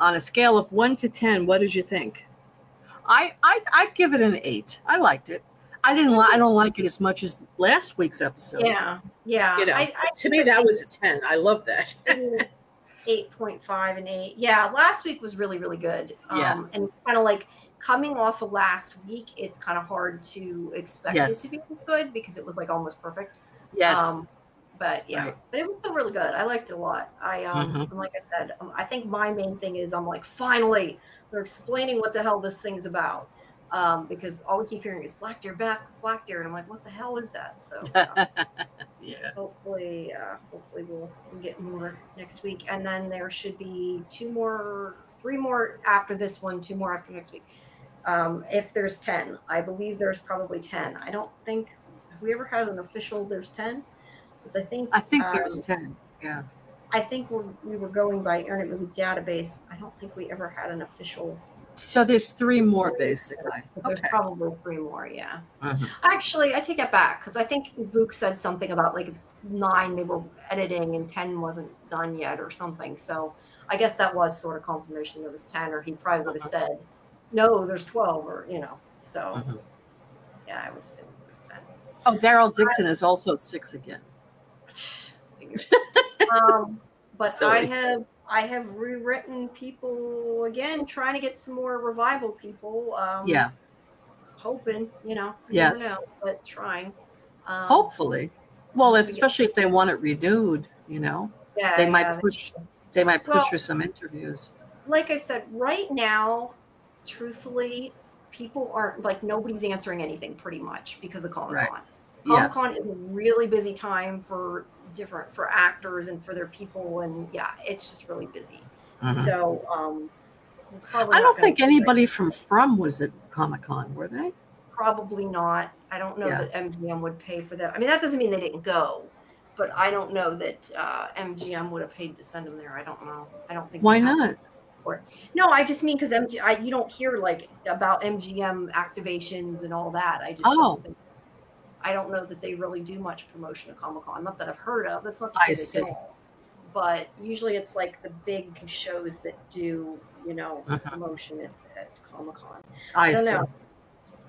On a scale of 1 to 10, what did you think? I'd give it an 8. I liked it. I don't like it as much as last week's episode. Yeah, yeah. You know, I to give me it that was a 10. I love that. 8.5 and 8. Yeah, last week was really, really good. Yeah. And kind of like coming off of last week, it's kind of hard to expect it to Yes. be good because it was like almost perfect. Yes. But yeah, Right. but it was still really good. I liked it a lot. Mhm. And like I said, I think my main thing is I'm like, finally, they're explaining what the hell this thing's about. Because all we keep hearing is Black Deer back, Black Deer, and I'm like, what the hell is that? So Yeah. hopefully we'll get more next week, and then there should be 3 more after this one, 2 more after next week. If there's 10, I believe there's probably 10. I don't think have we ever had an official there's 10, because I think there's 10. Yeah. I think we were going by Internet Movie Database. I don't think we ever had an official. So there's 3 more basically. But there's Okay. probably 3 more, yeah. Mhm. Actually, I take that back because I think Luke said something about like 9 they were editing and 10 wasn't done yet or something. So I guess that was sort of confirmation there was 10, or he probably would have said, no, there's 12, or So Mhm. yeah, I would assume there's 10. Oh, Daryl Dixon is also 6 again. Figures. But Silly. I have rewritten people again, trying to get some more revival people. Yeah. Hoping, you Yes. never know, but trying. Hopefully. Well, we get- especially if they want it renewed, Yeah, they yeah, might push. They might push Well- for some interviews. like I said, right now, truthfully, people aren't like nobody's answering anything pretty much because of Comic Con. Yeah. Comic Con is a really busy time for actors and for their people, and yeah, it's just really busy. Mhm. So it's probably I not don't gonna think be anybody from was at Comic Con, were they? Probably not. I don't know Yeah. that MGM would pay for that. I mean, that doesn't mean they didn't go, but I don't know that MGM would have paid to send them there. I don't know. I don't think. Why they have not? for it. No, I just mean because you don't hear like about MGM activations and all that. I just Oh. I don't know that they really do much promotion of Comic Con. Not that I've heard of. That's not to I say they see. don't. But usually it's like the big shows that do, promotion at Comic Con. I don't see. know.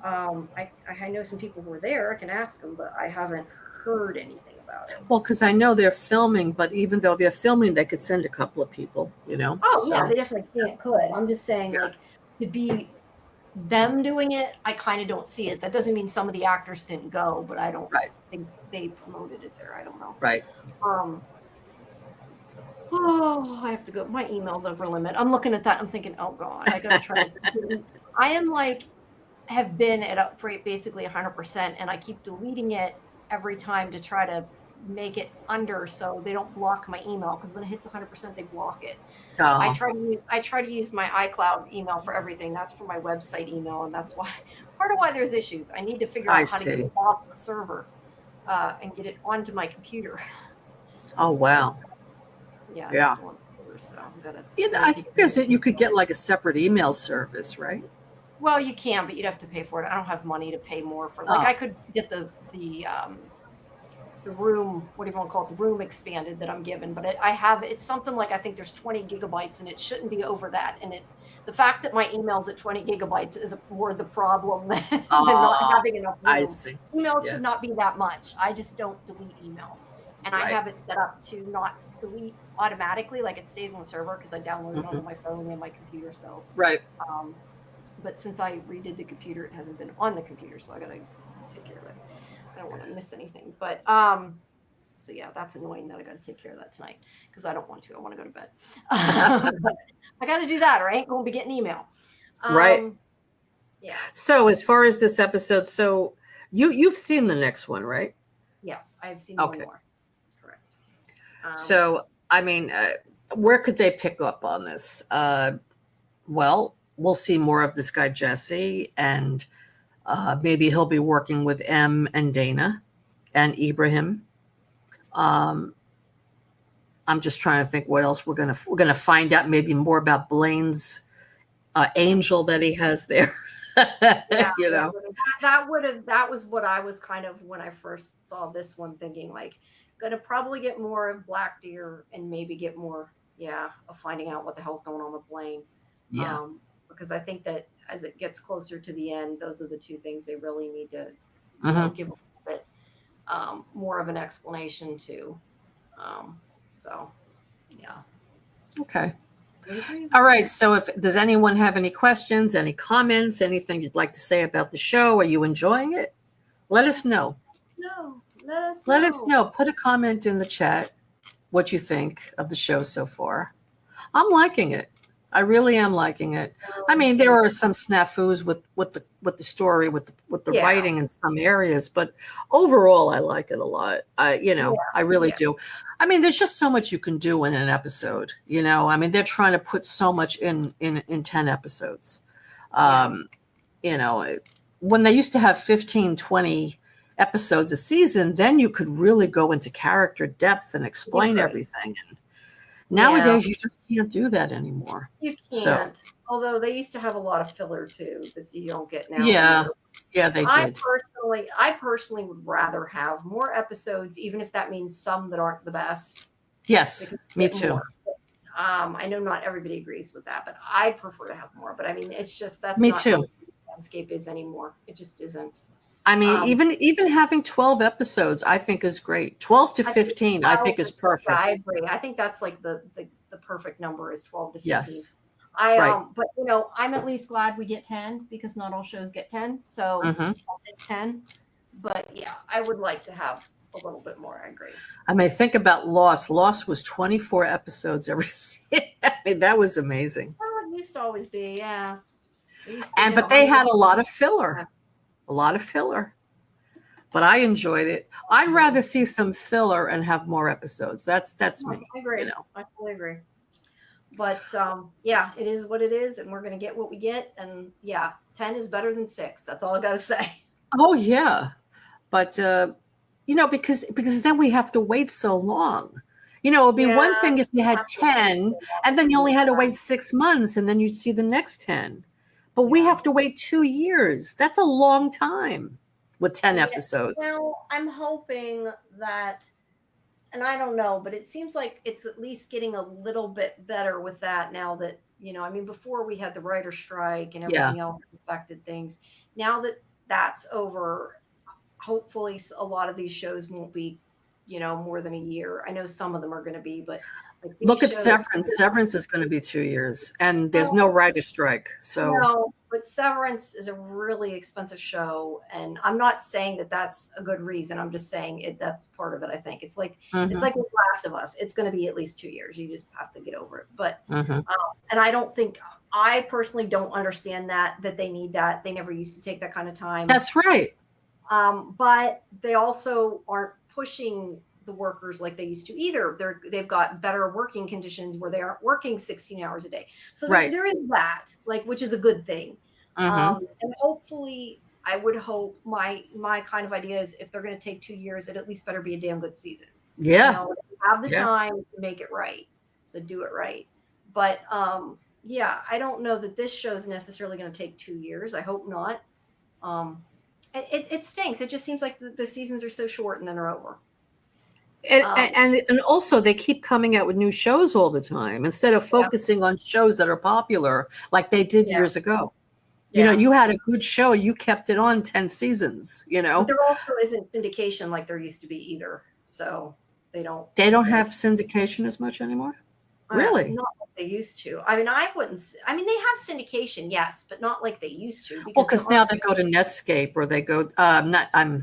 I know some people who were there. I can ask them, but I haven't heard anything about it. Well, because I know they're filming, but even though they're filming, they could send a couple of people, Oh, yeah, they definitely could. I'm just saying, Yeah. like, to be them doing it, I kind of don't see it. That doesn't mean some of the actors didn't go, but I don't Right. think they promoted it there. I don't know. Right. Oh, I have to go. My email's over limit. I'm looking at that. I'm thinking, oh God, I gotta try. I am like, have been at basically 100%, and I keep deleting it every time to try to make it under so they don't block my email, because when it hits 100% they block it. Oh. I try to use my iCloud email for everything. That's for my website email, and that's why part of why there's issues. I need to figure out how to get it off the server and get it onto my computer. Oh wow. Yeah. Yeah. So I think you could get like a separate email service, right? Well, you can, but you'd have to pay for it. I don't have money to pay more for. Like, I could get the room, what do you want to call it, the room expanded that I'm given, but it's something like, I think there's 20 gigabytes, and it shouldn't be over that. And the fact that my email's at 20 gigabytes is more the problem than not having enough room. I see. Email should not be that much. I just don't delete email, and I have it set up to not delete automatically, like it stays on the server because I download it onto my phone and my computer. So right. But since I redid the computer, it hasn't been on the computer, so I gotta take care of it. I don't want to miss anything. But so yeah, that's annoying that I gotta take care of that tonight, because I don't want to. I want to go to bed. But I gotta do that, or I ain't gonna be getting email. Right. Yeah. So as far as this episode, so you've seen the next one, right? Yes, I've seen Okay. one more. Correct. Um, So, I mean, where could they pick up on this? Well, we'll see more of this guy, Jesse, and maybe he'll be working with M and Dana and Ibrahim. Um, I'm just trying to think what else we're gonna find out. Maybe more about Blaine's angel that he has there. yeah, you know. that was what I was kind of when I first saw this one thinking like gonna probably get more of Black Deer and maybe get more, yeah, of finding out what the hell's going on with Blaine. Yeah. Because I think that as it gets closer to the end, those are the two things they really need to, Mm-hmm. give a bit more of an explanation to. So, yeah. Okay. Mhm. All right. So, if does anyone have any questions, any comments, anything you'd like to say about the show? Are you enjoying it? Let us know. No, let us Let us know. know. Put a comment in the chat what you think of the show so far. I'm liking it. I really am liking it. I mean, there are some snafus with the story, with the Yeah, writing in some areas, but overall, I like it a lot. yeah, I really yeah, do. I mean, there's just so much you can do in an episode. I mean, they're trying to put so much in 10 episodes. yeah. Um, you know, when they used to have 15, 20 episodes a season, then you could really go into character depth and You explain could. everything. Yeah, Nowadays, you just can't do that anymore. you So, can't. Although they used to have a lot of filler too that you don't get now yeah, either. yeah, they did. I personally would rather have more episodes, even if that means some that aren't the best, Yes, because you me get too. more. I know not everybody agrees with that, but I prefer to have more. But I mean, it's just that's Me not how too. the landscape is anymore. It just isn't. I mean, Um, even having 12 episodes, I think is great. 12 to I think 15, I 12 think is is, yeah, I perfect. agree. I think that's like the perfect number is 12 to 15. Yes, right. But I'm at least glad we get 10 because not all shows get 10. So Hmm. I'll take 10. But yeah, I would like to have a little bit more. I agree. I mean, think about Lost. Lost was 24 episodes every season. I mean, that was amazing. Well, it used to always be, yeah. They used to get But they 100 had a lot of episodes. filler, a lot of filler. But I enjoyed it. I'd rather see some filler and have more episodes. That's No, me, I you agree. know. I fully agree. But yeah, it is what it is, and we're gonna get what we get. And yeah, 10 is better than 6. That's all I gotta say. Oh yeah. But because then we have to wait so long. It'd be Yeah, one thing if you we'll had have to wait 10 so long and then you to only get had to that. wait 6 months and then you'd see the next 10. But we Yeah. have to wait 2 years. That's a long time with 10 Yeah. episodes. Well, I'm hoping that, and I don't know, but it seems like it's at least getting a little bit better with that now that, I mean, before we had the writer strike and Yeah. everything else affected things. Now that that's over, hopefully a lot of these shows won't be, more than a year. I know some of them are going to be, but like these Look at shows, Severance. Severance is going to be 2 years and there's no writer strike. So, no, but Severance is a really expensive show, and I'm not saying that that's a good reason. I'm just saying that's part of it. I think it's mhm, like with Last of Us. It's going to be at least 2 years. You just have to get over it. But mhm. and I don't think I personally don't understand that they need that. They never used to take that kind of time. That's right. But they also aren't pushing the workers like they used to either. They've got better working conditions where they aren't working 16 hours a day. So there, Right. there is that, like, which is a good thing. Hmm. And hopefully, I would hope my kind of idea is if they're going to take 2 years, it at least better be a damn good season. Yeah. Have the Yeah. time to make it right. So do it right. But yeah, I don't know that this show is necessarily going to take 2 years. I hope not. Um, it stinks. It just seems like the seasons are so short and then are over. And, Um, and and also they keep coming out with new shows all the time instead of yeah, focusing on shows that are popular like they did yeah, years ago. yeah. You had a good show, you kept it on 10 seasons. But there also isn't syndication like there used to be either. So they don't They don't really, have syndication as much anymore. Really? not like they used to. I mean, I wouldn't. I mean, they have syndication, yes, but not like they used to Well, because there because aren't. now they go to Netscape or they go not I know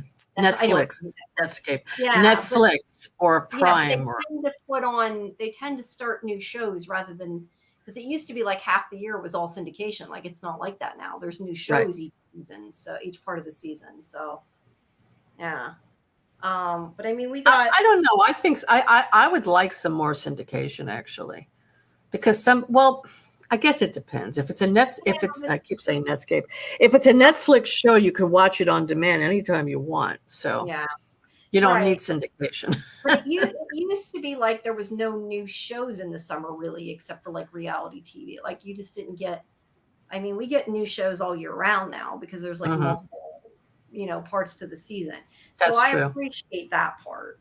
what you mean. Netflix, Netscape, Yeah, but Netflix or yeah, but they Prime or tend to put on. They tend to start new shows rather than because it used to be like half the year was all syndication. Like it's not like that now. There's new right. shows each season, so each part of the season. So yeah. But I mean, we got. I don't know. I think I would like some more syndication actually, because I guess it depends. If it's I keep saying Netscape. If it's a Netflix show, you can watch it on demand anytime you want. So Yeah, you don't need right. syndication. But it used to be like there was no new shows in the summer really, except for like reality TV. Like you just didn't get. I mean, we get new shows all year round now because there's like Hmm. multiple, parts to the season. So That's I true. appreciate that part.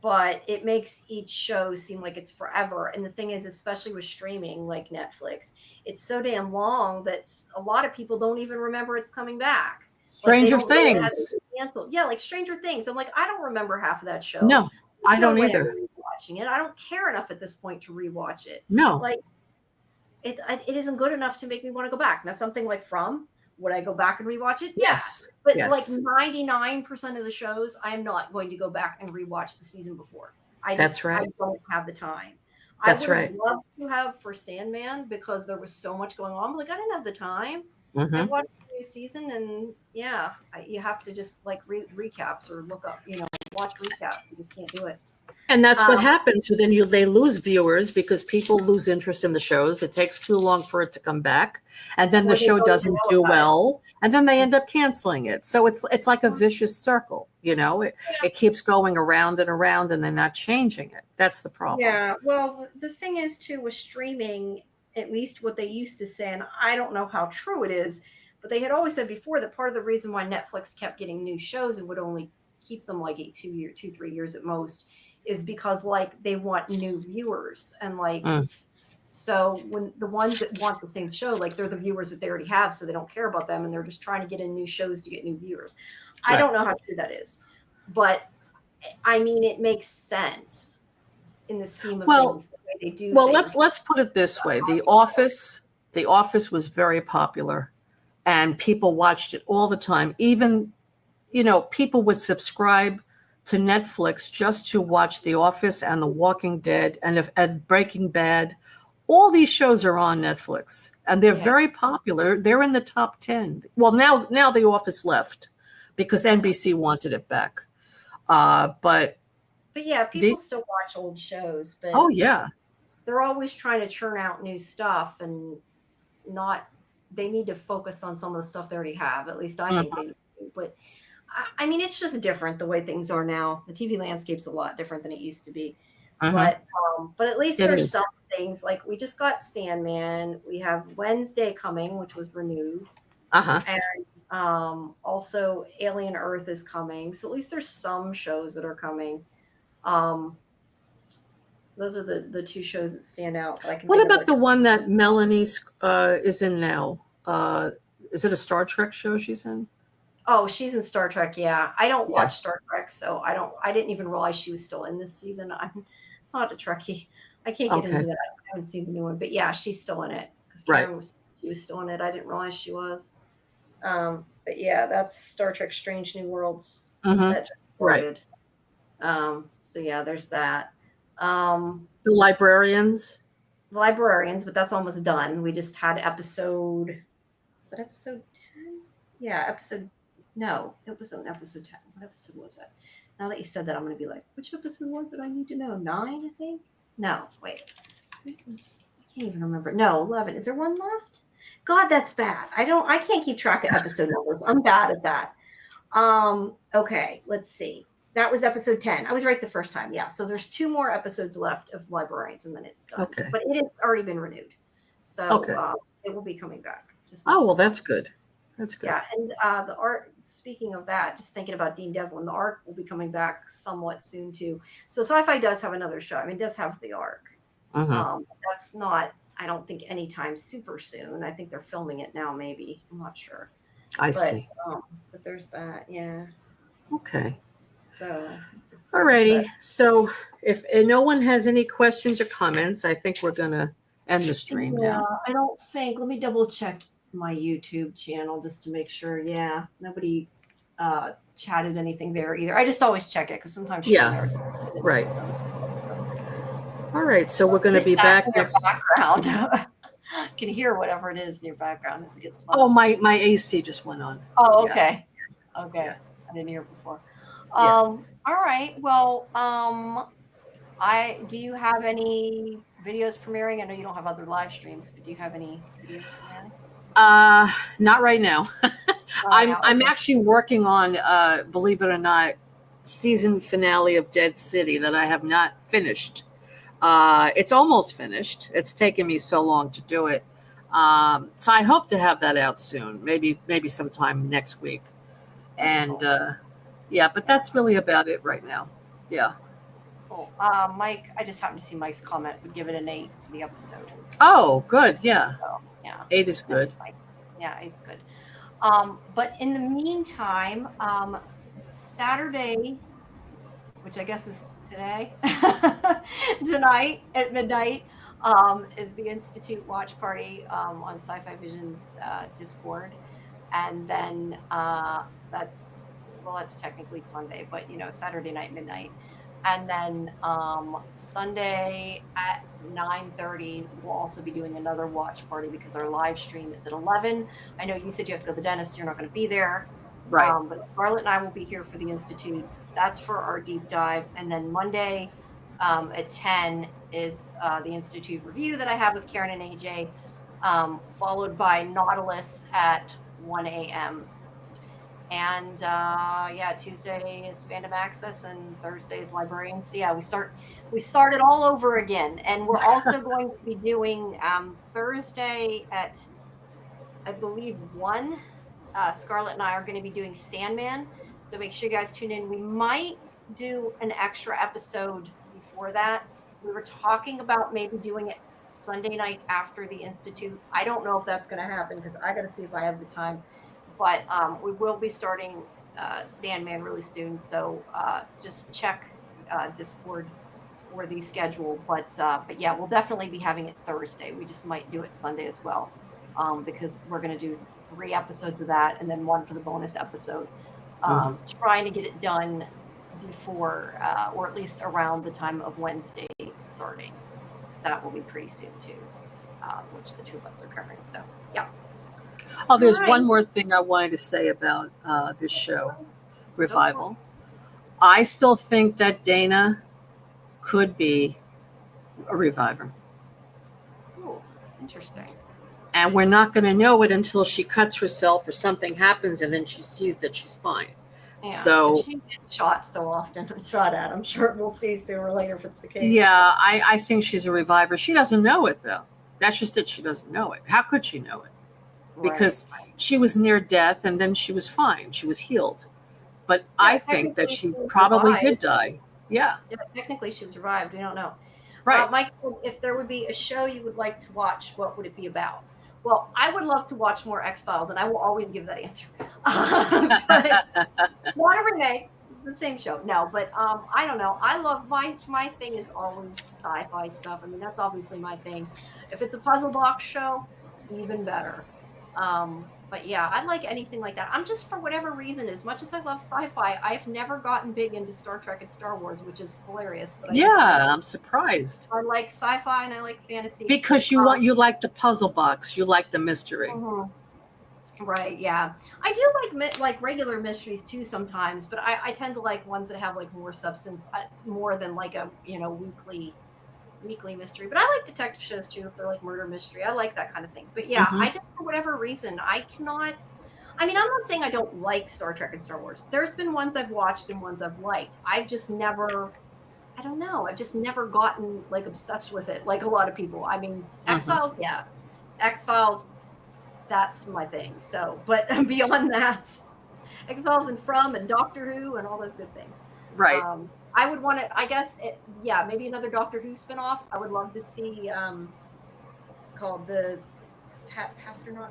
But it makes each show seem like it's forever. And the thing is, especially with streaming like Netflix, it's so damn long that a lot of people don't even remember it's coming back. Like they Stranger don't know it has Things. been canceled. Yeah, like Stranger Things. I'm like, I don't remember half of that show. No, There's I no don't way I'm either. rewatching it. I don't care enough at this point to rewatch it. No. Like it isn't good enough to make me want to go back. Now something like From, would I go back and rewatch it? Yeah. Yes. But like Yes. 99% of the shows, I'm not going to go back and rewatch the season before. That's I right. don't have the time. I That's would have right. loved to have for Sandman because there was so much going on. But like I didn't have the time. I Hmm. watched the new season and yeah, you have to just like read recaps or look up, watch recaps. You just can't do it. And that's what Um, happens. So then they lose viewers because people lose interest in the shows. It takes too long for it to come back, and then the or they show don't even doesn't know do about it. well, and then they end up canceling it. So it's like a vicious circle. It keeps going around and around, and they're not changing it. That's the problem. Yeah, well, the thing is too with streaming, at least what they used to say, and I don't know how true it is, but they had always said before that part of the reason why Netflix kept getting new shows and would only keep them like 2, 3 years at most, is because like they want new viewers and like Mm, so when the ones that want the same show, like they're the viewers that they already have, so they don't care about them and they're just trying to get in new shows to get new viewers. I right. don't know how true that is, but I mean it makes sense in the scheme of Well, things, the way they do well, things. let's put it this way: The Office was very popular, and people watched it all the time. Even people would subscribe to Netflix just to watch The Office and The Walking Dead and Breaking Bad. All these shows are on Netflix, and they're Yeah, very popular. They're in the top 10. Well, now The Office left because NBC wanted it back. But but yeah, people the still watch old shows, but oh yeah. they're always trying to churn out new stuff and not. They need to focus on some of the stuff they already have. At least I think Mhm, they do. But I mean, it's just different the way things are now. The TV landscape's a lot different than it used to be. mhm. But at least It there's some is. things like we just got Sandman. We have Wednesday coming, which was renewed, Uh-huh. and also Alien Earth is coming. So at least there's some shows that are coming. Um, those are the two shows that stand out that I can What think of. about Like, the one that Melanie is in now? Is it a Star Trek show she's in? oh, she's in Star Trek. Yeah, I don't Yeah. watch Star Trek, so I don't. I didn't even realize she was still in this season. I'm not a Trekkie. I can't get into Okay. that. I haven't seen the new one, but yeah, she's still in it because Right. Karen was. She was still in it. I didn't realize she was. But yeah, that's Star Trek: Strange New Worlds Hmm. that just Right. started. So yeah, there's that. Um, The Librarians. Librarians, but that's almost done. We just had episode. Was that episode 10? Yeah, episode. No, it was on episode 10. What episode was that? Now that you said that, I'm going to be like, which episode was it? I need to know. 9, I think. No, wait. I can't even remember. No, 11. Is there one left? God, that's bad. I can't keep track of episode numbers. I'm bad at that. Okay, let's see. That was episode 10. I was right the first time. Yeah. So there's 2 more episodes left of Librarians and then it's done. Okay. But it has already been renewed. So Okay. it will be coming back. Just Oh, well, that's good. That's good. yeah. And the art, speaking of that, just thinking about Dean Devlin, the arc will be coming back somewhat soon too. So Sci-Fi does have another show. I mean, it does have the arc. Hmm. That's not, I don't think anytime super soon. I think they're filming it now, maybe. I'm not sure. I But see. but there's that, yeah. Okay. So Alrighty. So if no one has any questions or comments, I think we're going to end the stream yeah, now. I don't think. Let me double check my YouTube channel just to make sure. Yeah, nobody chatted anything there either. I just always check it because sometimes Yeah. Right. All right. So we're going to be back in your next. background. I can hear whatever it is in your background. It gets loud. Oh, my AC just went on. Oh, Yeah. okay. Okay. Yeah. I didn't hear it before. Yeah. All right. Well, I do you have any videos premiering? I know you don't have other live streams, but do you have any videos premiering? Uh, Not right now. Not right I'm now. I'm Okay. actually working on, believe it or not, season finale of Dead City that I have not finished. It's almost finished. It's taken me so long to do it. So I hope to have that out soon, maybe sometime next week. That's And cool. yeah, but Yeah. that's really about it right now. Yeah. Cool. Mike, I just happened to see Mike's comment. Would give it an 8 for the episode. Oh, good. Yeah, So yeah. 8 is Thanks, good. Mike. Yeah, it's good. But in the meantime, Saturday, which I guess is today, tonight at midnight, is the Institute watch party on Sci-Fi Vision's Discord, and then that's well, that's technically Sunday, but Saturday night midnight, and then Sunday at 9:30 we'll also be doing another watch party because our live stream is at 11. I know you said you have to go to the dentist, so you're not going to be there, Right. but Scarlett and I will be here for the Institute. That's for our deep dive. And then Monday at 10 is the Institute review that I have with Karen and AJ, followed by Nautilus at 1 a.m. And yeah, Tuesday is Fandom Access and Thursday is Librarian. So yeah, we started all over again. And we're also going to be doing Thursday at, I believe, 1. Scarlett and I are going to be doing Sandman. So make sure you guys tune in. We might do an extra episode before that. We were talking about maybe doing it Sunday night after the Institute. I don't know if that's going to happen because I got to see if I have the time. But we will be starting Sandman really soon. So just check Discord for the schedule. But yeah, we'll definitely be having it Thursday. We just might do it Sunday as well, because we're going to do 3 episodes of that and then 1 for the bonus episode. Trying to get it done before, or at least around the time of Wednesday starting, because that will be pretty soon too, which the 2 of us are covering. So yeah. Oh, All there's right. one more thing I wanted to say about this show, Go Revival. I still think that Dana could be a reviver. Ooh, interesting. And we're not going to know it until she cuts herself or something happens and then she sees that she's fine. Yeah. So she gets shot so often, shot at. I'm sure we'll see sooner or later if it's the case. yeah, I think she's a reviver. She doesn't know it though. That's just it. She doesn't know it. How could she know it? Because she was near death and then she was fine. She was healed. But Yeah, I think that technically she was probably revived. did die. Yeah. Yeah, technically she was revived. We don't know. Right. Mike, if there would be a show you would like to watch, what would it be about? Well, I would love to watch more X-Files, and I will always give that answer. But not a remake, the same show. No, but I don't know. I love my thing is always sci-fi stuff. I mean, that's obviously my thing. If it's a puzzle box show, even better. But yeah, I like anything like that. I'm just, for whatever reason, as much as I love sci-fi, I've never gotten big into Star Trek and Star Wars, which is hilarious. But I'm surprised. I like sci-fi and I like fantasy because you like the puzzle box, you like the mystery. Right, yeah. I do like regular mysteries too sometimes, but I tend to like ones that have like more substance. It's more than like a weekly mystery. But I like detective shows too if they're like murder mystery. I like that kind of thing. But yeah, I just, for whatever reason, I cannot. I mean, I'm not saying I don't like Star Trek and Star Wars. There's been ones I've watched and ones I've liked. I've just never, I don't know. I've just never gotten like obsessed with it like a lot of people. I mean, X-Files, yeah. X-Files, that's my thing. So, but beyond that, X-Files and From and Doctor Who and all those good things. Right. I would want to, I guess, maybe another Doctor Who spinoff. I would love to see, it's called the Pastronaut,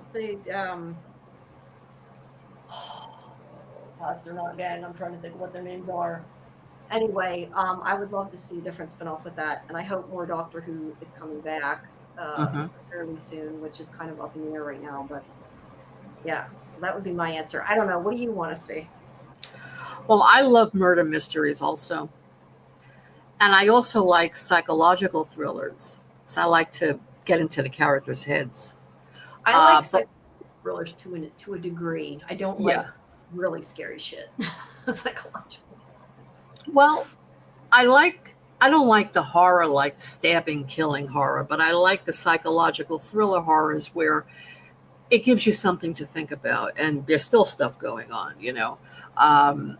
Pastronaut Gang. I'm trying to think what their names are. Anyway, I would love to see a different spinoff with that. And I hope more Doctor Who is coming back fairly soon, which is kind of up in the air right now. But yeah, so that would be my answer. I don't know. What do you want to see? Well, I love murder mysteries also. And I also like psychological thrillers. So I like to get into the characters' heads. I like psychological thrillers to a degree. I don't like really scary shit. Psychological. Well, I don't like the horror like stabbing, killing horror, but I like the psychological thriller horrors where it gives you something to think about, and there's still stuff going on. Um,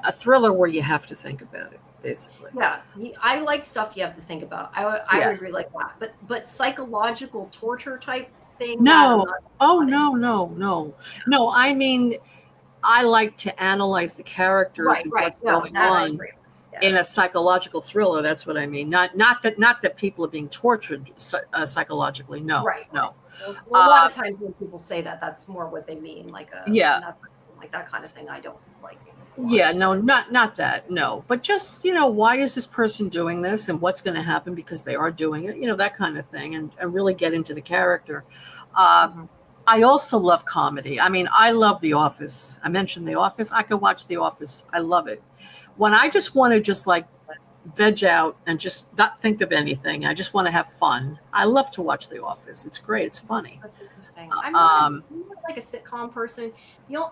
a thriller where you have to think about it, basically. Yeah, I like stuff you have to think about. I would Yeah. agree like that. But psychological torture type thing, that I'm No. Oh not no, into. no, no, no. I mean, I like to analyze the characters Right, and right. what's No, going that I on agree with. Yeah. in a psychological thriller. That's what I mean. Not that people are being tortured psychologically. No, Right, right. no. Well, a lot Uh, of times when people say that, that's more what they mean, like yeah, and that's like that kind of thing. I don't like yeah. watching No, that. not that. No, but just why is this person doing this, and what's going to happen because they are doing it. That kind of thing, and really get into the character. Uh, Hmm. I also love comedy. I mean, I love The Office. I mentioned The Office. I could watch The Office. I love it. When I just want to just like veg out and just not think of anything, I just want to have fun. I love to watch The Office. It's great. It's funny. That's interesting. Um, I'm not like a sitcom person.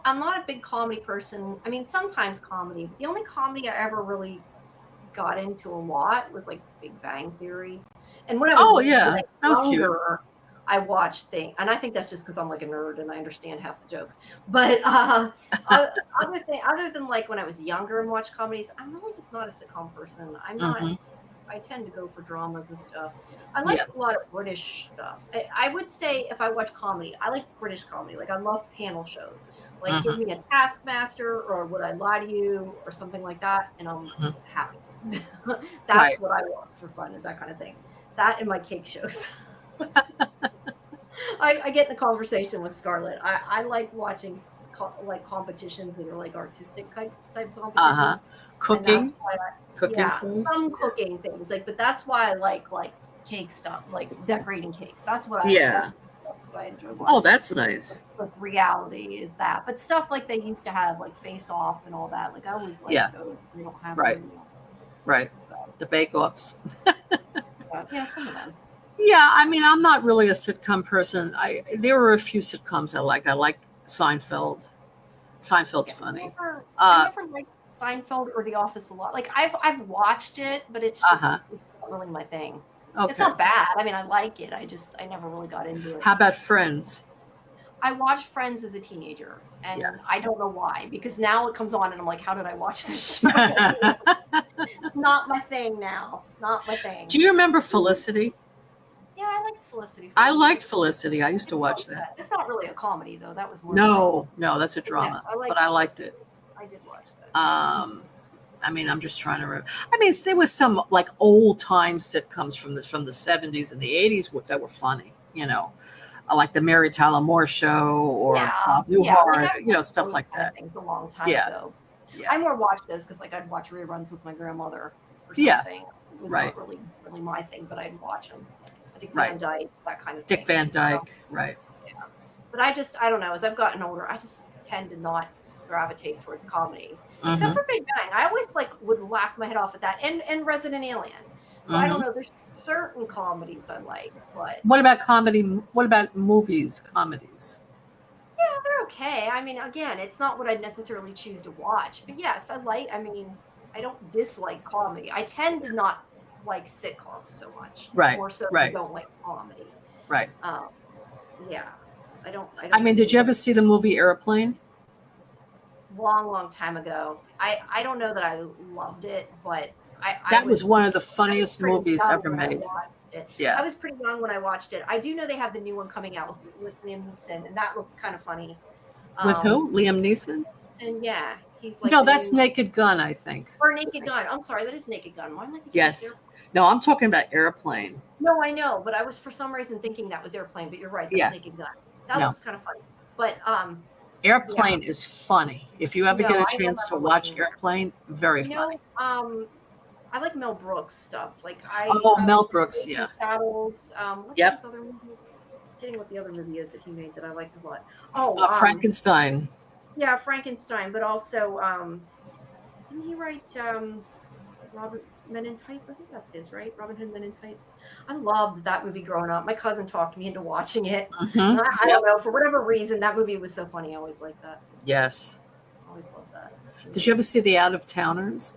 I'm not a big comedy person. I mean, sometimes comedy, but the only comedy I ever really got into a lot was like Big Bang Theory. And when I was oh yeah, like that was cute. younger, I watched things, and I think that's just because I'm like a nerd and I understand half the jokes. But other than like when I was younger and watched comedies, I'm really just not a sitcom person. I'm not. Hmm. I tend to go for dramas and stuff. I like Yeah. a lot of British stuff. I would say if I watch comedy, I like British comedy. Like I love panel shows. Like give Hmm. me a Taskmaster or Would I Lie to You or something like that, and I'm Hmm. happy. Right. That's what I want for fun, is that kind of thing. That and my cake shows. I get in a conversation with Scarlett. I like watching like competitions that are like artistic type Uh huh. competitions, and that's Cooking, why cooking yeah, shows. some Yeah. cooking things like, but that's why I like cake stuff, like decorating cakes. Yeah. That's what I enjoy Oh, watching. that's nice. Like reality is that, but stuff like they used to have like Face Off and all that. Like I always like Yeah. those. They don't have them Right. anymore. Right. But, The Bake Offs. yeah, some of them. Yeah, I mean, I'm not really a sitcom person. There were a few sitcoms I liked. I liked Seinfeld. Seinfeld's Yeah, funny. I Uh, never liked Seinfeld or The Office a lot. Like I've watched it, but uh-huh. it's not really my thing. It's Okay. not bad. I mean, I like it. I never really got into it. How about Friends? I watched Friends as a teenager, Yeah. and I don't know why, because now it comes on and I'm like, how did I watch this show? Not my thing now. Not my thing. Do you remember Felicity? Yeah, I liked Felicity for a I little liked bit. Felicity. I used to watch that. It's not really a comedy though. That was more of a drama. No, no, that's a But yes, drama, I but liked I liked Felicity. it. I did watch that. Um, I mean, I'm just trying to remember. I mean, there was some like old time sitcoms from the 70s and the 80s that were funny. Like the Mary Tyler Moore Show or Yeah, Bob yeah. Like Newhart. I watched Stuff those like kind of that. things a long time Yeah, ago. yeah, I more watched those because like I'd watch reruns with my grandmother or yeah. something. It was Right, not really my thing, but I'd watch them. Dick right. Van Dyke, that kind of Dick thing. Van Dyke. Right. Yeah. But I don't know. As I've gotten older, I just tend to not gravitate towards comedy, except Mm-hmm. for Big Bang. I always like would laugh my head off at that, and Resident Alien. So I don't Mm-hmm. know. There's certain comedies I like, but What about comedy? What about movies? Comedies? yeah, they're okay. I mean, again, it's not what I'd necessarily choose to watch, but yes, I mean, I don't dislike comedy. I tend to not like sitcoms so much, Right. more so than Right. don't like comedy. Right. Um, yeah, I I don't mean, did you really ever see the movie Airplane? long time ago. I don't know that I loved it, but I That was was one of the I was funniest pretty movies young ever when I made. watched it. I Yeah. was pretty young when I watched it. I do know they have the new one coming out with Liam Neeson, and that looked kind of funny. With Um, who? Liam Neeson? and yeah, he's like No, the that's new Naked Gun, I think. or I Naked think. Gun. I'm sorry, that is Naked Gun. Why am I thinking that's Yes. Airplane? No, I'm talking about Airplane. No, I know, but I was for some reason thinking that was Airplane. But you're right, that's Yeah. Naked Gun. That No. looks kind of funny. But yeah, Airplane is funny. If you ever no, get a I chance to remember watch liking that. Airplane, very You funny. know, I like Mel Brooks stuff. Like Oh, Mel Brooks. Blazing Yeah. Saddles. What's Yep. his other movie? Getting what the other movie is that he made that I liked a lot. Oh, Frankenstein. yeah, Frankenstein. But also, didn't he write Robin Men in Tights? I think that's his, right? Robin Hood Men in Tights. I loved that movie growing up. My cousin talked me into watching it. And I Yep. don't know, for whatever reason, that movie was so funny. I always liked that. Yes. I always loved that. Did you ever see The Out of Towners?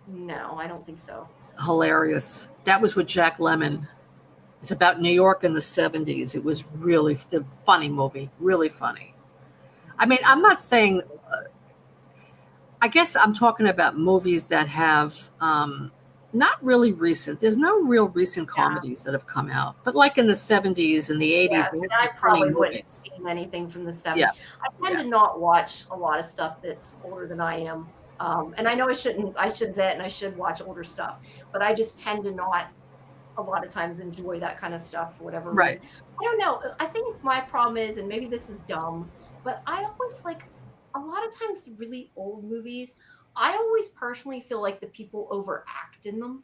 No, I don't think so. Hilarious. That was with Jack Lemmon. It's about New York in the 70s. It was really a funny movie, really funny. I mean, I'm not saying, I guess I'm talking about movies that have not really recent. There's no real recent comedies that have come out, but like in the 70s and the 80s, Yeah, they had and some I funny probably wouldn't have movies. seen anything from the Yeah, 70s. I tend yeah, to not watch a lot of stuff that's older than I am. And I know I should vet and I should watch older stuff, but I just tend to not a lot of times enjoy that kind of stuff for whatever right. reason. I don't know. I think my problem is, and maybe this is dumb, but I always like a lot of times really old movies. I always personally feel like the people overact in them,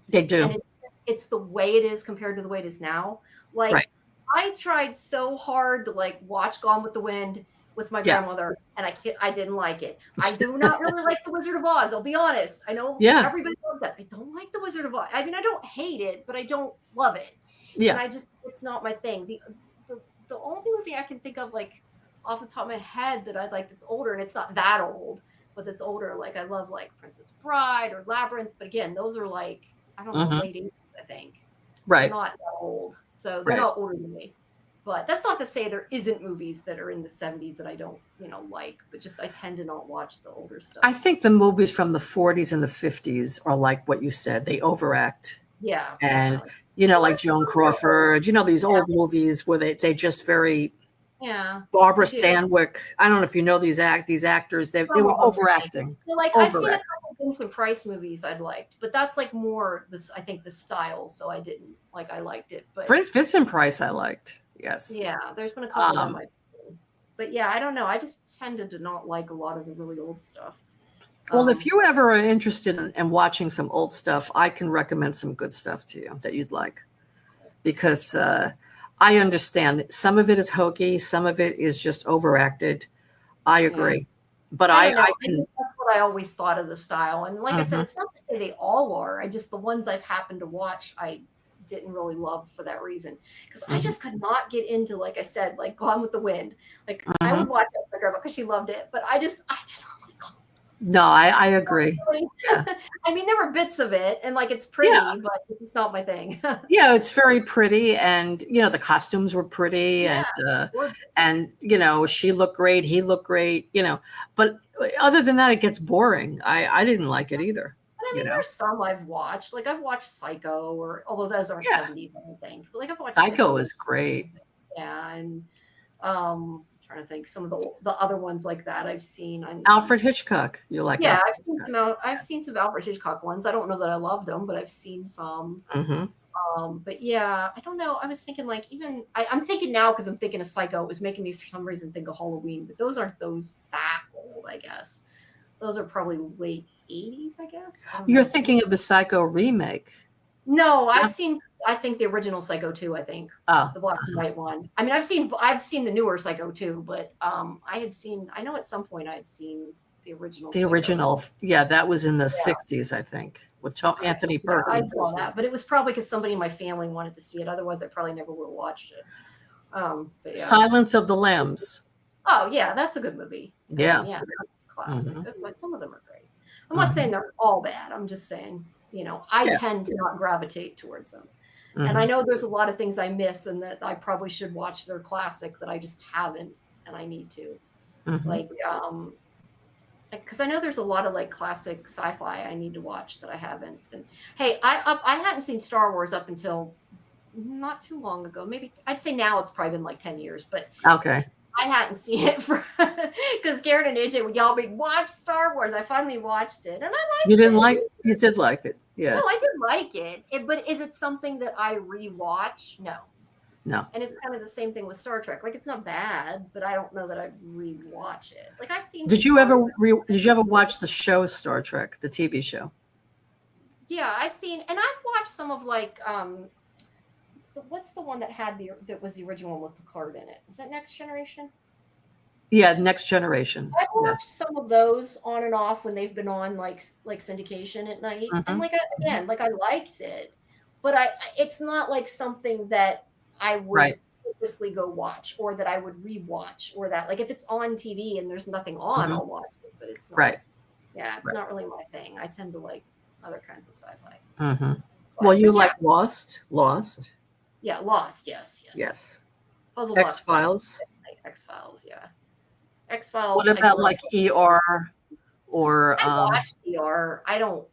They and do. it's the way it is compared to the way it is now. Like Right. I tried so hard to like watch Gone with the Wind with my Yeah. grandmother, and I didn't like it. I do not really like The Wizard of Oz. I'll be honest. I know Yeah. everybody loves that. I don't like The Wizard of Oz. I mean, I don't hate it, but I don't love it, and Yeah. I just it's not my thing. The, the only movie I can think of like off the top of my head that I like that's older, and it's not that old, but that's older. Like I love like Princess Bride or Labyrinth, but again, those are like I don't know, Hmm. late 80s, I think. They're Right. not that old. So they're Right. not older than me. But that's not to say there isn't movies that are in the 70s that I don't, like, but just I tend to not watch the older stuff. I think the movies from the 40s and the 50s are like what you said. They overact. Yeah, And, definitely. like Joan Crawford, these Yeah, old movies where they just very yeah, I Barbara do. Stanwyck. I don't know if you know these actors. They Some were of them, like, overacting. like I've seen a Overact. couple Vincent Price movies I'd liked, but that's like more this, I think, the style. So I didn't like, I liked it, but Vincent Price, I liked. Yes. yeah, there's been a couple of them Um, I've seen. But yeah, I don't know. I just tended to not like a lot of the really old stuff. well, if Um, you ever are interested in watching some old stuff, I can recommend some good stuff to you that you'd like. Because I understand that some of it is hokey, some of it is just overacted. I yeah. agree. But I I, don't know. I I can. guess that's what I always thought of the style. And like I said, Mhm. it's not to say they all are. I just the ones I've happened to watch, I didn't really love for that reason. Because I Mhm. just could not get into, like I said, like Gone with the Wind. Like I Mhm. would watch it with my grandma because she loved it, but I did not like Gone No, I agree. with the Yeah. Wind. I mean, there were bits of it, and like it's Yeah. pretty, but it's not my thing. Yeah, it's very pretty, and the costumes were pretty, Yeah, gorgeous. and she looked great, he looked great, but other than that, it gets boring. I didn't like it either. But I You mean, know, there's some I've watched. Like I've watched Psycho, or although those aren't yeah, 70s, I don't think. But like I've watched Psycho Psycho. is great. Yeah, and I'm trying to think some of the other ones like that I've seen. Alfred Hitchcock, you like Yeah, Alfred I've seen Hitchcock? I've seen some Alfred Hitchcock ones. I don't know that I loved them, but I've seen some. Hmm. But yeah, I don't know. I was thinking like even I'm thinking now because I'm thinking of Psycho. It was making me for some reason think of Halloween, but those aren't those that old. I guess those are probably late 80s. I guess I don't You're know. thinking of the Psycho remake. No, I've Yeah. seen. I think the original Psycho 2. I think Oh, the black and white one. I mean, I've seen the newer Psycho 2, but I had seen. I know at some point I had seen the original the Psycho. original. Yeah, that was in the Yeah, 60s, I think, with Anthony yeah, I saw Perkins. that, but it was probably because somebody in my family wanted to see it. Otherwise, I probably never would have watched it. But yeah. Silence of the Lambs. Oh yeah, that's a good movie. I mean, Yeah. yeah, that's classic. Hmm. That's like some of them are great. I'm not saying Hmm. they're all bad. I'm just saying, I Yeah. tend to not gravitate towards them. And I Hmm. know there's a lot of things I miss and that I probably should watch. They're classic that I just haven't, and I need to. Hmm. Like, because I know there's a lot of like classic sci-fi I need to watch that I haven't. And hey, I hadn't seen Star Wars up until not too long ago. Maybe I'd say now it's probably been like 10 years, but Okay. I hadn't seen it for because Karen and AJ would yell me, "Watch Star Wars." I finally watched it, and I You liked didn't it. like? You did like it. No, Yeah. I did like it. But is it something that I rewatch? No. No. And it's kind of the same thing with Star Trek. Like it's not bad, but I don't know that I'd rewatch it. Like I've seen Did some you Star ever Wars. did you ever watch the show Star Trek, the TV show? Yeah, I've seen, and I've watched some of like what's the one that had that was the original one with Picard in it? Was that Next Generation? Yeah, Next Generation. I've Yeah. watched some of those on and off when they've been on like syndication at night, and Hmm. like again, like I liked it, but it's not like something that I would Right. purposely go watch or that I would rewatch or that like if it's on TV and there's nothing on, Hmm. I'll watch it, but it's not. Right. Yeah, it's Right. not really my thing. I tend to like other kinds of sci-fi. Mm-hmm. Well, you But yeah, like Lost? Lost? yeah, Lost. Yes, yes. Yes. Puzzle X box stuff. Files? X Files. Yeah, What X-Files, I about grew up like with. ER or I watched ER. I don't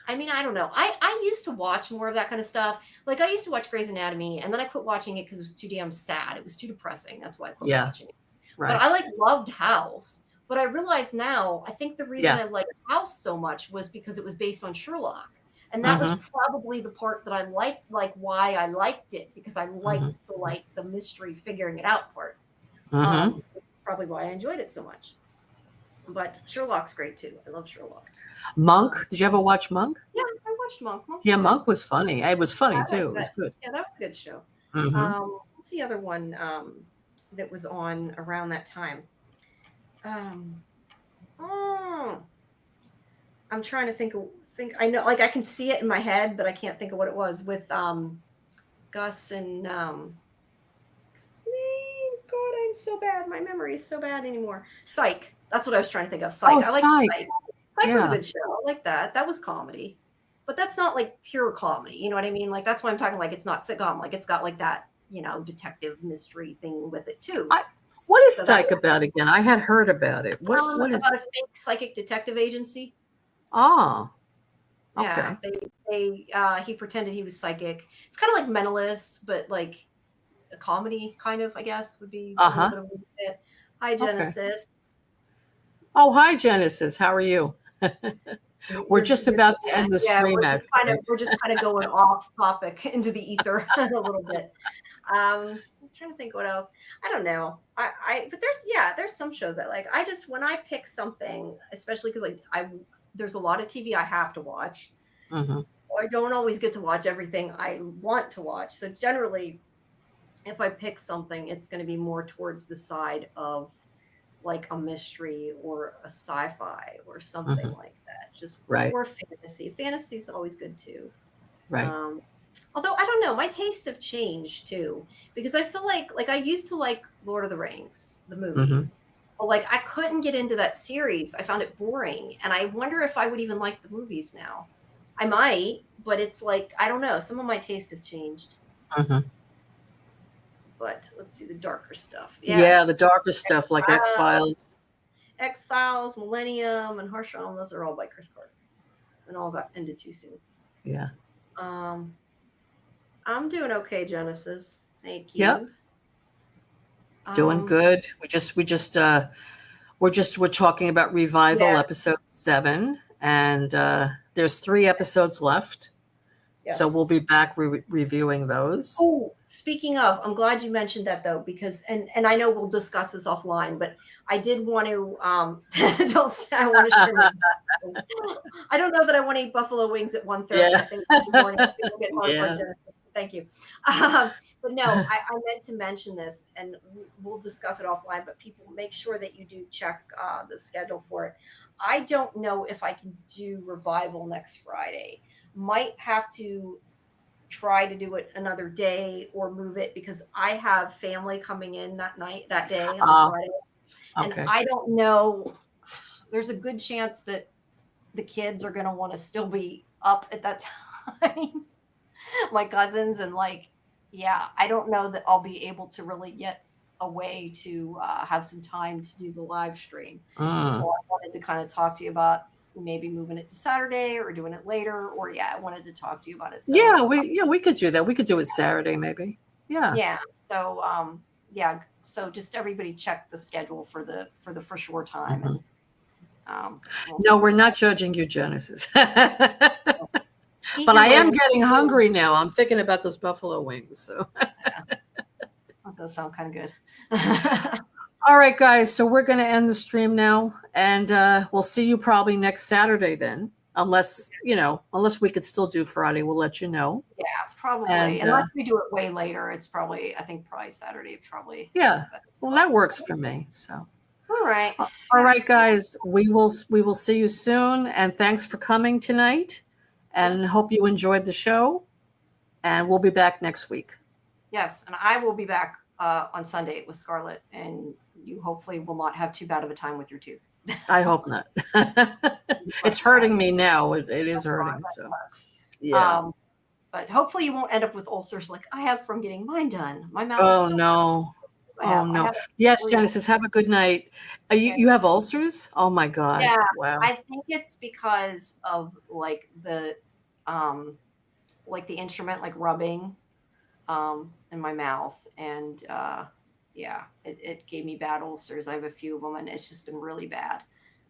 know. I used to watch more of that kind of stuff. Like I used to watch Grey's Anatomy, and then I quit watching it because it was too damn sad. It was too depressing. That's why I quit yeah, watching it. But right. I like loved House. But I realize now, I think the reason Yeah. I liked House so much was because it was based on Sherlock. And that was Mm-hmm. probably the part that I liked, like why I liked it, because I Mm-hmm. liked the mystery figuring it out part. Mm-hmm. Probably why I enjoyed it so much. But Sherlock's great too. I love Sherlock. Monk? Did you ever watch Monk? Yeah, I watched Monk. Monk Yeah, was good. Monk was funny. It was I funny like too. It was that. good. Yeah, that was a good show. Mm-hmm. What's the other one that was on around that time? Um, oh, I'm trying to think. I know, like I can see it in my head, but I can't think of what it was with Gus and what's his name? God, I'm so bad. My memory is so bad anymore. Psych. That's what I was trying to think of. Oh, Psych. I like Psych. Psych. Psych was a Yeah. good show. I like that. That was comedy. But that's not like pure comedy. You know what I mean? Like that's why I'm talking like it's not sitcom. Like it's got like that, detective mystery thing with it too. I, what is So that Psych about again? I had heard about it. What is? about a fake psychic detective agency. Ah, Yeah, okay. they he pretended he was psychic. It's kind of like Mentalist, but like a comedy kind of, I guess, would be a little Uh-huh. bit of a fit. Hi Okay. Genesis. Oh, hi, Genesis. How are you? We're just about to end the Yeah, stream, actually. we're just kind of going off topic into the ether a little bit. I'm trying to think what else. I don't know. But there's some shows I like. I just when I pick something, especially because like there's a lot of TV I have to watch. Mm-hmm. So I don't always get to watch everything I want to watch. So generally, if I pick something, it's going to be more towards the side of like a mystery or a sci-fi or something Mm-hmm. like that. Just Right. or fantasy. Fantasy is always good too. Right. Um, Although I don't know, my tastes have changed too because I feel like I used to like Lord of the Rings, the Mm-hmm. movies. But like I couldn't get into that series. I found it boring, and I wonder if I would even like the movies now. I might, but it's like I don't know. Some of my tastes have changed. Mm-hmm. But let's see the darker stuff. Yeah, Yeah, the darker stuff like X Files. X Files, Millennium, and Harsh Realm. Those are all by Chris Carter, and all got ended too soon. Yeah. Um, I'm doing okay, Genesis. Thank Yep. you. Doing good. We're talking about Revival Yeah. episode 7, and there's 3 episodes left. Yes. So we'll be back reviewing those. Oh, speaking of, I'm glad you mentioned that though, because and I know we'll discuss this offline, but I did want to don't say I want to share my I don't know that I want to eat buffalo wings at 1:30. Yeah. I think in the morning people get heartburn. Yeah. Thank you. But no, I meant to mention this, and we'll discuss it offline. But people, make sure that you do check the schedule for it. I don't know if I can do Revival next Friday. Might have to try to do it another day or move it because I have family coming in that day on Friday. And Okay. I don't know. There's a good chance that the kids are going to want to still be up at that time. My cousins and yeah, I don't know that I'll be able to really get away to have some time to do the live stream. So I wanted to kind of talk to you about maybe moving it to Saturday or doing it later, or I wanted to talk to you about it. So, we could do that. We could do it Saturday maybe. Yeah. So so just everybody check the schedule for the for sure time. Mm-hmm. And no, we're not judging you, Genesis. But I am getting hungry now. I'm thinking about those buffalo wings. So that does sound kind of good. All right, guys. So we're going to end the stream now, and we'll see you probably next Saturday then. Unless we could still do Friday, we'll let you know. Yeah, probably. And, unless we do it way later, it's probably Saturday. Probably. Yeah. Well, that works for me. So. All right. All right, guys. We will see you soon, and thanks for coming tonight. And hope you enjoyed the show. And we'll be back next week. Yes, and I will be back on Sunday with Scarlett, and you hopefully will not have too bad of a time with your tooth. I hope not. It's hurting me now. It is hurting. So, yeah. But hopefully you won't end up with ulcers like I have from getting mine done. My mouth is Oh so no. I Oh no. have Yes, really Genesis, have a good night. You have ulcers? Oh my God. yeah. Wow. I think it's because of like the instrument like rubbing in my mouth and yeah, it gave me bad ulcers. I have a few of them and it's just been really bad.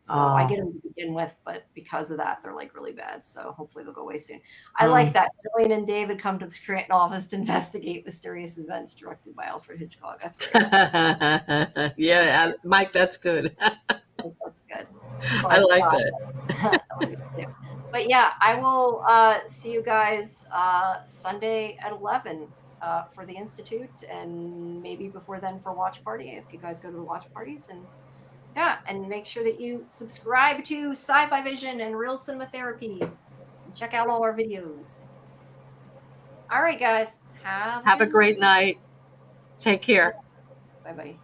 So I Oh. get them to begin with, but because of that, they're like really bad. So hopefully they'll go away soon. I like Mm. that. Jillian and David come to the Scranton office to investigate mysterious events directed by Alfred Hitchcock. That's great. Yeah, Mike, that's good. That's good. I But like that. but yeah, I will see you guys Sunday at 11 for the Institute, and maybe before then for watch party if you guys go to the watch parties. And yeah, and make sure that you subscribe to Sci-Fi Vision and Real Cinema Therapy and check out all our videos. All right, guys, have Have a good night. great night. Take care. Bye bye.